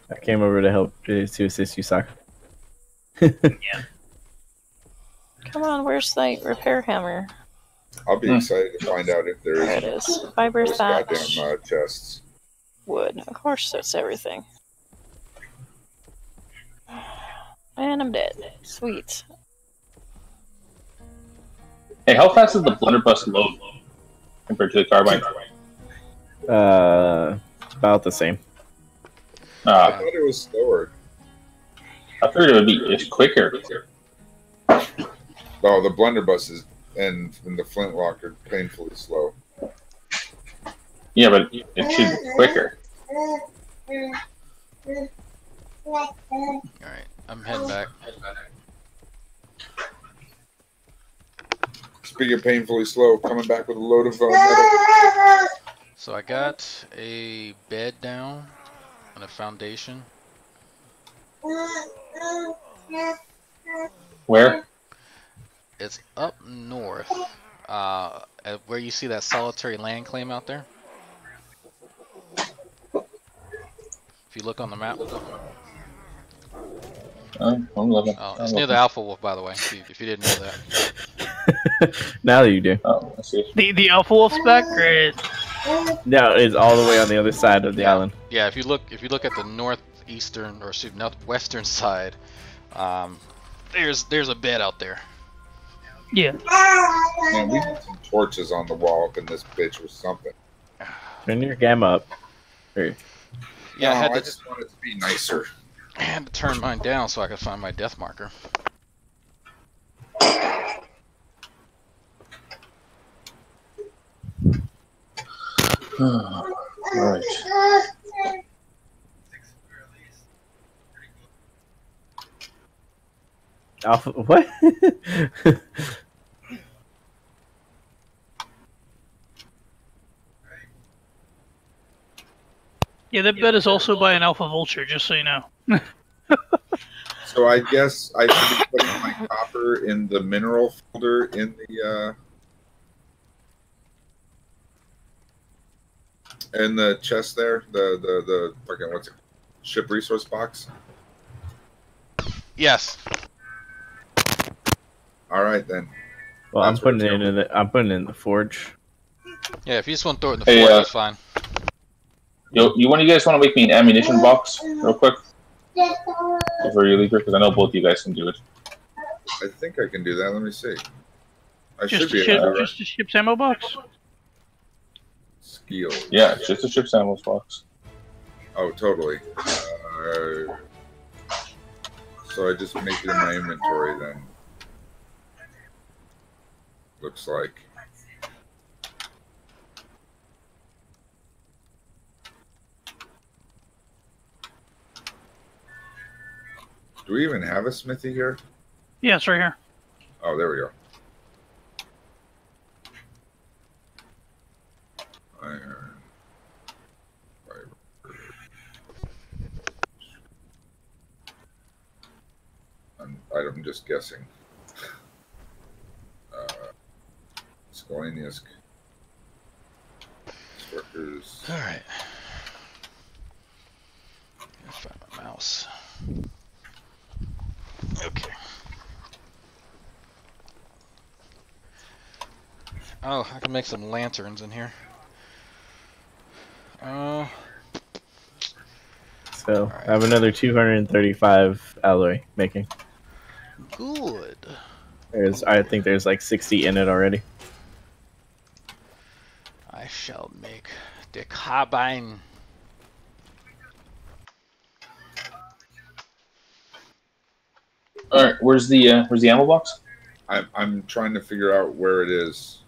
I came over to help to assist you, Saka. Yeah. Come on, where's the repair hammer? I'll be excited to find out if there is. There it is. Fiber those thatch. goddamn chests. Wood. Of course, that's everything. And I'm dead. Sweet. Hey, how fast is the blunderbuss load compared to the carbine? About the same. I thought it was slower. I figured it would be quicker. Oh, the blunderbusses and the flintlock are painfully slow. Yeah, but it should be quicker. Alright, I'm heading back. Speaking of painfully slow, coming back with a load of metal. So I got a bed down and a foundation. Where? It's up north, at where you see that solitary land claim out there. If you look on the map. I'm looking. Oh, it's near the Alpha Wolf, by the way, if you didn't know that. Now that you do. Oh, I see. The Alpha Wolf's back, great. No, it's all the way on the other side of the island. Yeah, if you look at the northeastern or northwestern side, there's a bed out there. Yeah. Man, we need some torches on the wall up in this bitch or something. Turn your gamma up. Here. Yeah, No, I just want it to be nicer. I had to turn mine down so I could find my death marker. Alright. Alpha, what? Yeah, that bed is also by an Alpha Vulture, just so you know. So I guess I should be putting my copper in the mineral folder in the chest there, the fucking what's it, ship resource box. Yes. All right then. Well, I'm putting it in the forge. Yeah, if you just want to throw it in the Hey, forge, that's fine. You guys want to make me an ammunition box real quick before you leave here? Because I know both of you guys can do it. I think I can do that. Let me see. I Just should be able to do it. just a ship's ammo box. Skills. Yeah, it's just a ship's ammo box. Oh, totally. So I just make it in my inventory then. Looks like. Do we even have a smithy here? Yeah, it's right here. Oh, there we go. I'm just guessing. Skolanius. Workers. All right. Let's find my mouse. Okay. Oh, I can make some lanterns in here. So I have another 235 alloy making. Good. I think there's like 60 in it already. I shall make the carbine. All right, where's the ammo box? I'm trying to figure out where it is.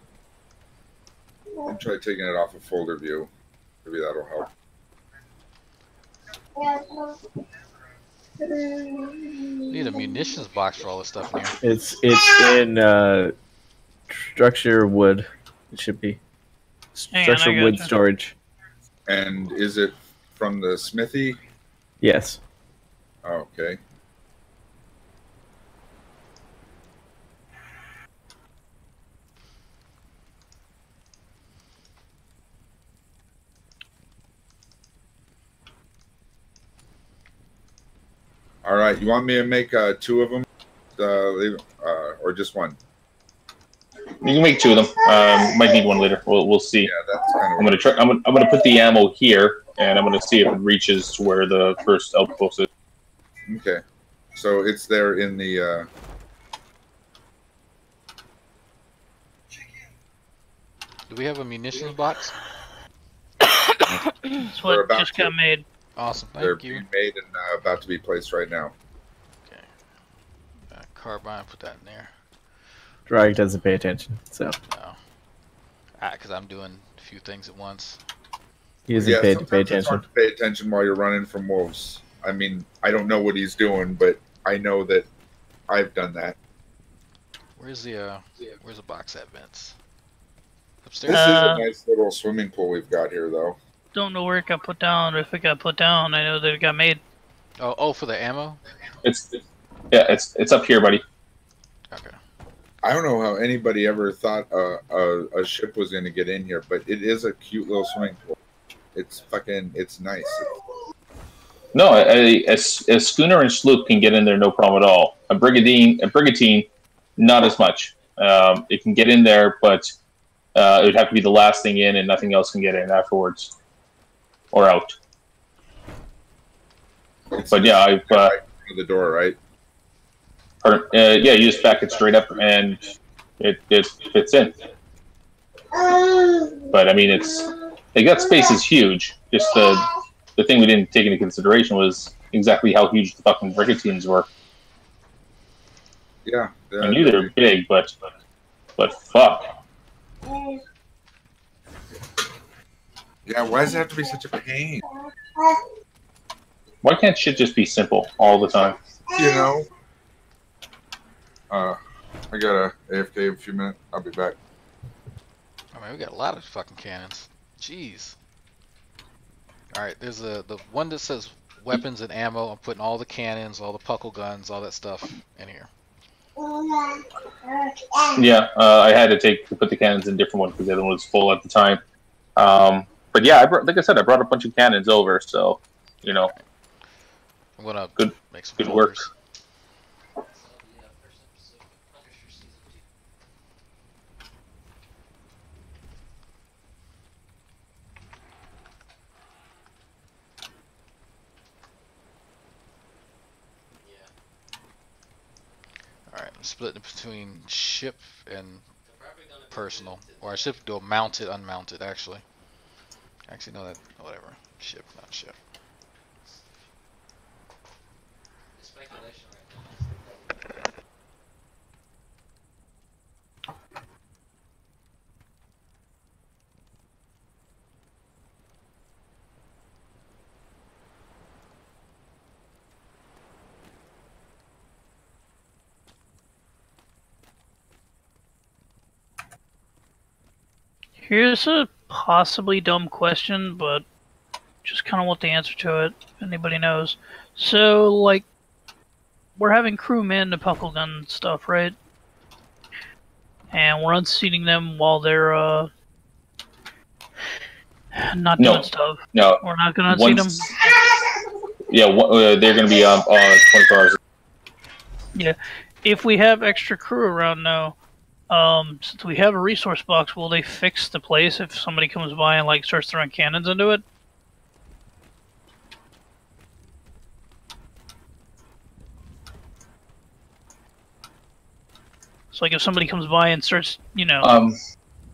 I'll try taking it off of folder view. Maybe that'll help. Need a munitions box for all this stuff in here. It's in structure wood. It should be structure wood storage. And is it from the smithy? Yes. Oh, okay. All right, you want me to make 2 of them, or just 1? You can make 2 of them. Might need 1 later. We'll see. Yeah, that's kind of. I'm gonna try. I'm gonna put the ammo here, and I'm gonna see if it reaches to where the first outpost is. Okay, so it's there in the. Do we have a munitions box? That's what just got made. Awesome, They're thank you. being made and about to be placed right now. Okay. Carbine, put that in there. Drag doesn't pay attention, so. No. Because I'm doing a few things at once. He isn't paid to pay sometimes it's hard attention. to pay attention while you're running from wolves. I mean, I don't know what he's doing, but I know that I've done that. Where's the box at, Vince? This Upstairs? is a nice little swimming pool we've got here, though. Don't know where it got put down. If it got put down, I know that it got made. Oh, for the ammo? It's up here, buddy. Okay. I don't know how anybody ever thought a ship was going to get in here, but it is a cute little swimming pool. It's nice. No, a schooner and sloop can get in there, no problem at all. A brigantine, not as much. It can get in there, but it would have to be the last thing in, and nothing else can get in afterwards or out. But yeah, I've the door, right? Yeah, you just back it straight up, and it fits in. But I mean, that space is huge. Just the thing we didn't take into consideration was exactly how huge the fucking brigantines were. Yeah, I knew they were big, but fuck. Yeah, why does it have to be such a pain? Why can't shit just be simple all the time? You know. I got AFK a few minutes. I'll be back. I mean, we got a lot of fucking cannons. Jeez. Alright, there's the one that says weapons and ammo. I'm putting all the cannons, all the puckle guns, all that stuff in here. Yeah, I had to put the cannons in a different one because the other one was full at the time. But yeah, like I said, I brought a bunch of cannons over, so you know. I'm gonna make some good work. Alright, I'm splitting between ship and personal. Or I should do a mounted, unmounted, actually. Actually, no, whatever. Ship, not ship. Here's a possibly dumb question, but just kind of want the answer to it. If anybody knows. So, like, we're having crewmen to puckle gun stuff, right? And we're unseating them while they're not doing stuff. No, we're not gonna unseat them. Yeah, they're gonna be on 24 hours. Yeah, if we have extra crew around now, since we have a resource box, will they fix the place if somebody comes by and like starts throwing cannons into it? So like if somebody comes by and starts, you know...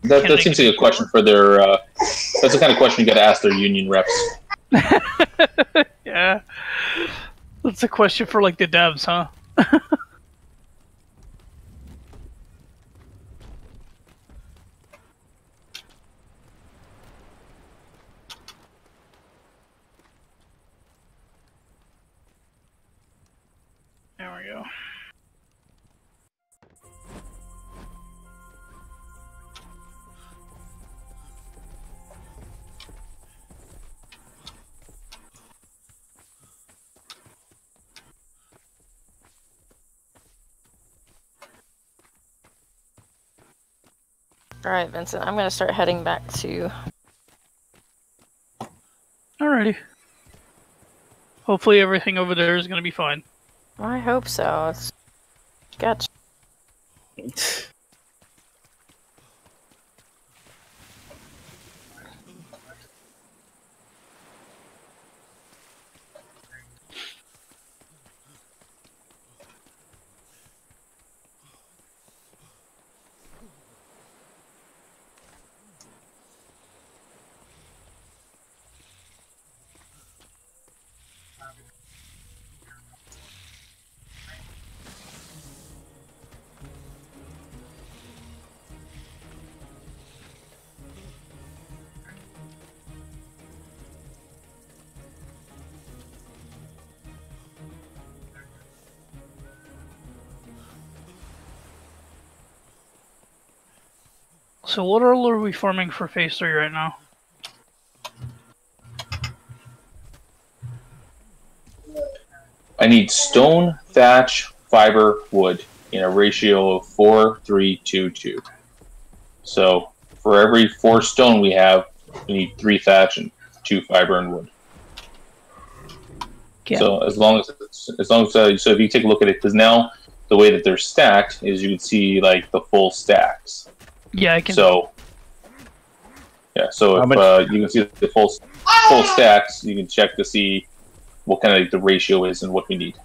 that seems like a question for their... that's the kind of question you gotta ask their union reps. Yeah. That's a question for like the devs, huh? There we go. Alright, Vincent, I'm gonna start heading back to... Alrighty. Hopefully everything over there is gonna be fine. I hope so. It's... Gotcha. So what all are we forming for phase 3 right now? I need stone, thatch, fiber, wood in a ratio of 4-3-2-2. So for every 4 stone we have, we need 3 thatch and 2 fiber and wood. Yeah. So so if you take a look at it, because now the way that they're stacked is you can see like the full stacks. Yeah, I can. So yeah, so if you can see the full stacks, you can check to see what kind of the ratio is and what we need.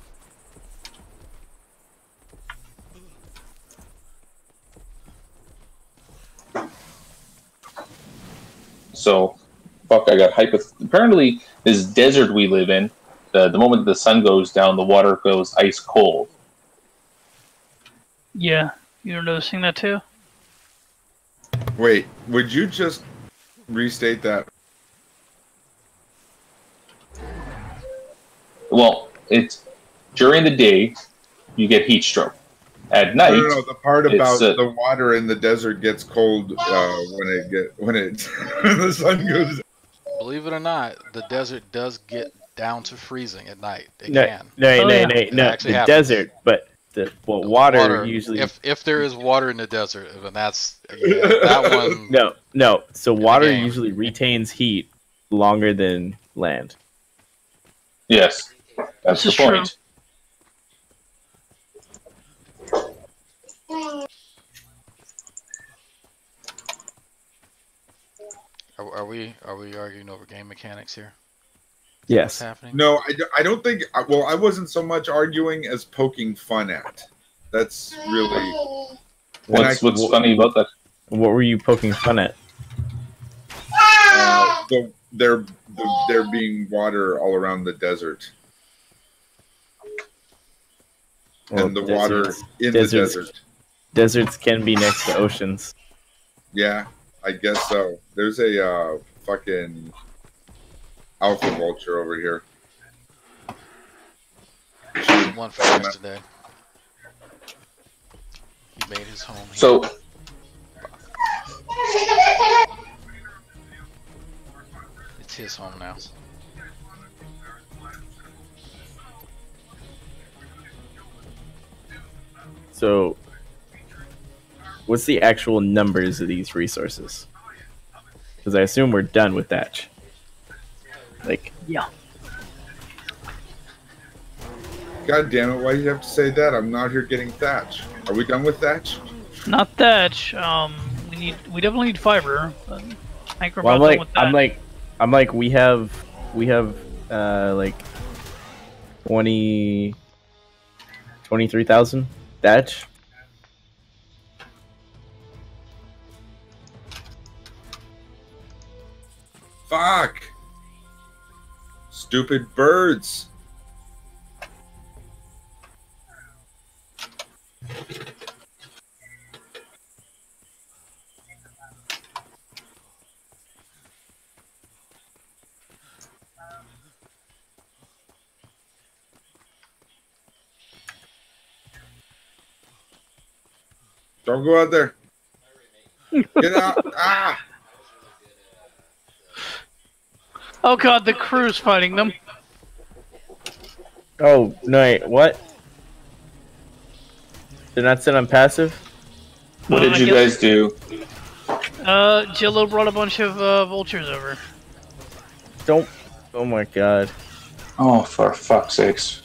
So, fuck, I got hype. Apparently, this desert we live in, the moment the sun goes down, the water goes ice cold. Yeah, you're noticing that too? Wait, would you just restate that? Well, it's during the day, you get heat stroke. At night, No, the part about the water in the desert gets cold when the sun goes down. Believe it or not, the desert does get down to freezing at night. It No, can. no. actually The happens. desert, but the water usually. If there is water in the desert, then that's that one. No. So water Again. usually retains heat longer than land. Yes, that's the point. Are we arguing over game mechanics here? Yes. What's happening? No, I don't think. Well, I wasn't so much arguing as poking fun at. That's really. What's funny about that? What were you poking fun at? There being water all around the desert. Well, and the water in the desert. Deserts can be next to oceans. Yeah, I guess so. There's a fucking alpha vulture over here. One for yesterday. He made his home here. So. It's his home now. So, what's the actual numbers of these resources? Because I assume we're done with thatch. Like, yeah. God damn it! Why do you have to say that? I'm not here getting thatch. Are we done with thatch? Not thatch. We definitely need fiber. But I think we're well, about done with that. I'm like, we have like 23,000 thatch. Fuck! Stupid birds. Don't go out there. Get out. Ah! Oh god, the crew's fighting them. Oh, no, wait, what? They're not set on passive? What did you guys do? Jillo brought a bunch of vultures over. Don't. Oh my god. Oh, for fuck's sakes.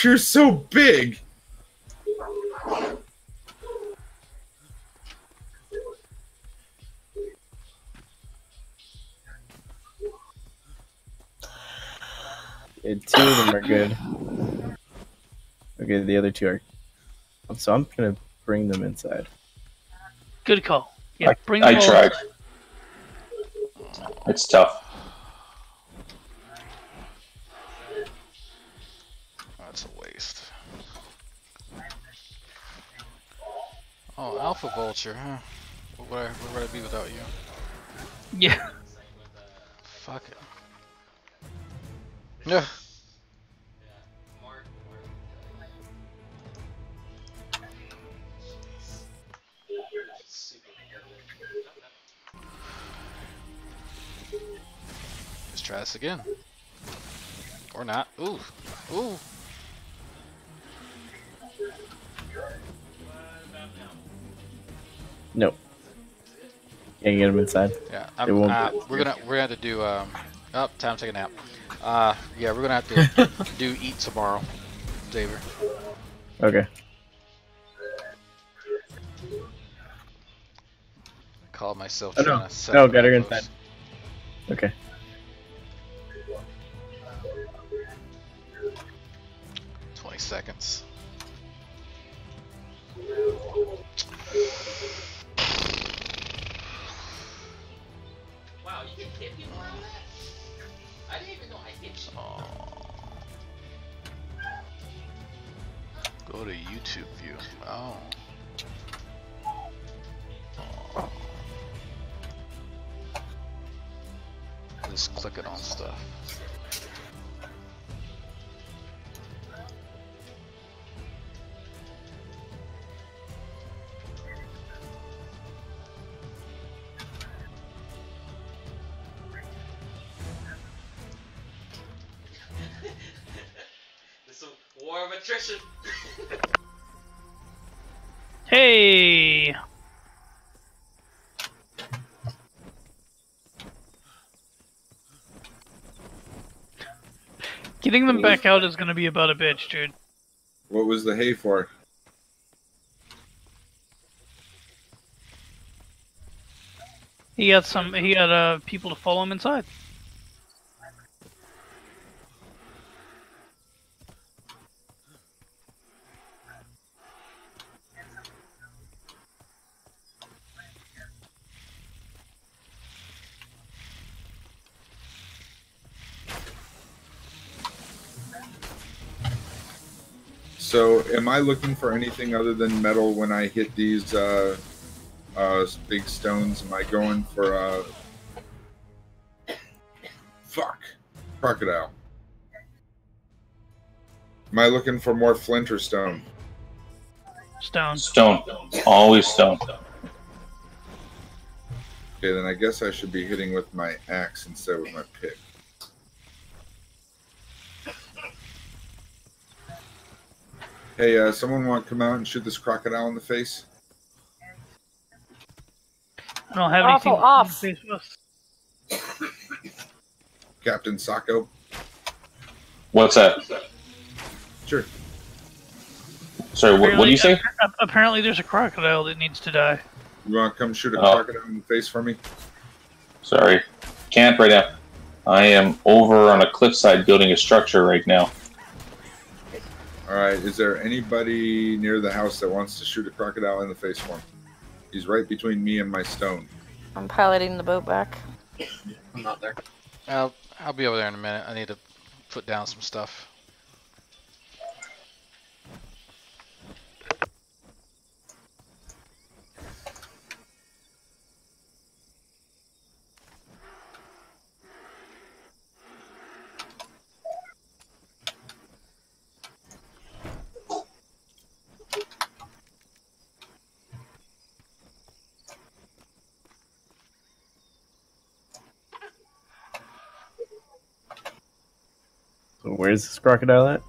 You're so big. Yeah, 2 of them are good. Okay, the other 2 are. So I'm gonna bring them inside. Good call. Yeah, bring them I all tried. inside. It's tough. That's a waste. Oh, Alpha Vulture, huh? Where would I be without you? Yeah. Fuck it. Yeah. Let's try this again. Or not. Ooh. Ooh. Nope. Can't get them inside. Yeah, we're gonna have to do oh, time to take a nap. Yeah, we're gonna have to do eat tomorrow, Xavier. Okay. Call myself. Oh, trying to set no, up got her macros. inside. Okay. 20 seconds. Wow, you can hit people around that? I didn't even know I hit you. Go to YouTube view. Oh. Just clicking on stuff. It's a war of attrition. Hey! Getting them back out is gonna be about a bitch, dude. What was the hay for? He had people to follow him inside. So, am I looking for anything other than metal when I hit these big stones? Am I going for fuck, crocodile? Am I looking for more flint or stone? Stone. Stone. Always stone. Okay, then I guess I should be hitting with my axe instead of my pick. Hey, someone want to come out and shoot this crocodile in the face? I don't have Awful anything off. in the face. Captain Sacco? What's that? Sure. Sorry, what do you say? Apparently, there's a crocodile that needs to die. You want to come shoot a crocodile in the face for me? Sorry. Can't right now. I am over on a cliffside building a structure right now. Alright, is there anybody near the house that wants to shoot a crocodile in the face for me? He's right between me and my stone. I'm piloting the boat back. I'm not there. I'll be over there in a minute. I need to put down some stuff. So where's this crocodile at?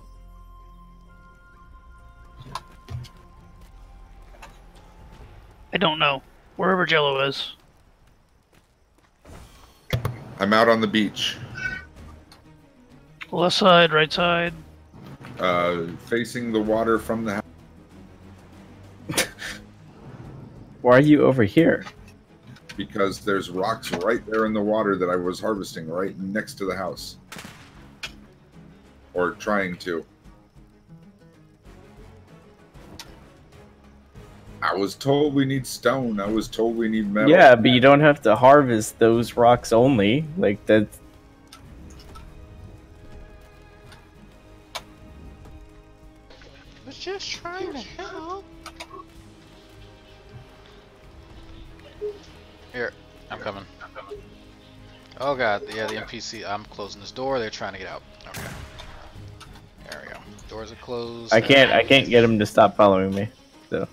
I don't know. Wherever Jello is. I'm out on the beach. Left side, right side. Facing the water from the house. Why are you over here? Because there's rocks right there in the water that I was harvesting right next to the house. Or trying to. I was told we need stone. I was told we need metal. Yeah, but you don't have to harvest those rocks only. Like that's. I was just trying to help. Here, I'm coming. Oh god, yeah, the NPC. I'm closing this door. They're trying to get out. Okay. There we go. Doors are closed. I can't get him to stop following me. So.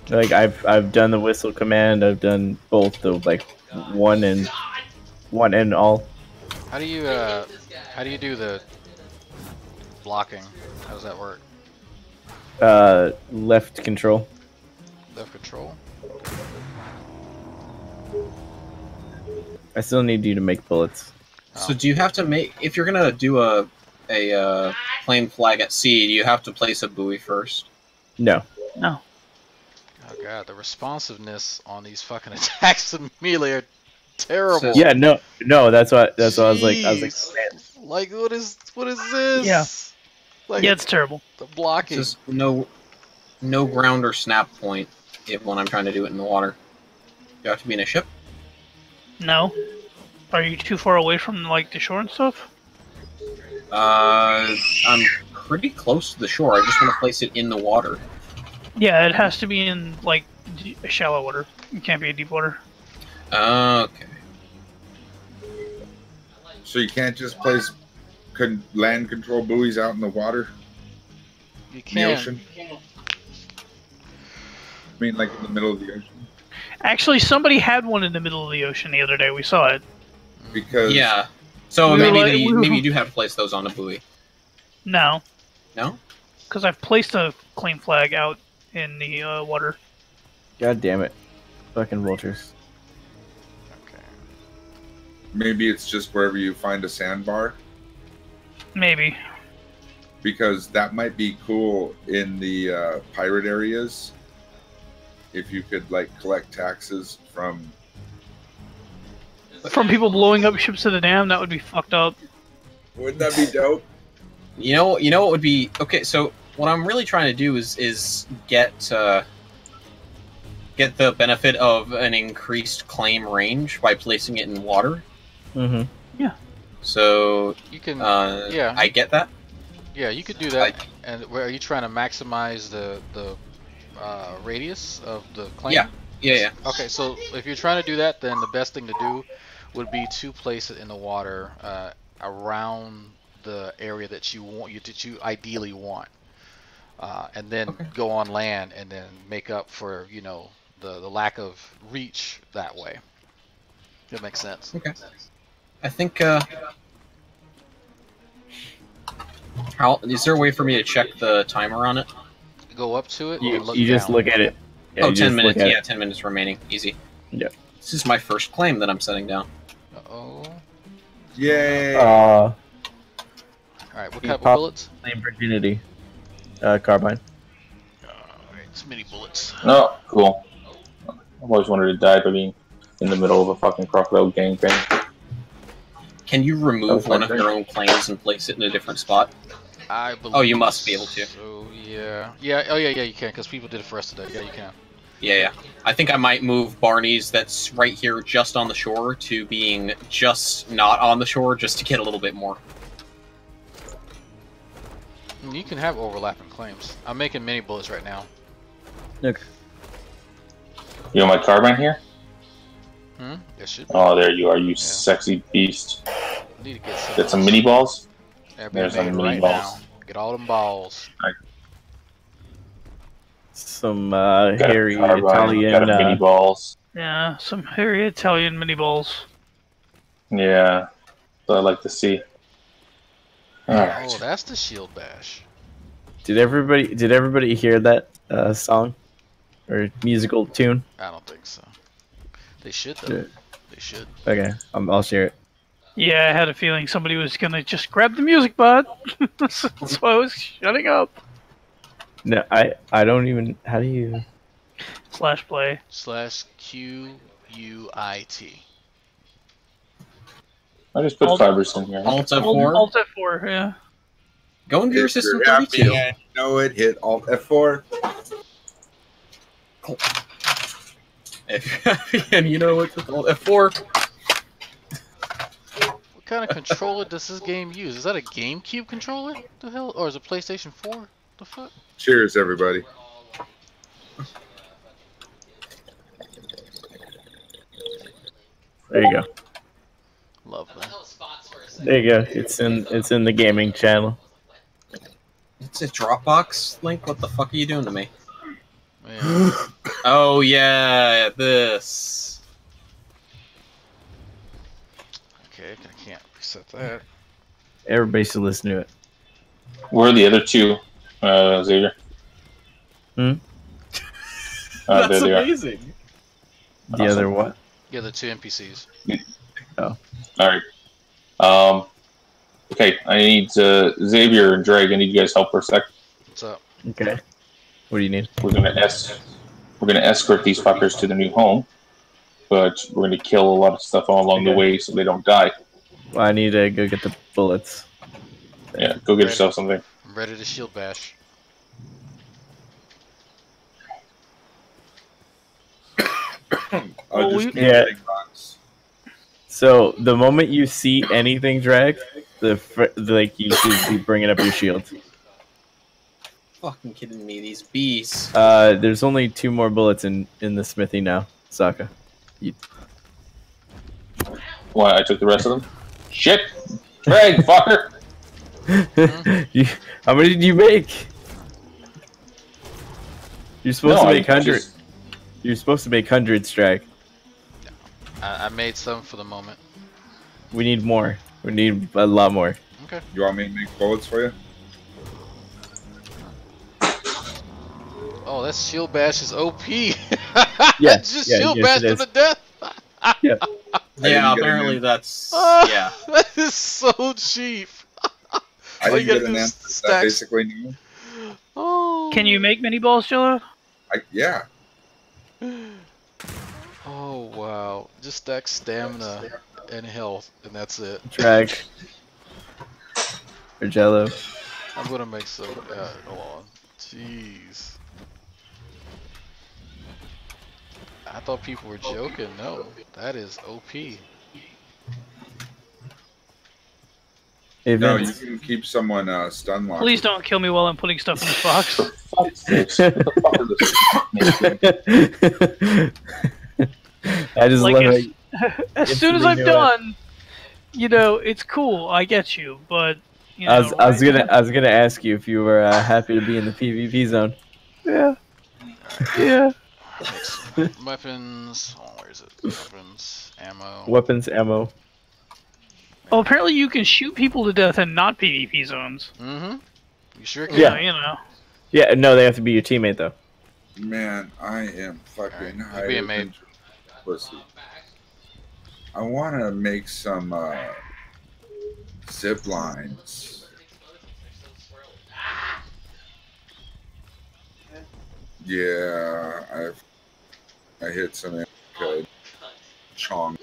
Like I've done the whistle command. I've done both the like one and all. How do you do the blocking? How does that work? Left control. Left control. I still need you to make bullets. So do you have to make, if you're gonna do a plain flag at sea, do you have to place a buoy first? No. No. Oh god, the responsiveness on these fucking attacks immediately are terrible. Yeah, no, that's what I was like. Like, what is this? Yeah. Like, yeah, it's terrible. The blocking. Just no ground or snap point when I'm trying to do it in the water. You have to be in a ship? No. Are you too far away from like the shore and stuff? I'm pretty close to the shore. I just want to place it in the water. Yeah, it has to be in like shallow water. It can't be in deep water. Okay. So you can't just place land control buoys out in the water? You can. In the ocean? I mean, like in the middle of the ocean? Actually, somebody had one in the middle of the ocean the other day. We saw it. Because yeah. So maybe you do have to place those on a buoy. No. No? Because I've placed a claim flag out in the water. God damn it. Fucking vultures. Maybe it's just wherever you find a sandbar. Maybe. Because that might be cool in the pirate areas. If you could like collect taxes from people blowing up ships to the dam, that would be fucked up. Wouldn't that be dope? You know what would be okay. So what I'm really trying to do is get the benefit of an increased claim range by placing it in water. Mm-hmm. Yeah. So you can. Yeah. I get that. Yeah, you could do that. And where are you trying to maximize the radius of the claim? Yeah. Okay, so if you're trying to do that, then the best thing to do would be to place it in the water around the area that you ideally want. and then go on land and then make up for the lack of reach that way. That makes sense. Okay. I think. Is there a way for me to check the timer on it? Go up to it. You just look at it. Yeah, oh, 10 minutes. Yeah, 10 minutes remaining. Easy. Yeah. This is my first claim that I'm setting down. Uh-oh. Yay! Alright, what type of bullets? Claim virginity. Carbine. Alright, it's mini bullets. Oh, cool. I've always wanted to die by being in the middle of a fucking crocodile gangbang. Can you remove one of your own claims and place it in a different spot? I believe. Oh, you must be able to. So yeah. Oh yeah, you can, because people did it for us today. Yeah, you can. Yeah. I think I might move Barney's that's right here just on the shore to being just not on the shore just to get a little bit more. You can have overlapping claims. I'm making mini bullets right now. Okay. You want my carbine here? There should be. Oh, there you are, you sexy beast. I need to get some. Get some mini balls? There's some mini balls. Get all them balls. Some hairy Italian mini balls. Yeah, some hairy Italian mini balls. Yeah, so I like to see. Alright. Oh, that's the shield bash. Did everybody hear that song or musical tune? I don't think so. They should though. Yeah. They should. Okay, I'll share it. Yeah, I had a feeling somebody was gonna just grab the music, bud. That's why I was shutting up. No, I don't even. How do you? /play. /QUIT. I just put fibers in here. Alt F4. Alt F4, yeah. Go into your If system you're 32. happy and you know it, hit Alt F4. If you're happy and you know it's Alt F4. What kind of controller does this game use? Is that a GameCube controller? The hell? Or is it PlayStation 4? The fuck? Cheers, everybody. There you go. Lovely. There you go. It's in the gaming channel. It's a Dropbox link? What the fuck are you doing to me? Oh yeah, this. Okay, I can't reset that. Everybody should listen to it. Where are the other two, Xavier? That's there they are. amazing. The other what? Yeah, the two NPCs. Oh. Alright. Okay, I need Xavier and Drake. I need you guys help for a sec. What's up? Okay. What do you need? We're gonna escort these fuckers to the new home, but we're gonna kill a lot of stuff all along the way so they don't die. Well, I need to go get the bullets. Yeah, go get yourself something. I'm ready to shield bash. Yeah. So the moment you see anything drag, like you should be bringing up your shield. Fucking kidding me, these bees. There's only 2 more bullets in the smithy now, Sokka. Why, I took the rest of them? Shit! Drag, fucker! How many did you make? You're supposed to make 100. You're supposed to make hundreds, Drag. I made some for the moment. We need more. We need a lot more. Okay. You want me to make bullets for you? Oh, that shield bash is OP. Yeah, Just yeah, shield yes, bash it to is. the death. Yeah. Yeah, apparently that's yeah. That is so cheap. I All you didn't gotta get an do is answer to that stack- basically. No. Oh. Can you make mini balls, Jello? Yeah. Oh wow! Just stack stamina and health, and that's it. Drag. Or Jello. I'm gonna make some. Hold on. Jeez. I thought people were joking. No, that is OP. Hey, No, Vince. you can keep someone stun locked. Please don't kill me while I'm putting stuff in this box. I just Like, love as, it. as soon as Instantly I'm knew it. done, you know, it's cool. I get you, but You know, I was gonna ask you if you were happy to be in the PvP zone. Yeah. Yeah. Weapons. Oh, where is it? Weapons, ammo. Weapons, ammo. Oh, apparently you can shoot people to death in not PvP zones. Mm-hmm. You sure can. Yeah. You know. Yeah, no, they have to be your teammate though. Man, I am fucking high. being made. Pussy. I want to make some zip lines. Yeah, I hit some Chong.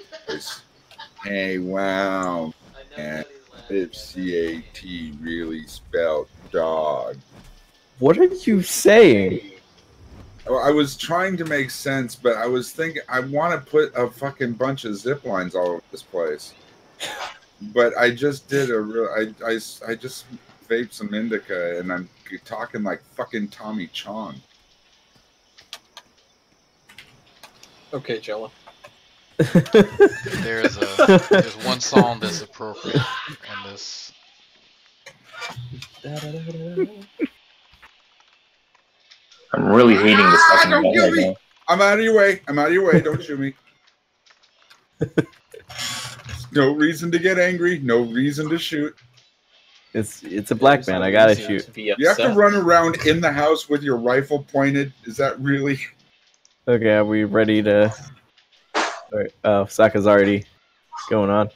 Hey, wow, man, if CAT really spelled dog. What are you saying? Well, I was trying to make sense, but I was thinking I want to put a fucking bunch of zip lines all over this place. But I just did a real. I just vaped some indica, and I'm talking like fucking Tommy Chong. Okay, Jello. There's one song that's appropriate in this. I'm really hating this fucking don't event kill right me! now. I'm out of your way. I'm out of your way. Don't shoot me. No reason to get angry. No reason to shoot. It's a black man. I gotta shoot. You have to run around in the house with your rifle pointed. Is that really? Okay, are we ready to? Alright, oh, Sokka's already going on.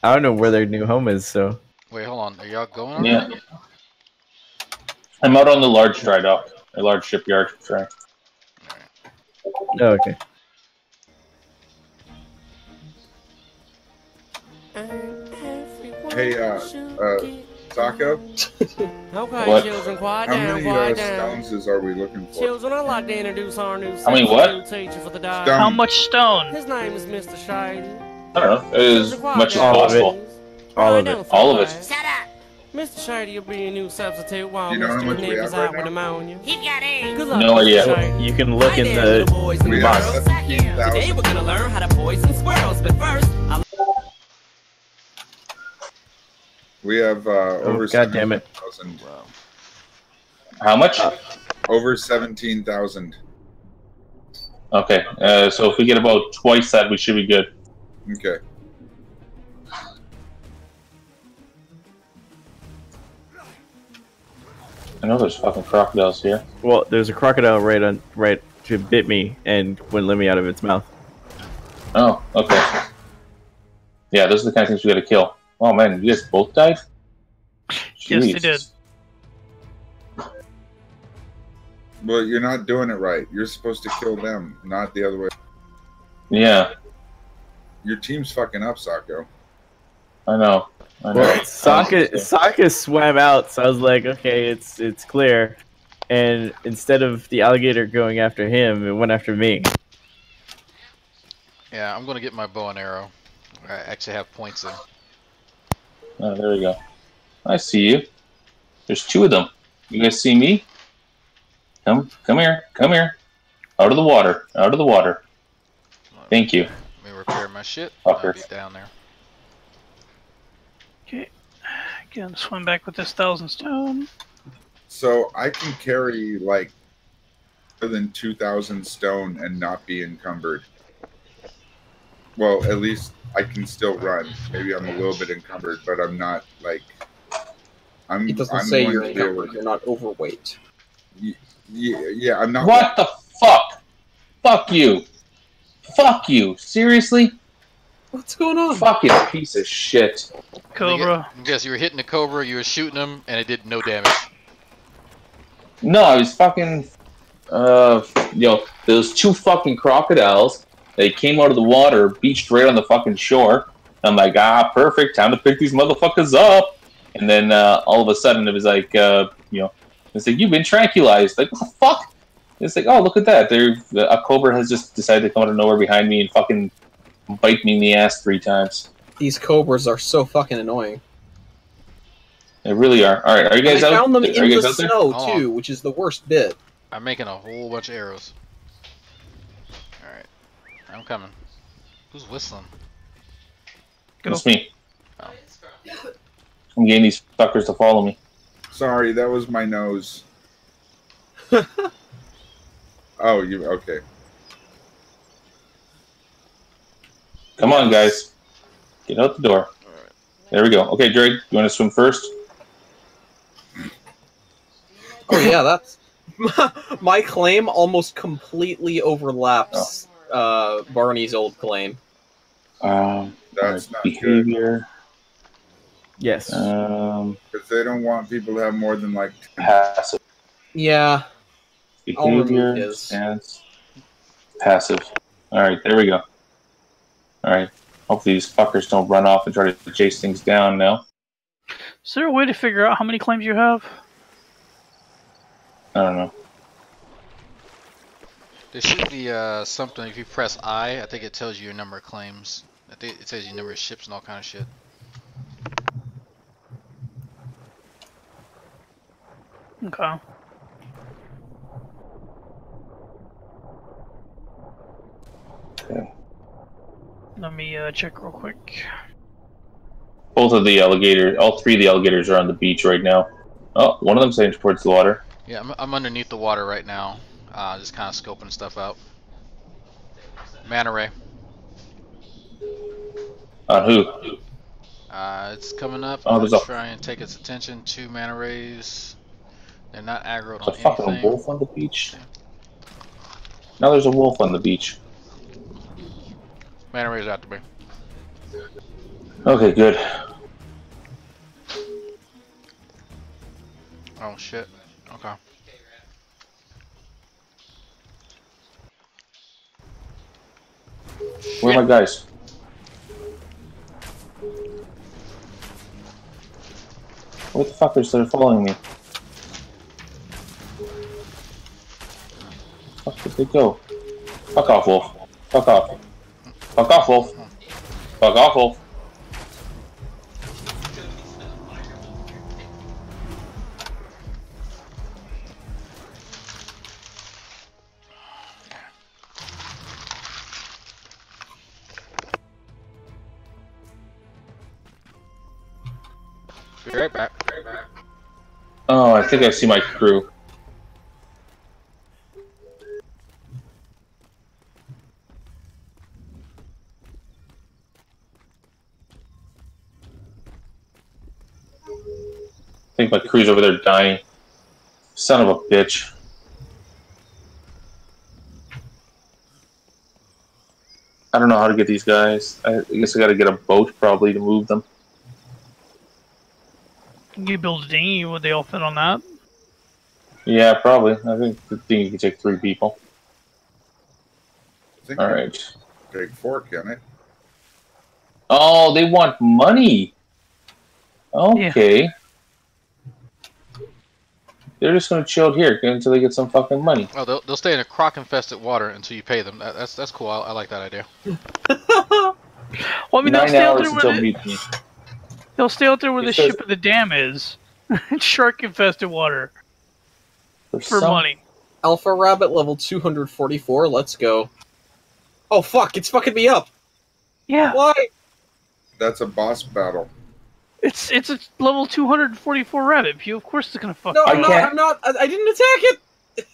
I don't know where their new home is, so. Wait, hold on. Are y'all going on? Yeah. I'm out on the large dry dock, a large shipyard. Sorry. Oh, okay. Hey, Sokka? Okay, What? children, quiet How down, many quiet down. stones are we looking for? Children, I'd like to introduce our new How many what? substitute teacher for the day. Stone. How much stone? His name is Mr. Shady. I don't know, as much as All of it. possible. All of it. All of it. Shut up! Mr. Shady will be a new substitute while You know how Mr. much we Nick have is right out now? with pneumonia. He's got AIDS. Good luck, No Mr. idea. Shady. You can look in Hi there, little boys the and box. girls. Today we're gonna learn how to poison squirrels, but first, We have over God damn it. 17,000. How much? Over 17,000. Okay, so if we get about twice that, we should be good. Okay. I know there's fucking crocodiles here. Well, there's a crocodile right to bit me and wouldn't let me out of its mouth. Oh, okay. Yeah, those are the kind of things we gotta kill. Oh man, you guys both died? Yes, they Jeez. did. Well, you're not doing it right. You're supposed to kill them, not the other way. Yeah, Your team's fucking up, Sokko. I know. I know. Well, Sokka swam out, so I was like, okay, it's clear. And instead of the alligator going after him, it went after me. Yeah, I'm gonna get my bow and arrow. I actually have points in. Oh, there we go. I see you. There's two of them. You guys see me? Come here, come here. Out of the water, out of the water. Thank you. Let me repair my shit. Fucker. I'll be down there. Okay. Again, swim back with this 1,000 stone. So I can carry like more than 2,000 stone and not be encumbered. Well, at least I can still run. Maybe I'm a little bit encumbered, but I'm not like. It doesn't I'm say going you're to- encumbered. You're not overweight. Yeah, I'm not. What the fuck? Fuck you. Fuck you. Seriously? What's going on? Fucking piece of shit. Cobra. Yes, you were hitting the cobra, you were shooting him, and it did no damage. No, I was fucking. Those two fucking crocodiles. They came out of the water, beached right on the fucking shore. I'm like, perfect, time to pick these motherfuckers up. And then all of a sudden, it was like, it's like, you've been tranquilized. Like, what the fuck? It's like, oh, look at that. A cobra has just decided to come out of nowhere behind me and fucking bite me in the ass 3 times. These cobras are so fucking annoying. They really are. All right, are you guys I out? found them Are in you the guys out there? snow too, which is the worst bit. I'm making a whole bunch of arrows. Alright. I'm coming. Who's whistling? It's me. Oh. I'm getting these fuckers to follow me. Sorry, that was my nose. Oh, you okay? Come on, guys. Get out the door. There we go. Okay, Drake, you want to swim first? Oh yeah, that's my claim almost completely overlaps Barney's old claim. That's not behavior. Yes. Because they don't want people to have more than like passive. Yeah. I'll remove Behavior, his. stance, passive. All right, there we go. All right. Hopefully these fuckers don't run off and try to chase things down now. Is there a way to figure out how many claims you have? I don't know. There should be something, if you press I think it tells you your number of claims. I think it tells you number of ships and all kind of shit. Okay. Okay. Let me check real quick. Both of the alligators, all three of the alligators are on the beach right now. Oh, one of them's heading towards the water. Yeah, I'm underneath the water right now, just kind of scoping stuff out. Manta ray. On who? It's coming up. Oh, I'm there's gonna a- try and take its attention. 2 manta rays. They're not aggroed There's on a fucking anything. wolf on the beach. Now there's a wolf on the beach. Manta rays after me. Okay, good. Oh shit. Okay. Where are my guys? What the fuckers that are following me? Fuck did they go? Fuck off, wolf. Fuck off. Fuck off, wolf. Fuck off, wolf. Be right back. Oh, I think I see my crew. I think my crew's over there dying. Son of a bitch. I don't know how to get these guys. I guess I gotta get a boat probably to move them. You build a dinghy, would they all fit on that? Yeah, probably. I think the thing can take 3 people. Alright. Take 4, can it? Oh, they want money. Okay. They're just gonna chill here until they get some fucking money. Oh, they'll stay in a croc-infested water until you pay them. That's cool. I like that idea. Well, I mean, they'll 9 stay out hours there until where mutiny. they'll stay out there where the Because- ship of the dam is. Shark-infested water. For money. Alpha Rabbit level 244, let's go. Oh fuck, it's fucking me up! Yeah. Why? That's a boss battle. It's a level 244 rabbit view. Of course it's gonna fuck. No, you. I'm not. I didn't attack it!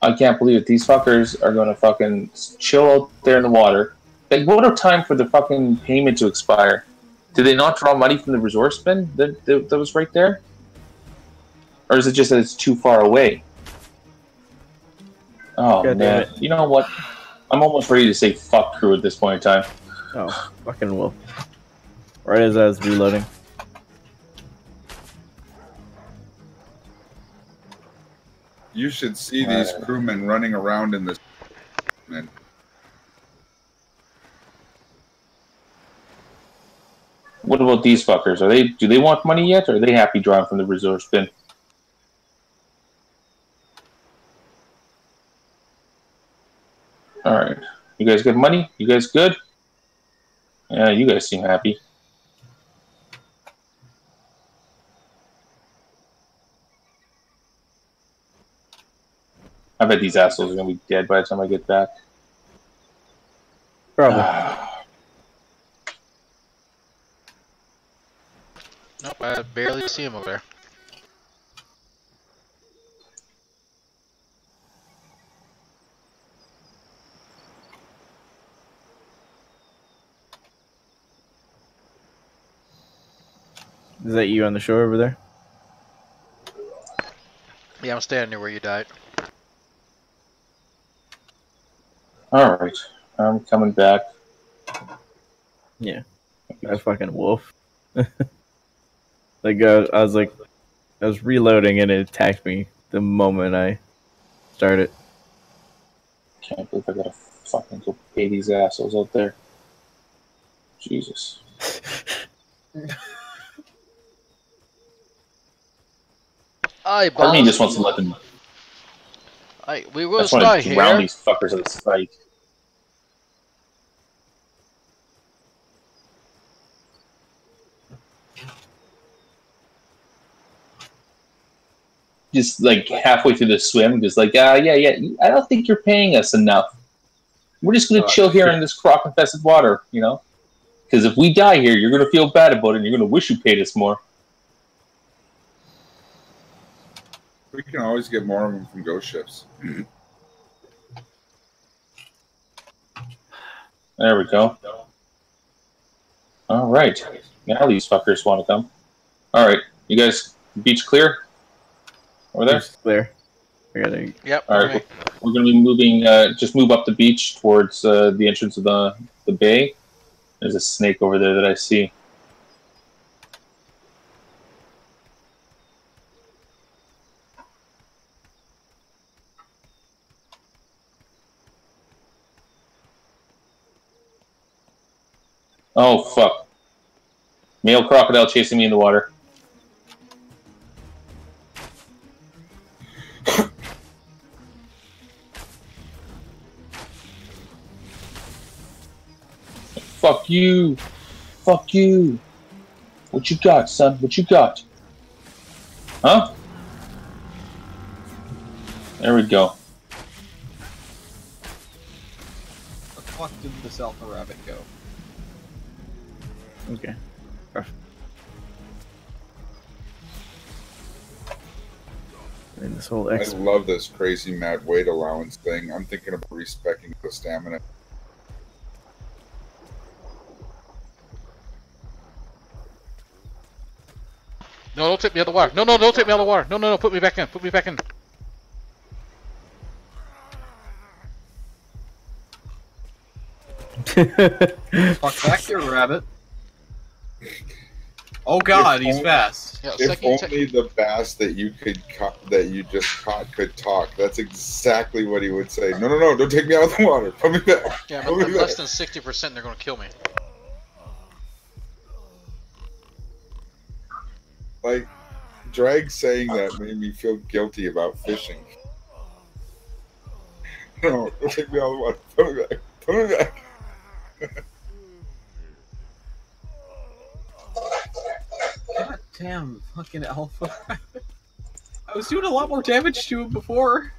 I can't believe it. These fuckers are gonna fucking chill out there in the water. Like, what a time for the fucking payment to expire. Did they not draw money from the resource bin that was right there? Or is it just that it's too far away? Oh, God damn man. it. You know what? I'm almost ready to say fuck crew at this point in time. Oh, fucking wolf. Right as I was reloading. You should see these crewmen running around in this. Man. What about these fuckers? Do they want money yet, or are they happy drawing from the resource bin? Alright. You guys get money? You guys good? Yeah, you guys seem happy. I bet these assholes are gonna be dead by the time I get back. Probably. Nope, I barely see him over there. Is that you on the shore over there? Yeah, I'm standing near where you died. Alright, I'm coming back. Yeah. That fucking wolf. Like, I was reloading and it attacked me the moment I started. Can't believe I gotta fucking go pay these assholes out there. Jesus. Aye, Part of me boss. just wants to let them. Aye, we will I just want stay to drown here. these fuckers at this fight. Just like halfway through the swim, just like, yeah, I don't think you're paying us enough. We're just gonna chill here in this croc-infested water, you know? Because if we die here, you're gonna feel bad about it, and you're gonna wish you paid us more. We can always get more of them from ghost ships. There we go. All right. Now these fuckers want to come. All right. You guys, beach clear? Over there? Beach clear. I gotta... Yep. All right. We're going to be moving, just move up the beach towards the entrance of the bay. There's a snake over there that I see. Oh, fuck. Male crocodile chasing me in the water. Fuck you. Fuck you. What you got, son? What you got? Huh? There we go. Where the fuck did this alpha rabbit go? Okay. Perfect. And this whole I love this crazy mad weight allowance thing. I'm thinking about respecing the stamina. No, don't take me out of the water. No, don't take me out of the water. No, put me back in. Put me back in. Fuck back here, rabbit. Oh god, he's fast. Yeah, If only the bass that you just caught could talk. That's exactly what he would say. No, don't take me out of the water. Put me back. Yeah, Put me I'm back. less than 60%. They're gonna kill me. Like, Drag saying that made me feel guilty about fishing. No, don't take me out of the water. Put me back. Put me back. God damn, fucking alpha rabbit. I was doing a lot more damage to him before.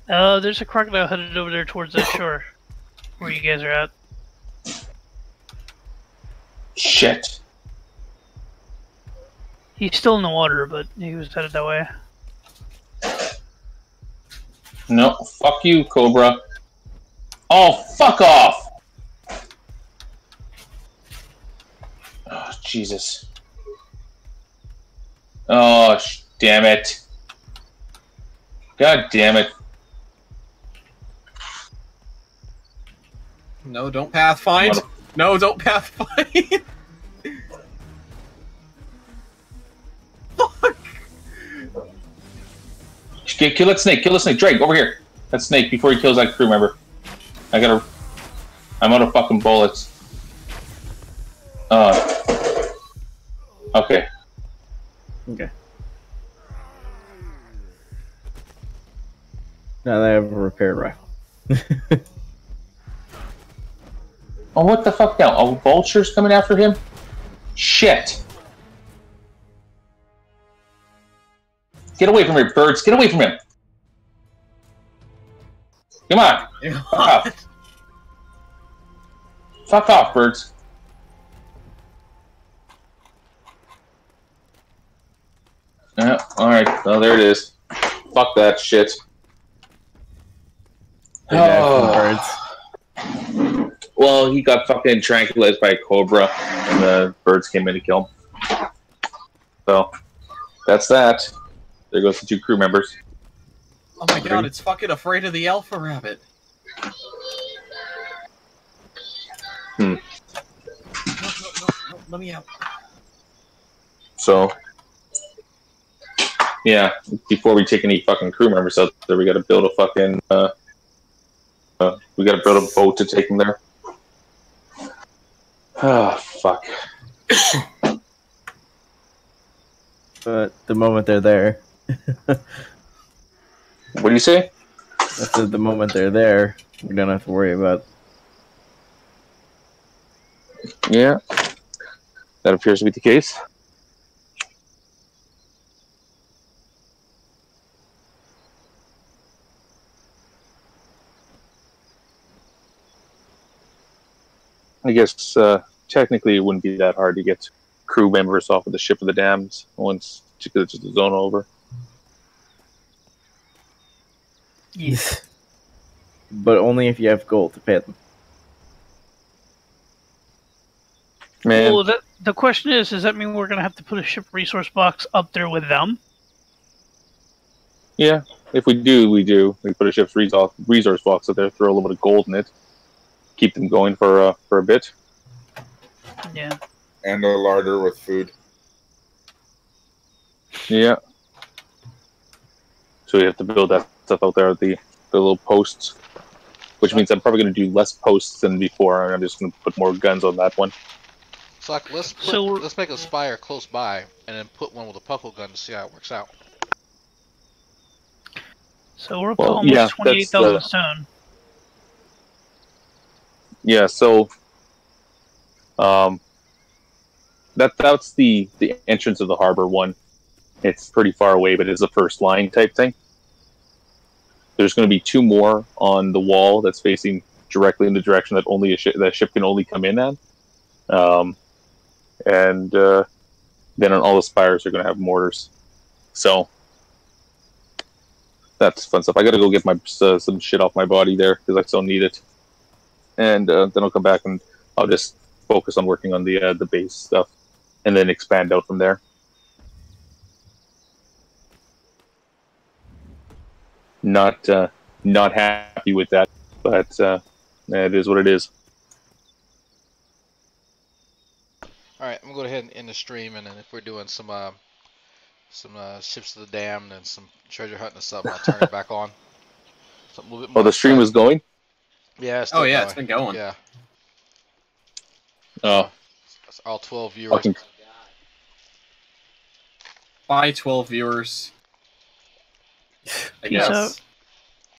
There's a crocodile headed over there towards that shore, where you guys are at. Shit. He's still in the water, but he was headed that way. No, fuck you, Cobra. Oh, fuck off! Oh, Jesus. Oh, damn it. God damn it. No, don't pathfind. No, don't pathfind. Kill that snake, Drake, over here. That snake before he kills that crew member. I'm out of fucking bullets. Okay. Okay. Now they have a repaired rifle. Oh, what the fuck now? Oh, vultures coming after him? Shit. Get away from him, birds. Get away from him. Come on. Fuck off. Fuck off, birds. Alright, well, there it is. Fuck that shit. Birds. Well, he got fucking tranquilized by a cobra, and the birds came in to kill him. So, that's that. There goes the 2 crew members. Oh my god, it's fucking afraid of the alpha rabbit. No, let me out. So, yeah, before we take any fucking crew members out there, we gotta build a fucking, we gotta build a boat to take them there. Ah, fuck. But the moment they're there. What do you say? After the moment they're there, we don't have to worry about. Yeah, that appears to be the case. I guess technically it wouldn't be that hard to get crew members off of the ship of the dams once it's the zone over. Yes. But only if you have gold to pay them. Man. Well, the question is, does that mean we're going to have to put a ship resource box up there with them? Yeah, if we do, we do. We put a ship's resource box up there, throw a little bit of gold in it, keep them going for a bit. Yeah. And a larder with food. Yeah. So we have to build that stuff out there, the little posts, which means I'm probably going to do less posts than before. I'm just going to put more guns on that one. So like, let's make a spire close by, and then put one with a puckle gun to see how it works out. So we're up to almost 28,000 stone. Yeah, so that's the entrance of the harbor one. It's pretty far away, but it's a first line type thing. There's going to be 2 more on the wall that's facing directly in the direction that only that ship can only come in at. And then on all the spires are going to have mortars. So that's fun stuff. I got to go get my some shit off my body there because I still need it. And then I'll come back and I'll just focus on working on the base stuff, and then expand out from there. Not happy with that, but it is what it is. All right, I'm gonna go ahead and end the stream, and then if we're doing some ships to the dam and some treasure hunting and stuff, I'll turn it back on. Something a little bit more Oh, the stream was going? Yeah. Oh yeah, it's been going. Yeah. Oh. That's all 12 viewers. Bye, 12 viewers. I Peace guess. out.